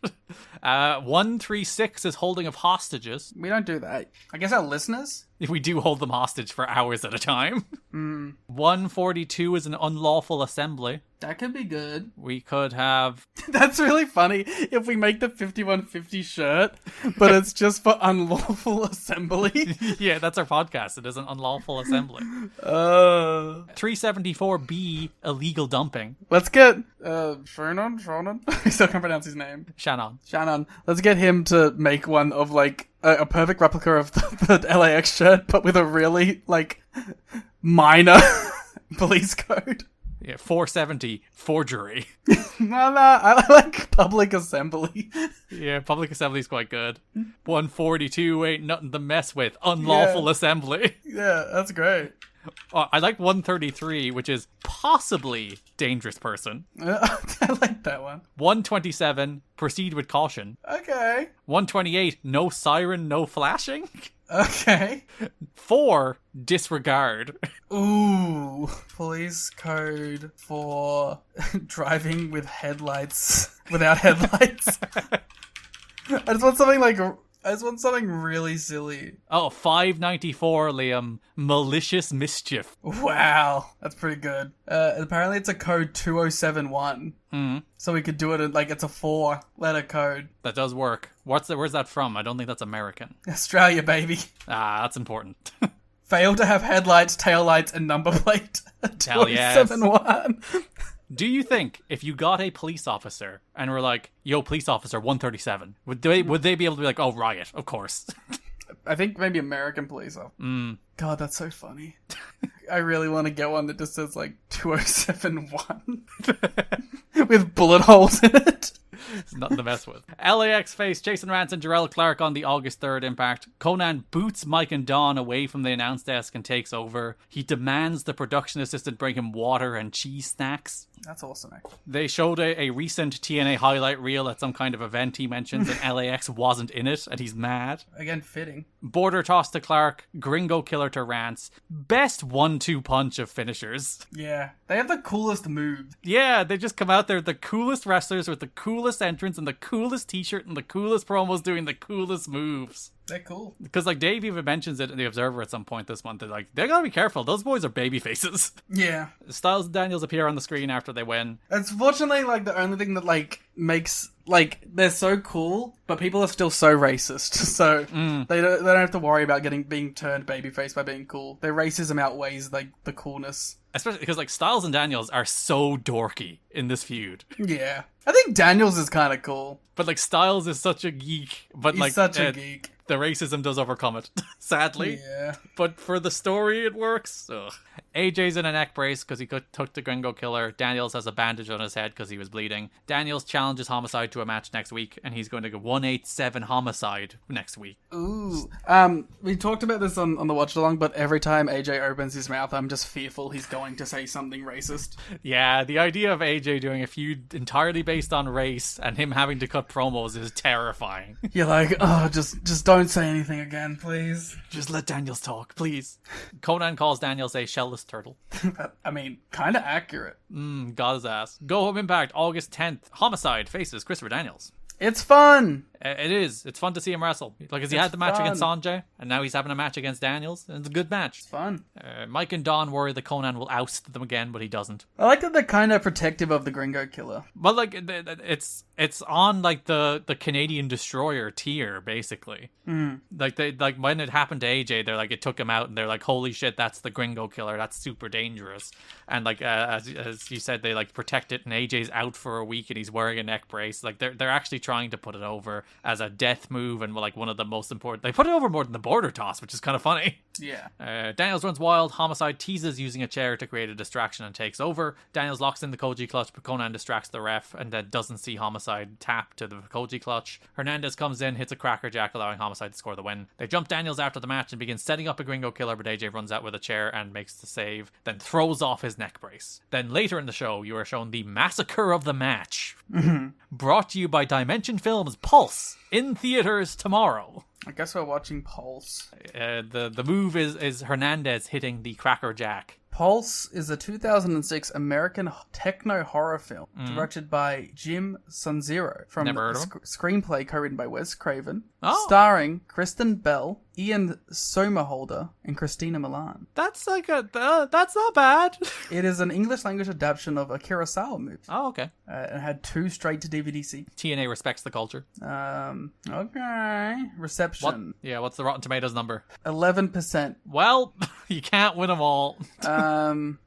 136 is holding of hostages. We don't do that. I guess our listeners? We do hold them hostage for hours at a time. 142 is an unlawful assembly. That could be good. We could have... That's really funny if we make the 5150 shirt, but it's just for unlawful assembly. Yeah, that's our podcast. It is an unlawful assembly. 374B, illegal dumping. Let's get Shannon? I still can't pronounce his name. Shannon. Let's get him to make one of, like, a perfect replica of the LAX shirt, but with a really, like, minor Police code. Yeah, 470, forgery. No, I like public assembly. Yeah, public assembly is quite good. 142, ain't nothing to mess with. Unlawful assembly. Yeah, that's great. Oh, I like 133, which is possibly dangerous person. I like that one. 127, proceed with caution. Okay. 128, no siren, no flashing. Okay. 4, disregard. Ooh. Police code for driving with headlights without headlights. I just want something really silly. Oh, 594, Liam. Malicious mischief. Wow. That's pretty good. Apparently it's a code 2071. So we could do it in, it's a 4-letter code. That does work. Where's that from? I don't think that's American. Australia, baby. Ah, that's important. Fail to have headlights, taillights, and number plate. Hell yes. 2071. Do you think if you got a police officer and were like, yo, police officer 137, would they be able to be like, oh, riot, of course? I think maybe American police officer. God, that's so funny. I really want to get one that just says 2071 with bullet holes in it. It's nothing to mess with. LAX face Jason Rance and Jarrett Clark on the August 3rd Impact. Conan boots Mike and Dawn away from the announce desk and takes over. He demands the production assistant bring him water and cheese snacks. That's awesome, actually. They showed a recent TNA highlight reel at some kind of event he mentions, and LAX wasn't in it, and he's mad. Again, fitting. Border toss to Clark, Gringo killer to Rance. Best 1-2 punch of finishers. Yeah. They have the coolest move. Yeah, they just come out there, the coolest wrestlers with the coolest entrance and the coolest t-shirt and the coolest promos doing the coolest moves. They're cool. Because Dave even mentions it in The Observer at some point this month. They're like, they gotta be careful. Those boys are baby faces. Yeah. Styles and Daniels appear on the screen after they win. It's fortunately the only thing that makes they're so cool, but people are still so racist. So they don't have to worry about being turned babyface by being cool. Their racism outweighs the coolness. Especially because Styles and Daniels are so dorky in this feud. Yeah. I think Daniels is kind of cool. But Styles is such a geek. But He's such a geek. The racism does overcome it, sadly. Yeah. But for the story, it works. Ugh. AJ's in a neck brace because he took the Gringo Killer. Daniels has a bandage on his head because he was bleeding. Daniels challenges Homicide to a match next week, and he's going to go 187 Homicide next week. Ooh. We talked about this on the watch along, but every time AJ opens his mouth, I'm just fearful he's going to say something racist. Yeah, the idea of AJ doing a feud entirely based on race and him having to cut promos is terrifying. You're like, oh, just don't say anything again, please. Just let Daniels talk, please. Conan calls Daniels a shellless turtle. I mean, kind of accurate. Got his ass. Go Home Impact, August 10th. Homicide faces Christopher Daniels. It's fun. It is. It's fun to see him wrestle. Because he had the match against Sanjay, and now he's having a match against Daniels, and it's a good match. It's fun. Mike and Don worry that Conan will oust them again, but he doesn't. I like that they're kind of protective of the Gringo Killer. Well, it's on the Canadian Destroyer tier, basically. They when it happened to AJ, they're like, it took him out, and they're like, holy shit, that's the Gringo Killer. That's super dangerous. And as you said, they protect it, and AJ's out for a week, and he's wearing a neck brace. They're actually trying to put it over as a death move, and one of the most important. They put it over more than the border toss, which is kind of funny. Yeah. Daniels runs wild. Homicide teases using a chair to create a distraction and takes over. Daniels locks in the Koji clutch, but Conan distracts the ref and then doesn't see Homicide tap to the Koji clutch. Hernandez comes in, hits a Cracker Jack, allowing Homicide to score the win. They jump Daniels after the match and begin setting up a Gringo Killer, but AJ runs out with a chair and makes the save, then throws off his neck brace. Then later in the show, you are shown the massacre of the match. Brought to you by Dimension Films Pulse, in theaters tomorrow. I guess we're watching Pulse. The move is Hernandez hitting the Cracker Jack. Pulse is a 2006 American techno horror film directed by Jim Sunzero from a screenplay co-written by Wes Craven, starring Kristen Bell, Ian Somerhalder, and Christina Milian. That's that's not bad. It is an English language adaptation of a Kurosawa movie. Oh, okay. It had 2 straight to DVD sequels. TNA respects the culture. Okay. Reception. What's the Rotten Tomatoes number? 11%. Well, you can't win them all.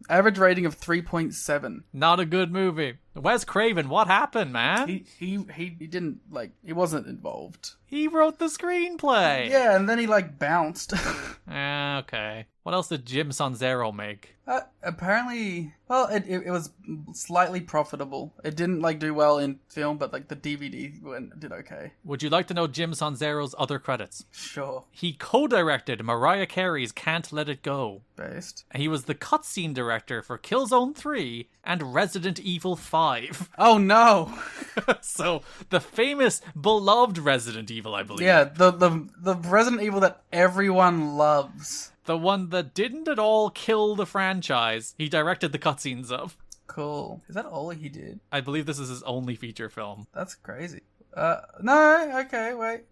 Average rating of 3.7. Not a good movie. Wes Craven, what happened, man? He didn't he wasn't involved. He wrote the screenplay. Yeah, and then he like bounced. Okay. What else did Jim Sonzero make? Apparently, well, it was slightly profitable. It didn't like do well in film, but like the DVD did okay. Would you like to know Jim Sonzero's other credits? Sure. He co-directed Mariah Carey's Can't Let It Go. Based. He was the cutscene director for Killzone 3 and Resident Evil 5. Oh no! So, the famous, beloved Resident Evil, I believe. Yeah, the Resident Evil that everyone loves. The one that didn't at all kill the franchise, he directed the cutscenes of. Cool. Is that all he did? I believe this is his only feature film. That's crazy. No, okay, wait.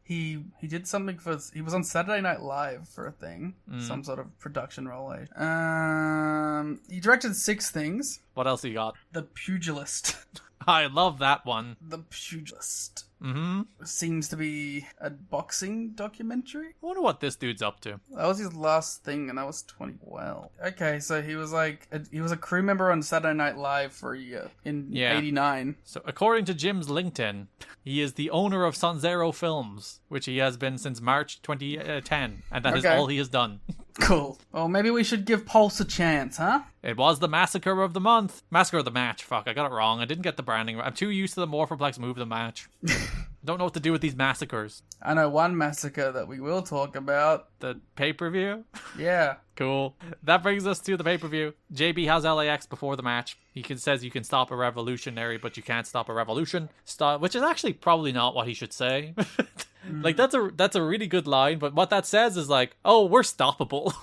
He did something he was on Saturday Night Live for a thing. Some sort of production role. He directed 6 things. What else you got? The Pugilist. I love that one. The Pugilist. Mm-hmm. Seems to be a boxing documentary. I wonder what this dude's up to. That was his last thing, and that was 2012. Okay, so he was he was a crew member on Saturday Night Live for a year in 89. So according to Jim's LinkedIn, he is the owner of Sonzero Films, which he has been since March 2010, and that is all he has done. Cool. Well, maybe we should give Pulse a chance, huh? It was the Massacre of the Month. Massacre of the Match. Fuck, I got it wrong. I didn't get the branding right. I'm too used to the Morphoplex Move the Match. Don't know what to do with these massacres. I know one massacre that we will talk about. The pay-per-view? Yeah. Cool. That brings us to the pay-per-view. JB has LAX before the match. He says you can stop a revolutionary, but you can't stop a revolution. Which is actually probably not what he should say. Like, that's a really good line, but what that says is like, oh, we're stoppable.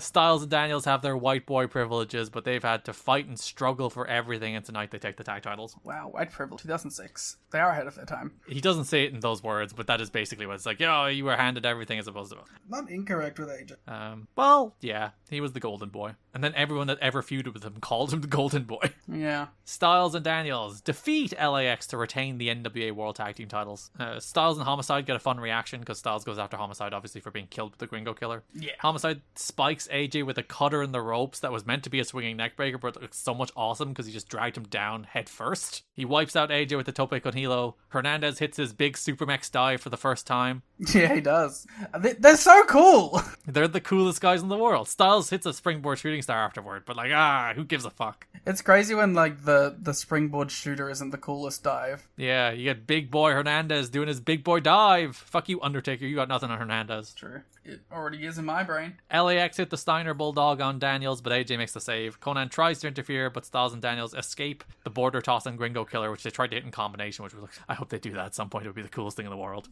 Styles and Daniels have their white boy privileges, but they've had to fight and struggle for everything, and tonight they take the tag titles. Wow, white privilege, 2006. They are ahead of their time. He doesn't say it in those words, but that is basically what it's like. Yo, you were handed everything as opposed to... Not incorrect with AJ. Well, yeah, he was the golden boy. And then everyone that ever feuded with him called him the golden boy. Yeah. Styles and Daniels defeat LAX to retain the NWA World Tag Team titles. Styles and Homicide get a fun reaction, because Styles goes after Homicide, obviously, for being killed with the Gringo Killer. Yeah. Homicide spikes AJ with a cutter in the ropes that was meant to be a swinging neckbreaker, but it looks so much awesome because he just dragged him down head first. He wipes out AJ with the tope con hilo. Hernandez hits his big Supermax dive for the first time. Yeah, he does. They're so cool. They're the coolest guys in the world. Styles hits a springboard shooting star afterward, but like, who gives a fuck? It's crazy when like the springboard shooter isn't the coolest dive. Yeah, you get big boy Hernandez doing his big boy dive. Fuck you, Undertaker. You got nothing on Hernandez. True. It already is in my brain. LAX hit the Steiner Bulldog on Daniels, but AJ makes the save. Conan tries to interfere, but Styles and Daniels escape the border toss and Gringo Killer, which they tried to hit in combination, which was like, I hope they do that at some point. It would be the coolest thing in the world.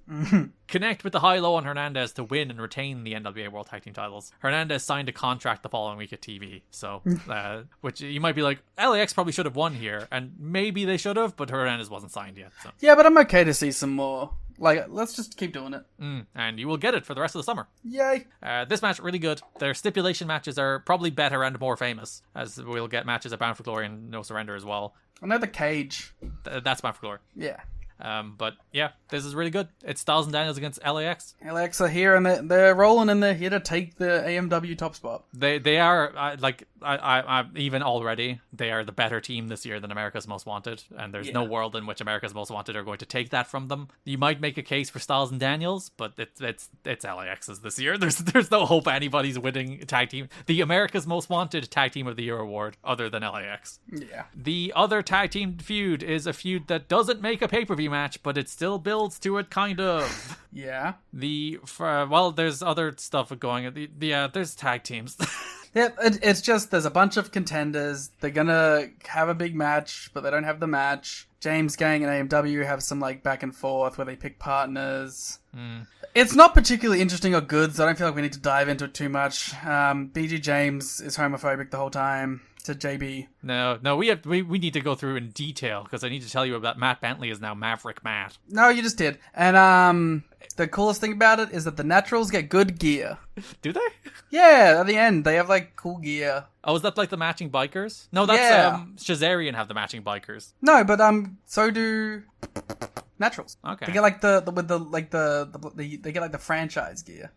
Connect with the high-low on Hernandez to win and retain the NWA World Tag Team titles. Hernandez signed a contract the following week at TV, so which you might be like, LAX probably should have won here, and maybe they should have, but Hernandez wasn't signed yet. So. Yeah, but I'm okay to see some more. Like, let's just keep doing it. And you will get it for the rest of the summer. Yay. This match, really good. Their stipulation matches are probably better and more famous, as we'll get matches at Bound for Glory and No Surrender as well. I know the cage. That's Bound for Glory. Yeah. But yeah, this is really good. It's Styles and Daniels against LAX. LAX are here and they're rolling and they're here to take the AMW top spot. They are I even already they are the better team this year than America's Most Wanted, and there's no world in which America's Most Wanted are going to take that from them. You might make a case for Styles and Daniels, but it's LAX's this year. There's no hope anybody's winning tag team, the America's Most Wanted Tag Team of the Year award, other than LAX. Yeah. The other tag team feud is a feud that doesn't make a pay-per-view match, but it still builds to it, kind of. Yeah. There's other stuff going. There's tag teams. Yeah, it's just there's a bunch of contenders. They're gonna have a big match, but they don't have the match. James Gang and AMW have some like back and forth where they pick partners. It's not particularly interesting or good, so I don't feel like we need to dive into it too much. BG James is homophobic the whole time to JB. No, we need to go through in detail because I need to tell you about Matt Bentley is now Maverick Matt. No, you just did. And the coolest thing about it is that the Naturals get good gear. Do they? Yeah, at the end they have like cool gear. Oh, is that like the matching bikers? No, that's Shazarian have the matching bikers. No, but so do Naturals. Okay. They get like they get like the franchise gear.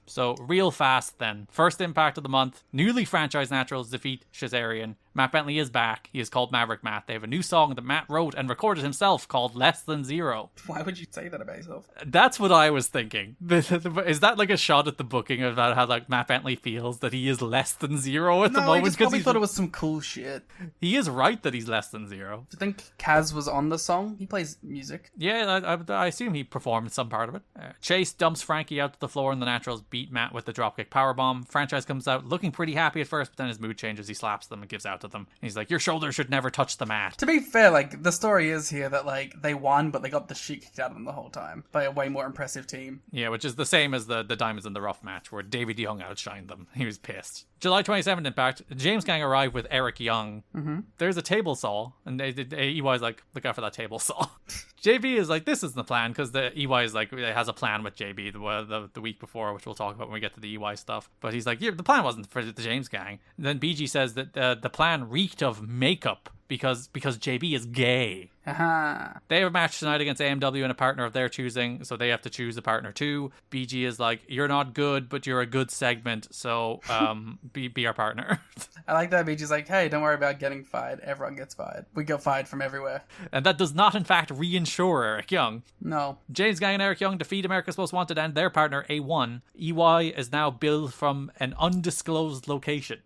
So real fast then. First Impact of the month. Newly franchised Naturals defeat Shazarian. Matt Bentley is back. He is called Maverick Matt. They have a new song that Matt wrote and recorded himself called Less Than Zero. Why would you say that about yourself? That's what I was thinking. Is that like a shot at the booking about how like Matt Bentley feels that he is less than zero at the moment? I just probably thought it was some cool shit. He is right that he's less than zero. Do you think Kaz was on the song? He plays music. Yeah, I assume he performed some part of it. Chase dumps Frankie out to the floor and the Naturals beat Matt with the dropkick powerbomb. Franchise comes out looking pretty happy at first, but then his mood changes. He slaps them and gives out to them. He's like, your shoulder should never touch the mat. To be fair, like, the story is here that, like, they won, but they got the shit kicked out of them the whole time by a way more impressive team. Yeah, which is the same as the Diamonds in the Rough match, where David Young outshined them. He was pissed. July 27th, Impact, James Gang arrived with Eric Young. Mm-hmm. There's a table saw, and EY's like, look out for that table saw. JB is like, this isn't the plan, because the EY is like, it has a plan with JB the week before, which we'll talk about when we get to the EY stuff. But he's like, yeah, the plan wasn't for the James Gang. And then BG says that the plan reeked of makeup because JB is gay. Uh-huh. They have a match tonight against AMW and a partner of their choosing, so they have to choose a partner too. BG is like, you're not good, but you're a good segment, so be our partner. I like that BG's like, hey, don't worry about getting fired. Everyone gets fired. We get fired from everywhere. And that does not, in fact, reinsure Eric Young. No. James Gang and Eric Young defeat America's Most Wanted and their partner, A1. EY is now billed from an undisclosed location.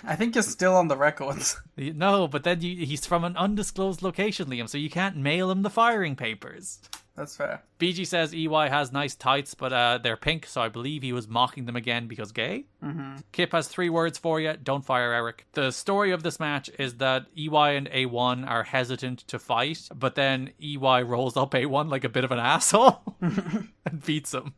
I think you're still on the records. No, but then he's from an undisclosed location, Liam, so you can't mail him the firing papers. That's fair. BG says EY has nice tights, but they're pink, so I believe he was mocking them again because gay. Mm-hmm. Kip has 3 words for you. Don't fire Eric. The story of this match is that EY and A1 are hesitant to fight, but then EY rolls up A1 like a bit of an asshole and beats him.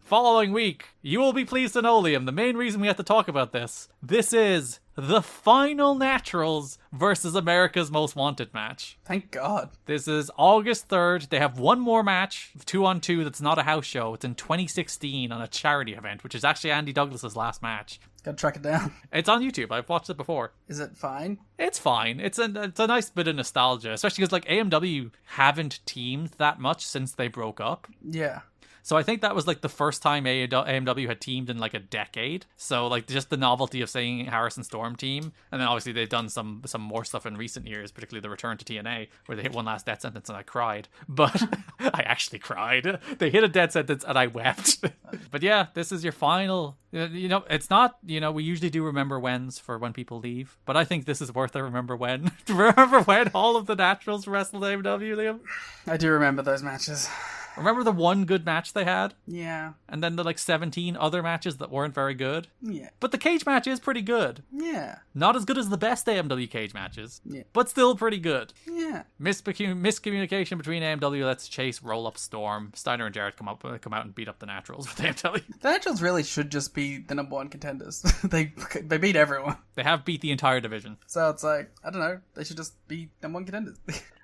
Following week, you will be pleased to know, Liam, the main reason we have to talk about this is the final Naturals versus America's Most Wanted match. Thank God. This is August 3rd. They have one more match, 2-on-2, that's not a house show. It's in 2016 on a charity event, which is actually Andy Douglas's last match. Gotta track it down. It's on YouTube. I've watched it before. Is it fine? It's fine. It's a nice bit of nostalgia, especially because like AMW haven't teamed that much since they broke up. Yeah. So I think that was like the first time AMW had teamed in like a decade. So like just the novelty of saying Harrison Storm team. And then obviously they've done some more stuff in recent years, particularly the return to TNA, where they hit one last death sentence and I cried. But I actually cried. They hit a death sentence and I wept. But yeah, this is your final. You know, it's not, you know, we usually do remember whens for when people leave. But I think this is worth a remember when. Remember when all of the Naturals wrestled AMW, Liam? I do remember those matches. Remember the one good match they had? Yeah. And then the like 17 other matches that weren't very good? Yeah. But the cage match is pretty good. Yeah. Not as good as the best AMW cage matches. Yeah. But still pretty good. Yeah. Miscommunication between AMW lets Chase roll up Storm. Steiner and Jarrett come out and beat up the Naturals with AMW. The Naturals really should just be the number one contenders. They beat everyone. They have beat the entire division. So it's like, I don't know, they should just be number one contenders.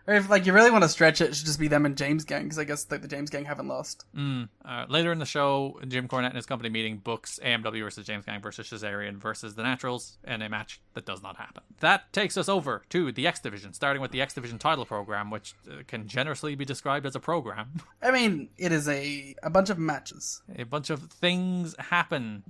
Or if like you really want to stretch it, it should just be them and James Gang, because I guess like the James Gang haven't lost. Later in the show, Jim Cornette and his company meeting books AMW versus James Gang versus Shazarian versus the Naturals in a match that does not happen. That takes us over to the X Division, starting with the X Division title program, which can generously be described as a program. I mean, it is a bunch of matches. A bunch of things happen.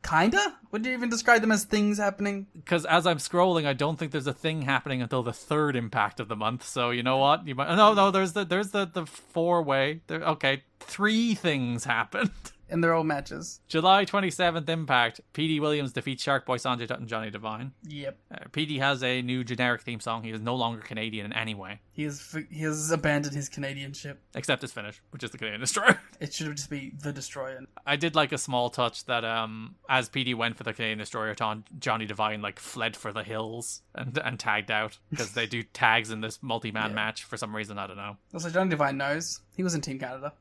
Kinda? Would you even describe them as things happening? Because as I'm scrolling, I don't think there's a thing happening until the 3rd Impact of the month. So you know what? You might. No. There's the 4-way. Okay, 3 things happened. And they're all matches. July 27th Impact. PD Williams defeats Shark Boy Sanjay Dutt and Johnny Devine. Yep. PD has a new generic theme song. He is no longer Canadian in any way. He has abandoned his Canadianship. Except his finish, which is the Canadian Destroyer. It should just be the Destroyer. I did like a small touch that as PD went for the Canadian Destroyer, Johnny Devine like fled for the hills and tagged out, because they do tags in this multi-man match for some reason. I don't know. Also, Johnny Devine knows. He was in Team Canada.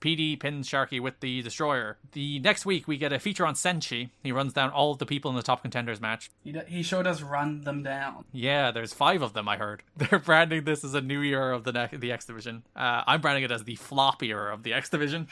PD pins Sharky with the Destroyer. The next week, we get a feature on Senshi. He runs down all of the people in the top contenders match. He sure does run them down. Yeah, there's 5 of them, I heard. They're branding this as a new era of the X Division. I'm branding it as the flop era of the X Division.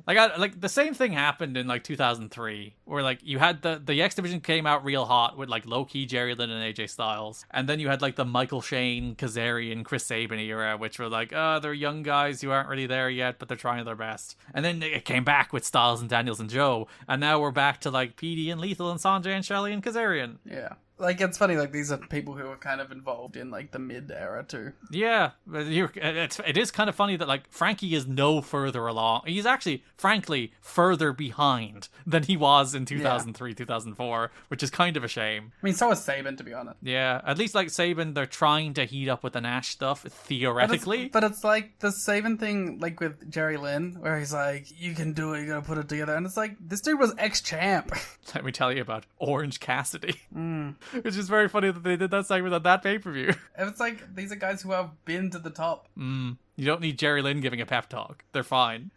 Like the same thing happened in like 2003, where like you had the X Division came out real hot with like low-key Jerry Lynn and AJ Styles, and then you had like the Michael Shane, Kazarian, Chris Sabin era, which were like, they're young guys who aren't really there yet, but they're trying their best. And then it came back with Styles and Daniels and Joe, and now we're back to like PD and Lethal and Sanjay and Shelley and Kazarian. Yeah. Like, it's funny, like, these are people who are kind of involved in, like, the mid-era, too. Yeah, but it is kind of funny that, like, Frankie is no further along. He's actually, frankly, further behind than he was in 2003, 2004, which is kind of a shame. I mean, so is Sabin, to be honest. Yeah, at least, like, Sabin, they're trying to heat up with the Nash stuff, theoretically. But it's like the Sabin thing, like, with Jerry Lynn, where he's like, you can do it, you gotta put it together. And it's like, this dude was ex-champ. Let me tell you about Orange Cassidy. Which is very funny that they did that segment on that pay-per-view. And it's like, these are guys who have been to the top. You don't need Jerry Lynn giving a pep talk. They're fine.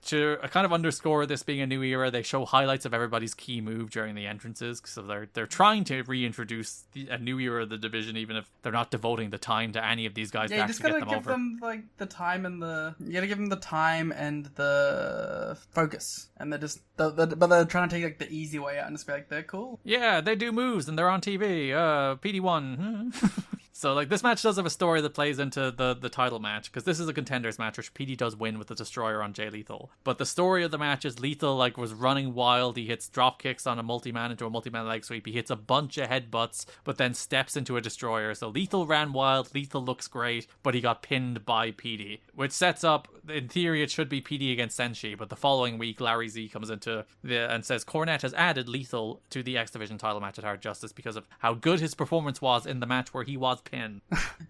To kind of underscore this being a new era, they show highlights of everybody's key move during the entrances. So they're trying to reintroduce a new era of the division, even if they're not devoting the time to any of these guys back to get them over. You just gotta give them like the time and you gotta give them the time and the focus. And they're just, but they're trying to take like the easy way out and just be like, they're cool. Yeah, they do moves and they're on TV. PD1. So, like, this match does have a story that plays into the title match, because this is a contenders match, which PD does win with the Destroyer on Jay Lethal. But the story of the match is Lethal, like, was running wild. He hits drop kicks on a multi-man into a multi-man leg sweep. He hits a bunch of headbutts, but then steps into a Destroyer. So Lethal ran wild. Lethal looks great, but he got pinned by PD, which sets up, in theory, it should be PD against Senshi. But the following week, Larry Z comes into and says Cornette has added Lethal to the X Division title match at Hard Justice because of how good his performance was in the match where he was pinned.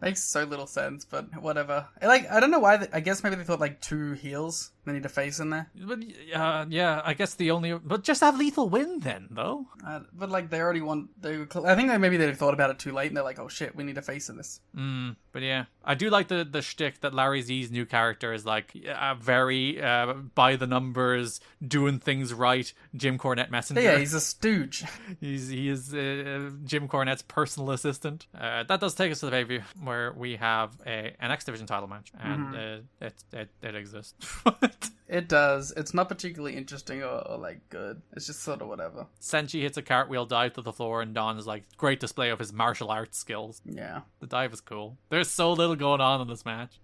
Makes so little sense, but whatever. Like, I don't know why. I guess maybe they thought like 2 heels. They need a face in there. But yeah, I guess but just have Lethal win then, though. But like they already want. I think maybe they thought about it too late, and they're like, oh shit, we need a face in this. But yeah, I do like the shtick that Larry Z's new character is like very by the numbers, doing things right. Jim Cornette messenger. Yeah, he's a stooge. He is Jim Cornette's personal assistant. That does take us to the pay-per-view where we have an X Division title match, and it exists. It does. It's not particularly interesting or like good. It's just sort of whatever. Senshi hits a cartwheel dive to the floor, and Don is like, great display of his martial arts skills. Yeah. The dive is cool. There's so little going on in this match.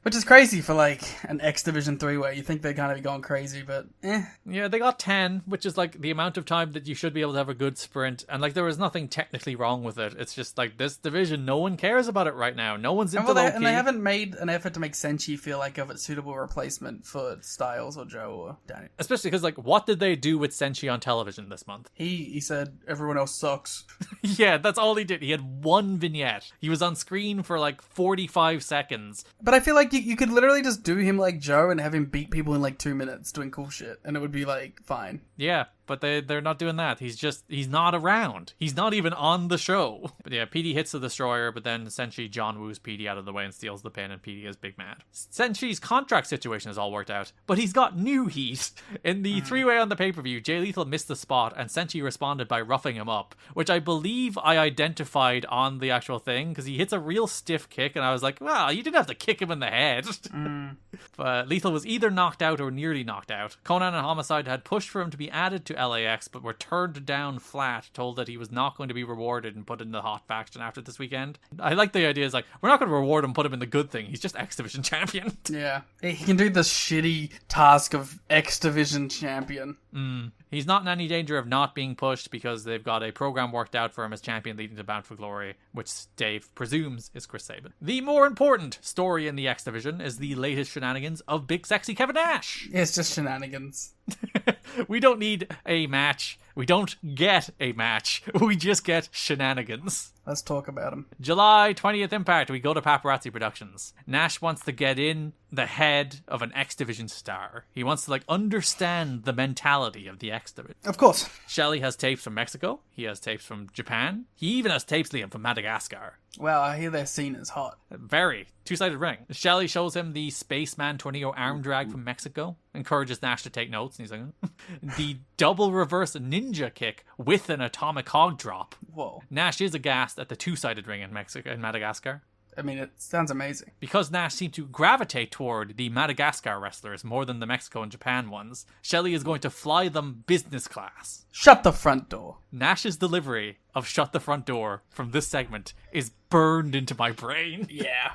Which is crazy for like an X Division 3-way. You think they're kind of going crazy, but Yeah, they got 10, which is like the amount of time that you should be able to have a good sprint. And like there was nothing technically wrong with it. It's just like this division, no one cares about it right now. No one's into low-key. And they haven't made an effort to make Senshi feel like a suitable replacement for Styles or Joe or Danny. Especially because like what did they do with Senshi on television this month? He said everyone else sucks. Yeah, that's all he did. He had one vignette. He was on screen for like 45 seconds. But I feel like you could literally just do him like Joe and have him beat people in like 2 minutes doing cool shit, and it would be like fine. Yeah, but they're not doing that. He's not around. He's not even on the show. But yeah, PD hits the Destroyer, but then Senshi John woos PD out of the way and steals the pin, and PD is big mad. Senshi's contract situation is all worked out, but he's got new heat. In the 3-way on the pay-per-view, Jay Lethal missed the spot, and Senshi responded by roughing him up, which I believe I identified on the actual thing, because he hits a real stiff kick, and I was like, well, you didn't have to kick him in the head. But Lethal was either knocked out or nearly knocked out. Conan and Homicide had pushed for him to be added to LAX, but were turned down flat, told that he was not going to be rewarded and put in the hot faction after this weekend. I like the idea, is like, we're not going to reward him, put him in the good thing. He's just X Division champion. Yeah. He can do the shitty task of X Division champion. He's not in any danger of not being pushed because they've got a program worked out for him as champion leading to Bound for Glory, which Dave presumes is Chris Sabin. The more important story in the X Division is the latest shenanigans of Big Sexy Kevin Nash. It's just shenanigans. We don't need a match. We don't get a match. We just get shenanigans. Let's talk about him. July 20th Impact, we go to Paparazzi Productions. Nash wants to get in the head of an X Division star. He wants to, understand the mentality of the X Division. Of course. Shelley has tapes from Mexico. He has tapes from Japan. He even has tapes, Liam, from Madagascar. Well, I hear their scene is hot. Very. Two-sided ring. Shelley shows him the Spaceman Tornado arm drag from Mexico. Encourages Nash to take notes. And he's like, the double reverse ninja kick with an atomic hog drop. Whoa. Nash is aghast at the two-sided ring in Madagascar. I mean, it sounds amazing. Because Nash seemed to gravitate toward the Madagascar wrestlers more than the Mexico and Japan ones, Shelley is going to fly them business class. Shut the front door. Nash's delivery of "shut the front door" from this segment is burned into my brain. Yeah.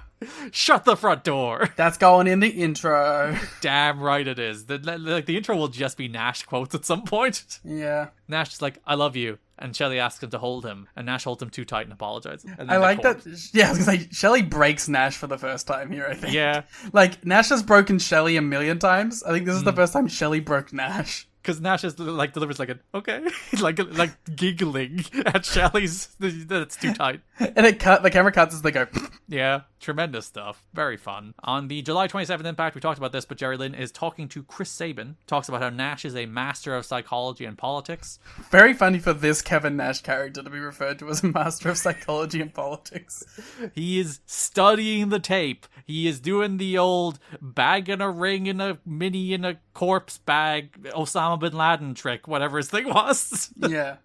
Shut the front door. That's going in the intro. Damn right it is. The intro will just be Nash quotes at some point. Yeah. Nash is like, "I love you." And Shelley asks him to hold him, and Nash holds him too tight and apologizes. And I like that. Yeah, I was gonna say, Shelley breaks Nash for the first time here, I think. Yeah. Nash has broken Shelley a million times. I think this is the first time Shelley broke Nash. Because Nash is delivers like an okay, like giggling at Shelley's. That's too tight. And the camera cuts as they go. Yeah, tremendous stuff. Very fun. On the July 27th Impact, we talked about this, but Jerry Lynn is talking to Chris Sabin. Talks about how Nash is a master of psychology and politics. Very funny for this Kevin Nash character to be referred to as a master of psychology and politics. He is studying the tape. He is doing the old bag in a ring in a mini in a corpse bag, Osama bin Laden trick, whatever his thing was. Yeah.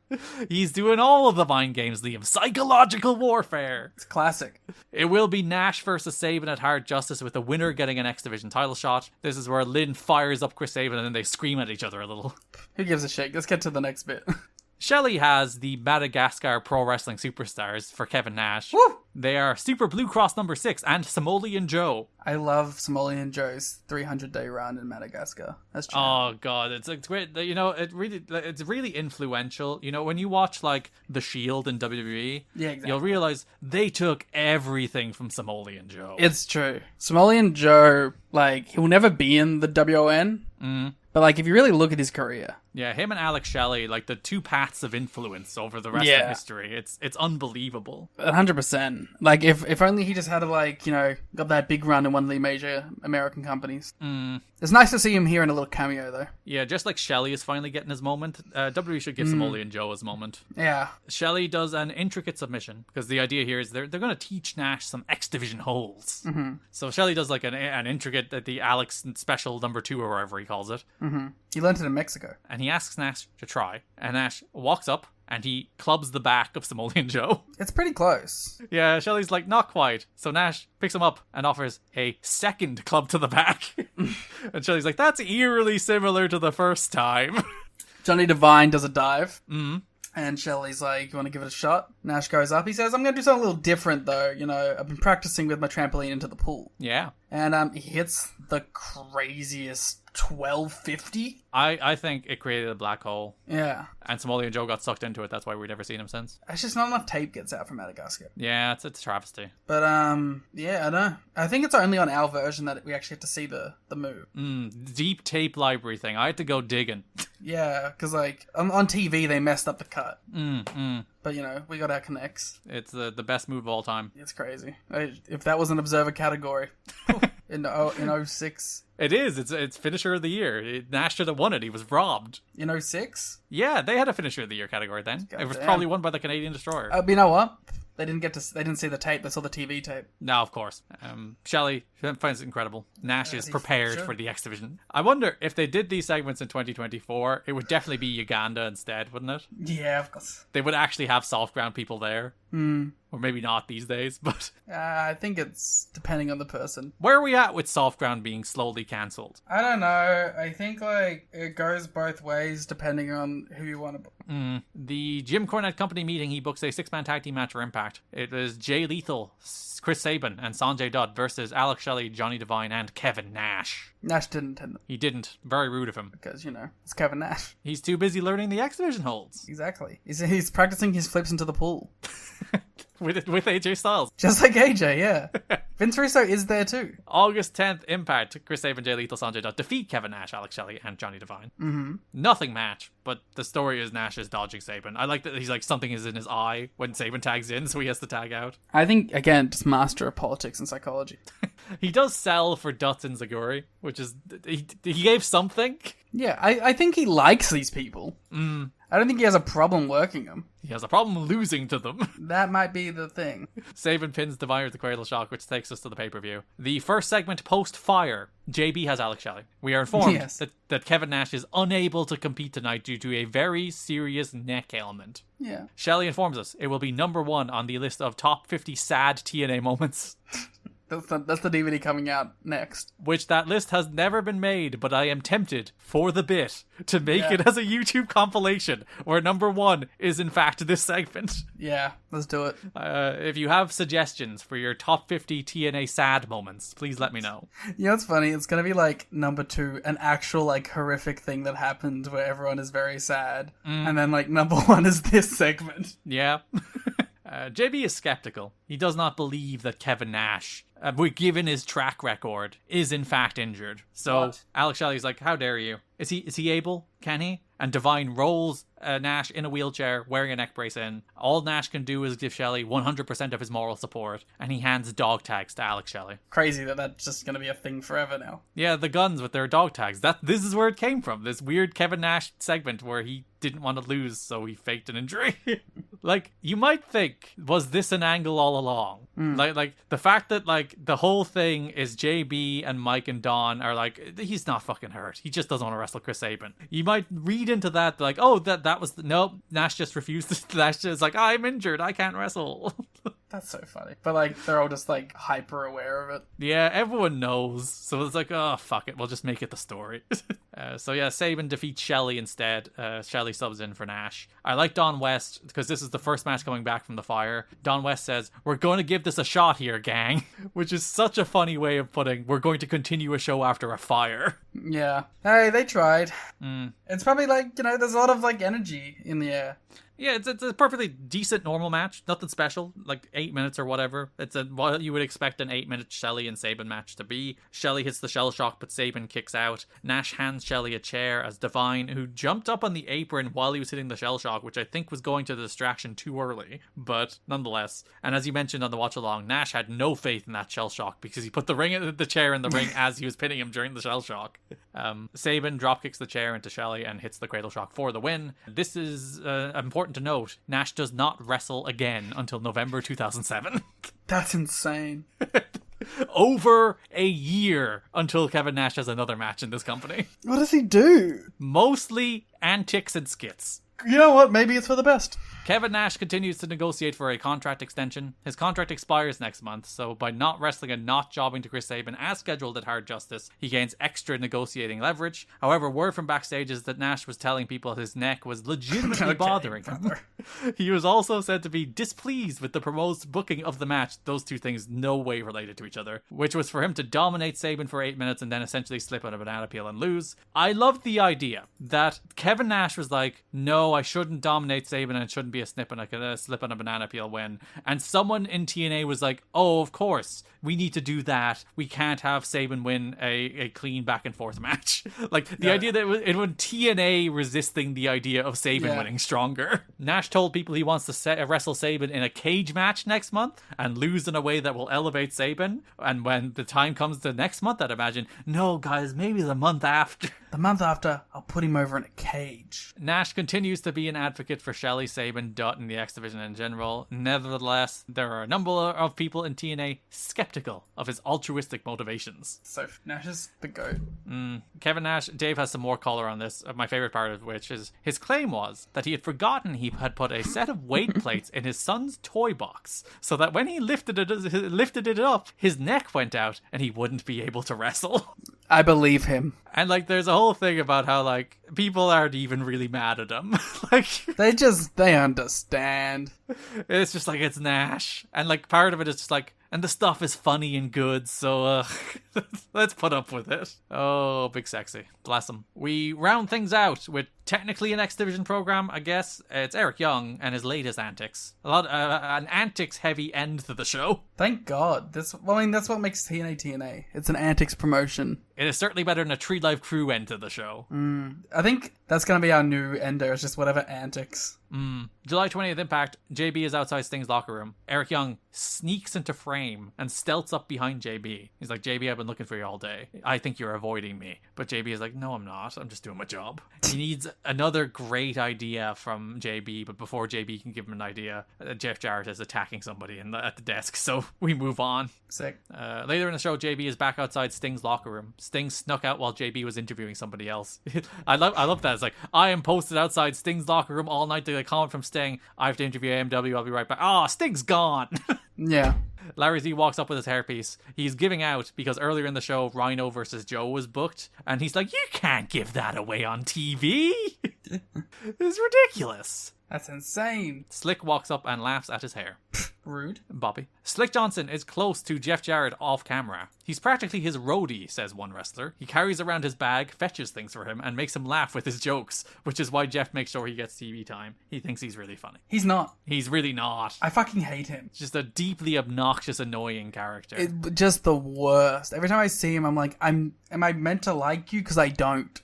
He's doing all of the mind games, Liam. Psychological warfare. It's classic. It will be Nash versus Sabin at Hard Justice, with the winner getting an X Division title shot. This is where Lynn fires up Chris Sabin and then they scream at each other a little. Who gives a shit? Let's get to the next bit. Shelley has the Madagascar Pro Wrestling Superstars for Kevin Nash. Woo! They are Super Blue Cross number 6 and Somalian Joe. I love Somalian Joe's 300-day run in Madagascar. That's true. Oh god, it's great. It's really influential. When you watch The Shield in WWE, yeah, exactly. You'll realize they took everything from Somalian Joe. It's true. Somalian Joe, he'll never be in the WON. But if you really look at his career. Yeah, him and Alex Shelley, the two paths of influence over the rest of history. It's unbelievable. 100%. If only he just had got that big run in one of the major American companies. It's nice to see him here in a little cameo, though. Yeah, just like Shelley is finally getting his moment, WWE should give Somalian Joe his moment. Yeah. Shelley does an intricate submission, because the idea here is they're going to teach Nash some X Division holds. Mm-hmm. So Shelley does an intricate, the Alex special number 2 or whatever he calls it. Mm-hmm. He learned it in Mexico. And he asks Nash to try, and Nash walks up, and he clubs the back of Somalian Joe. It's pretty close. Yeah, Shelley's like, not quite. So Nash picks him up and offers a second club to the back. And Shelley's like, that's eerily similar to the first time. Johnny Devine does a dive. Mm-hmm. And Shelley's like, you want to give it a shot? Nash goes up. He says, I'm going to do something a little different, though. I've been practicing with my trampoline into the pool. Yeah. And he hits the craziest 1250. I think it created a black hole. Yeah. And Somalian Joe got sucked into it. That's why we've never seen him since. It's just not enough tape gets out from Madagascar. Yeah, it's a travesty. But, yeah, I don't know. I think it's only on our version that we actually have to see the move. Deep tape library thing. I had to go digging. Yeah, because, on TV, they messed up the cut. But, we got our connects. It's the best move of all time. It's crazy. If that was an Observer category in 06. It is. It's Finisher of the Year. Nash should have won it. He was robbed. In 06? Yeah, they had a Finisher of the Year category then. It was probably won by the Canadian Destroyer. You know what? They didn't see the tape. They saw the TV tape. No, of course. Shelley finds it incredible. Nash is prepared for the X Division. I wonder if they did these segments in 2024, it would definitely be Uganda instead, wouldn't it? Yeah, of course. They would actually have soft ground people there. Or maybe not these days, but... I think it's depending on the person. Where are we at with soft ground being slowly cancelled? I don't know. I think, it goes both ways depending on who you want to book. The Jim Cornette Company meeting, he books a 6-man tag team match for Impact. It was Jay Lethal, Chris Sabin, and Sanjay Dutt versus Alex Shelley, Johnny Devine, and Kevin Nash. Nash didn't attend them. He didn't. Very rude of him. Because, it's Kevin Nash. He's too busy learning the X Division holds. Exactly. He's practicing his flips into the pool. with AJ Styles. Just like AJ, yeah. Vince Russo is there too. August 10th, Impact. Chris Sabin, Jay Lethal, Sanjay Dutt defeat Kevin Nash, Alex Shelley, and Johnny Devine. Mm-hmm. Nothing match, but the story is Nash is dodging Sabin. I like that he's like, something is in his eye when Sabin tags in, so he has to tag out. I think, again, just master of politics and psychology. He does sell for Dutt and Zaguri, which is, he gave something. Yeah, I think he likes these people. I don't think he has a problem working them. He has a problem losing to them. That might be the thing. Sabin pins Devine with the Cradle Shock, which takes us to the pay-per-view. The first segment post-fire, JB has Alex Shelley. We are informed that Kevin Nash is unable to compete tonight due to a very serious neck ailment. Yeah. Shelley informs us it will be number 1 on the list of top 50 sad TNA moments. That's the DVD coming out next. Which that list has never been made, but I am tempted for the bit to make it as a YouTube compilation where number 1 is in fact this segment. Yeah, let's do it. If you have suggestions for your top 50 TNA sad moments, please let me know. You know what's funny? It's going to be like number 2, an actual like horrific thing that happened where everyone is very sad. And then like number 1 is this segment. Yeah. JB is skeptical. He does not believe that Kevin Nash, given his track record, is in fact injured. So Alex Shelley's like, how dare you? Is he able? Can he? And Devine rolls Nash in a wheelchair, wearing a neck brace in. All Nash can do is give Shelley 100% of his moral support, and he hands dog tags to Alex Shelley. Crazy that's just going to be a thing forever now. Yeah, the guns with their dog tags. This is where it came from. This weird Kevin Nash segment where he didn't want to lose, so he faked an injury. Like, you might think, was this an angle all along? Like the fact that like the whole thing is JB and Mike and Don are like, he's not fucking hurt. He just doesn't want to wrestle Chris Sabin. You might read into that like, oh, that was nope. Nash just refused to. Nash just like, I'm injured. I can't wrestle. That's so funny. But like they're all just like hyper aware of it. Yeah, everyone knows. So it's like, oh fuck it, we'll just make it the story. So yeah, Sabin defeats Shelley instead. Shelley subs in for Nash. I like Don West because this is the first match coming back from the fire. Don West says, we're going to give this a shot here, gang. Which is such a funny way of putting, we're going to continue a show after a fire. Yeah. Hey, they tried. It's probably like, there's a lot of like energy in the air. Yeah, it's a perfectly decent normal match. Nothing special, like 8 minutes or whatever. It's what you would expect an 8-minute Shelley and Sabin match to be. Shelley hits the shell shock, but Sabin kicks out. Nash hands Shelley a chair as Devine, who jumped up on the apron while he was hitting the shell shock, which I think was going to the distraction too early, but nonetheless. And as you mentioned on the watch along, Nash had no faith in that shell shock because he put the chair in the ring as he was pinning him during the shell shock. Sabin dropkicks the chair into Shelley and hits the cradle shock for the win. This is important to note, Nash does not wrestle again until November 2007. That's insane. Over a year until Kevin Nash has another match in this company. What does he do? Mostly antics and skits. You know what? Maybe it's for the best. Kevin Nash continues to negotiate for a contract extension. His contract expires next month, so by not wrestling and not jobbing to Chris Sabin as scheduled at Hard Justice, he gains extra negotiating leverage. However, word from backstage is that Nash was telling people his neck was legitimately bothering him. He was also said to be displeased with the promoted booking of the match, those two things no way related to each other, which was for him to dominate Sabin for 8 minutes and then essentially slip on a banana peel and lose. I loved the idea that Kevin Nash was like, no, I shouldn't dominate Sabin and it shouldn't be a slip on a banana peel win. And someone in TNA was like, oh, of course, we need to do that. We can't have Sabin win a clean back and forth match. Like, the idea that it would TNA resisting the idea of Sabin winning stronger. Nash told people he wants to wrestle Sabin in a cage match next month and lose in a way that will elevate Sabin. And when the time comes to next month, I'd imagine, no, guys, maybe the month after. The month after, I'll put him over in a cage. Nash continues to be an advocate for Shelley, Sabin, Dutt, and the X Division in general. Nevertheless, there are a number of people in TNA skeptical of his altruistic motivations. So Nash is the GOAT. Kevin Nash, Dave has some more color on this, my favorite part of which is his claim was that he had forgotten he had put a set of weight plates in his son's toy box so that when he lifted it up, his neck went out and he wouldn't be able to wrestle. I believe him. And like there's a whole thing about how like people aren't even really mad at him. Like they understand. It's just like it's Nash. And like part of it is just like, and the stuff is funny and good, so let's put up with it. Oh, Big Sexy. Bless him. We round things out with technically an X Division program, I guess. It's Eric Young and his latest antics. An antics-heavy end to the show. Thank God. That's what makes TNA TNA. It's an antics promotion. It is certainly better than a Tree Life Crew end to the show. I think that's going to be our new ender. It's just whatever antics. July 20th Impact, JB is outside Sting's locker room. Eric Young sneaks into frame and stealths up behind JB. He's like, JB, I've been looking for you all day. I think you're avoiding me. But JB is like, no, I'm not. I'm just doing my job. He needs another great idea from JB, but before JB can give him an idea, Jeff Jarrett is attacking somebody at the desk, so we move on. Sick. Later in the show, JB is back outside Sting's locker room. Sting snuck out while JB was interviewing somebody else. I love that. It's like, I am posted outside Sting's locker room all night to get a comment from Sting. I have to interview AMW. I'll be right back. Oh, Sting's gone. Yeah. Larry Z walks up with his hairpiece. He's giving out because earlier in the show, Rhino versus Joe was booked. And he's like, you can't give that away on TV. It's ridiculous. That's insane. Slick walks up and laughs at his hair. Rude. Bobby. Slick Johnson is close to Jeff Jarrett off camera. He's practically his roadie, says one wrestler. He carries around his bag, fetches things for him, and makes him laugh with his jokes, which is why Jeff makes sure he gets TV time. He thinks he's really funny. He's not. He's really not. I fucking hate him. Just a deeply obnoxious, annoying character. Just the worst. Every time I see him, I'm like, am I meant to like you? Because I don't.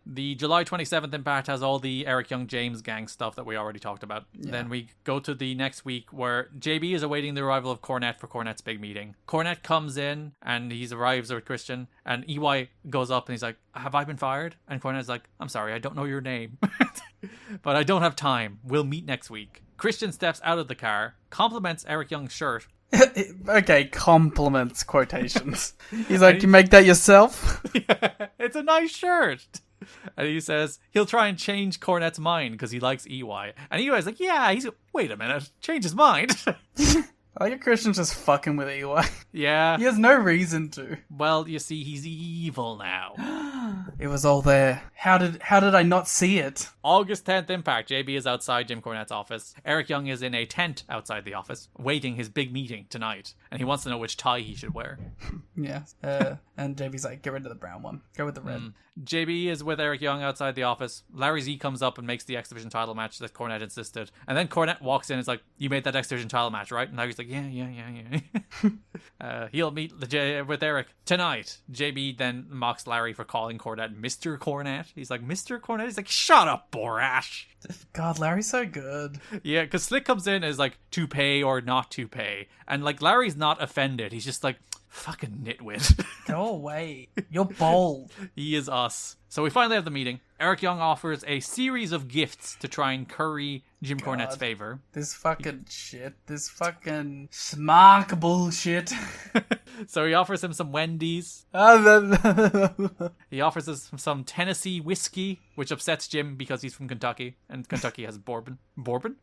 The July 27th Impact has all the Eric Young James gang stuff that we already talked about. Yeah. Then we go to the next week where JB is awaiting the arrival of Cornette for Cornette's big meeting. Cornette comes in and he arrives with Christian, and EY goes up and he's like, have I been fired? And Cornette's like, I'm sorry, I don't know your name. But I don't have time. We'll meet next week. Christian steps out of the car, compliments Eric Young's shirt. Okay, compliments, quotations. He's like, you make that yourself? Yeah, it's a nice shirt. And he says he'll try and change Cornette's mind because he likes EY. And EY's like, yeah, wait a minute, change his mind. I like Christian's just fucking with EY. Yeah. He has no reason to. Well, you see, he's evil now. It was all there. How did I not see it? August 10th Impact. JB is outside Jim Cornette's office. Eric Young is in a tent outside the office, waiting his big meeting tonight. And he wants to know which tie he should wear. Yeah. And JB's like, get rid of the brown one. Go with the red. JB is with Eric Young outside the office. Larry Z comes up and makes the X Division title match that Cornette insisted. And then Cornette walks in and is like, you made that X Division title match, right? And Larry's like, yeah. He'll meet with Eric tonight. JB then mocks Larry for calling Cornette Mr. Cornette. He's like, Mr. Cornette? He's like, shut up, Borash. God, Larry's so good. Yeah, because Slick comes in as like, to pay or not to pay. And like, Larry's not offended. He's just like, fucking nitwit. Go away. You're bold. He is us. So we finally have the meeting. Eric Young offers a series of gifts to try and curry Jim Cornette's favor. This fucking shit. This fucking smark bullshit. So he offers him some Wendy's. He offers us some Tennessee whiskey, which upsets Jim because he's from Kentucky. And Kentucky has bourbon. Bourbon?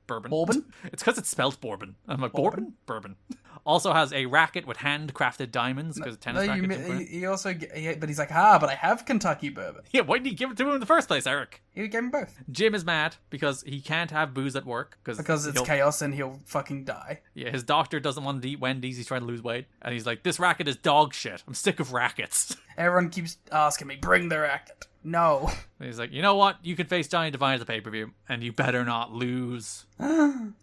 It's because it's spelled bourbon. I'm like, bourbon? Bourbon. Also has a racket with handcrafted diamonds because tennis racket. He also, but he's like, but I have Kentucky bourbon. Yeah, why didn't you give it to him in the first place, Eric? He gave him both. Jim is mad because he can't have booze at work because it's chaos and he'll fucking die. Yeah, his doctor doesn't want to eat Wendy's. He's trying to lose weight, and he's like, "This racket is dog shit. I'm sick of rackets." Everyone keeps asking me, "Bring the racket." No. And he's like, you know what? You can face Johnny Devine at the pay-per-view, and you better not lose.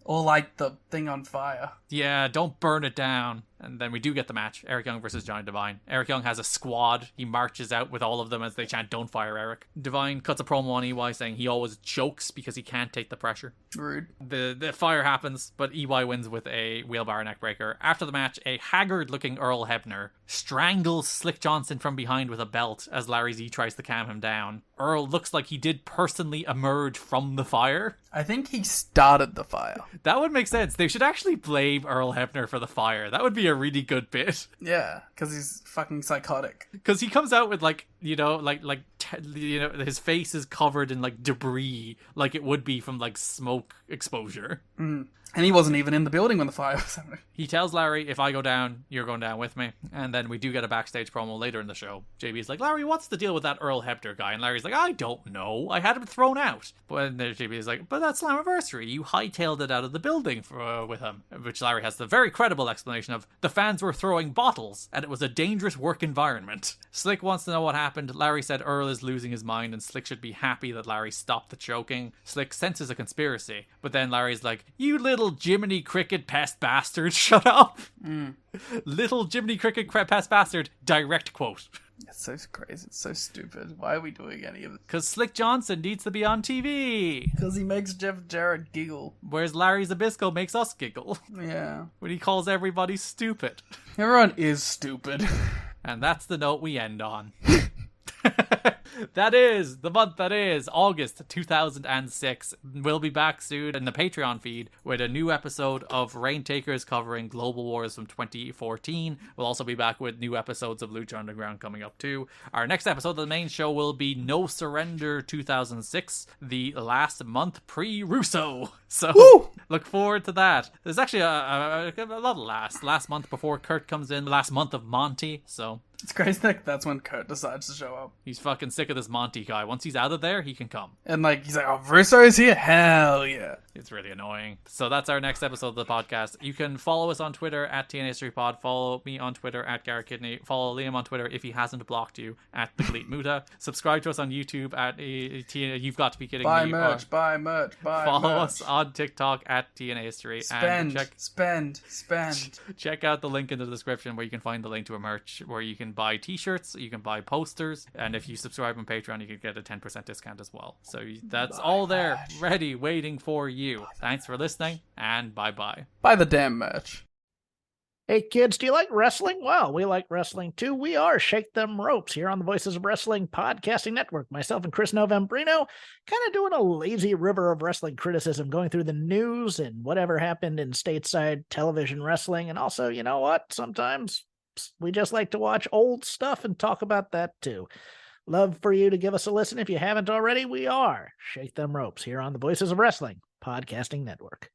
Or light the thing on fire. Yeah, don't burn it down. And then we do get the match. Eric Young versus Johnny Devine. Eric Young has a squad. He marches out with all of them as they chant, "Don't fire Eric." Devine cuts a promo on EY saying he always chokes because he can't take the pressure. Rude. The fire happens, but EY wins with a wheelbarrow neckbreaker. After the match, a haggard-looking Earl Hebner strangles Slick Johnson from behind with a belt as Larry Z tries to calm him down. Earl looks like he did personally emerge from the fire. I think he started the fire. That would make sense. They should actually blame Earl Hebner for the fire. That would be a really good bit. Yeah, because he's fucking psychotic. Because he comes out with his face is covered in like debris, like it would be from like smoke exposure. And he wasn't even in the building when the fire was happening. He tells Larry, if I go down, you're going down with me. And then we do get a backstage promo later in the show. JB's like, Larry, what's the deal with that Earl Hebner guy? And Larry's like, I don't know. I had him thrown out. But then JB's like, but that's Slammiversary. You hightailed it out of the building with him. Which Larry has the very credible explanation of, the fans were throwing bottles and it was a dangerous work environment. Slick wants to know what happened. Larry said Earl is losing his mind and Slick should be happy that Larry stopped the choking. Slick senses a conspiracy. But then Larry's like, you little Jiminy Cricket pest bastard, shut up. Little Jiminy Cricket pest bastard, direct quote. It's so crazy. It's so stupid. Why are we doing any of it? Because Slick Johnson needs to be on TV. Because he makes Jeff Jarrett giggle. Whereas Larry Zbyszko makes us giggle. Yeah. When he calls everybody stupid. Everyone is stupid. And that's the note we end on. That is the month that is August 2006. We'll be back soon in the Patreon feed with a new episode of Rain Takers covering Global Wars from 2014. We'll also be back with new episodes of Lucha Underground coming up too. Our next episode of the main show will be No Surrender 2006, the last month pre-Russo. So look forward to that. There's actually a lot of last month before Kurt comes in, last month of Monty, so... It's crazy that that's when Kurt decides to show up. He's fucking sick of this Monty guy. Once he's out of there, he can come. And he's like, oh, Russo's here? Hell yeah. It's really annoying. So that's our next episode of the podcast. You can follow us on Twitter at TNA3Pod. Follow me on Twitter at Garrett Kidney. Follow Liam on Twitter if he hasn't blocked you at The Gleet Muta. Subscribe to us on YouTube at TNA. You've got to be kidding buy me. Buy merch. Follow merch. us on TikTok at TNA History. Spend. Check out the link in the description where you can find the link to a merch where you can buy t-shirts, you can buy posters, and if you subscribe on Patreon, you can get a 10% discount as well. So that's all there, ready, waiting for you. Thanks for listening, and bye-bye. Buy the damn merch. Hey kids, do you like wrestling? Well, we like wrestling too. We are Shake Them Ropes here on the Voices of Wrestling Podcasting Network. Myself and Chris Novembrino kind of doing a lazy river of wrestling criticism, going through the news and whatever happened in stateside television wrestling. And also, you know what? Sometimes we just like to watch old stuff and talk about that too. Love for you to give us a listen. If you haven't already, we are Shake Them Ropes here on the Voices of Wrestling Podcasting Network.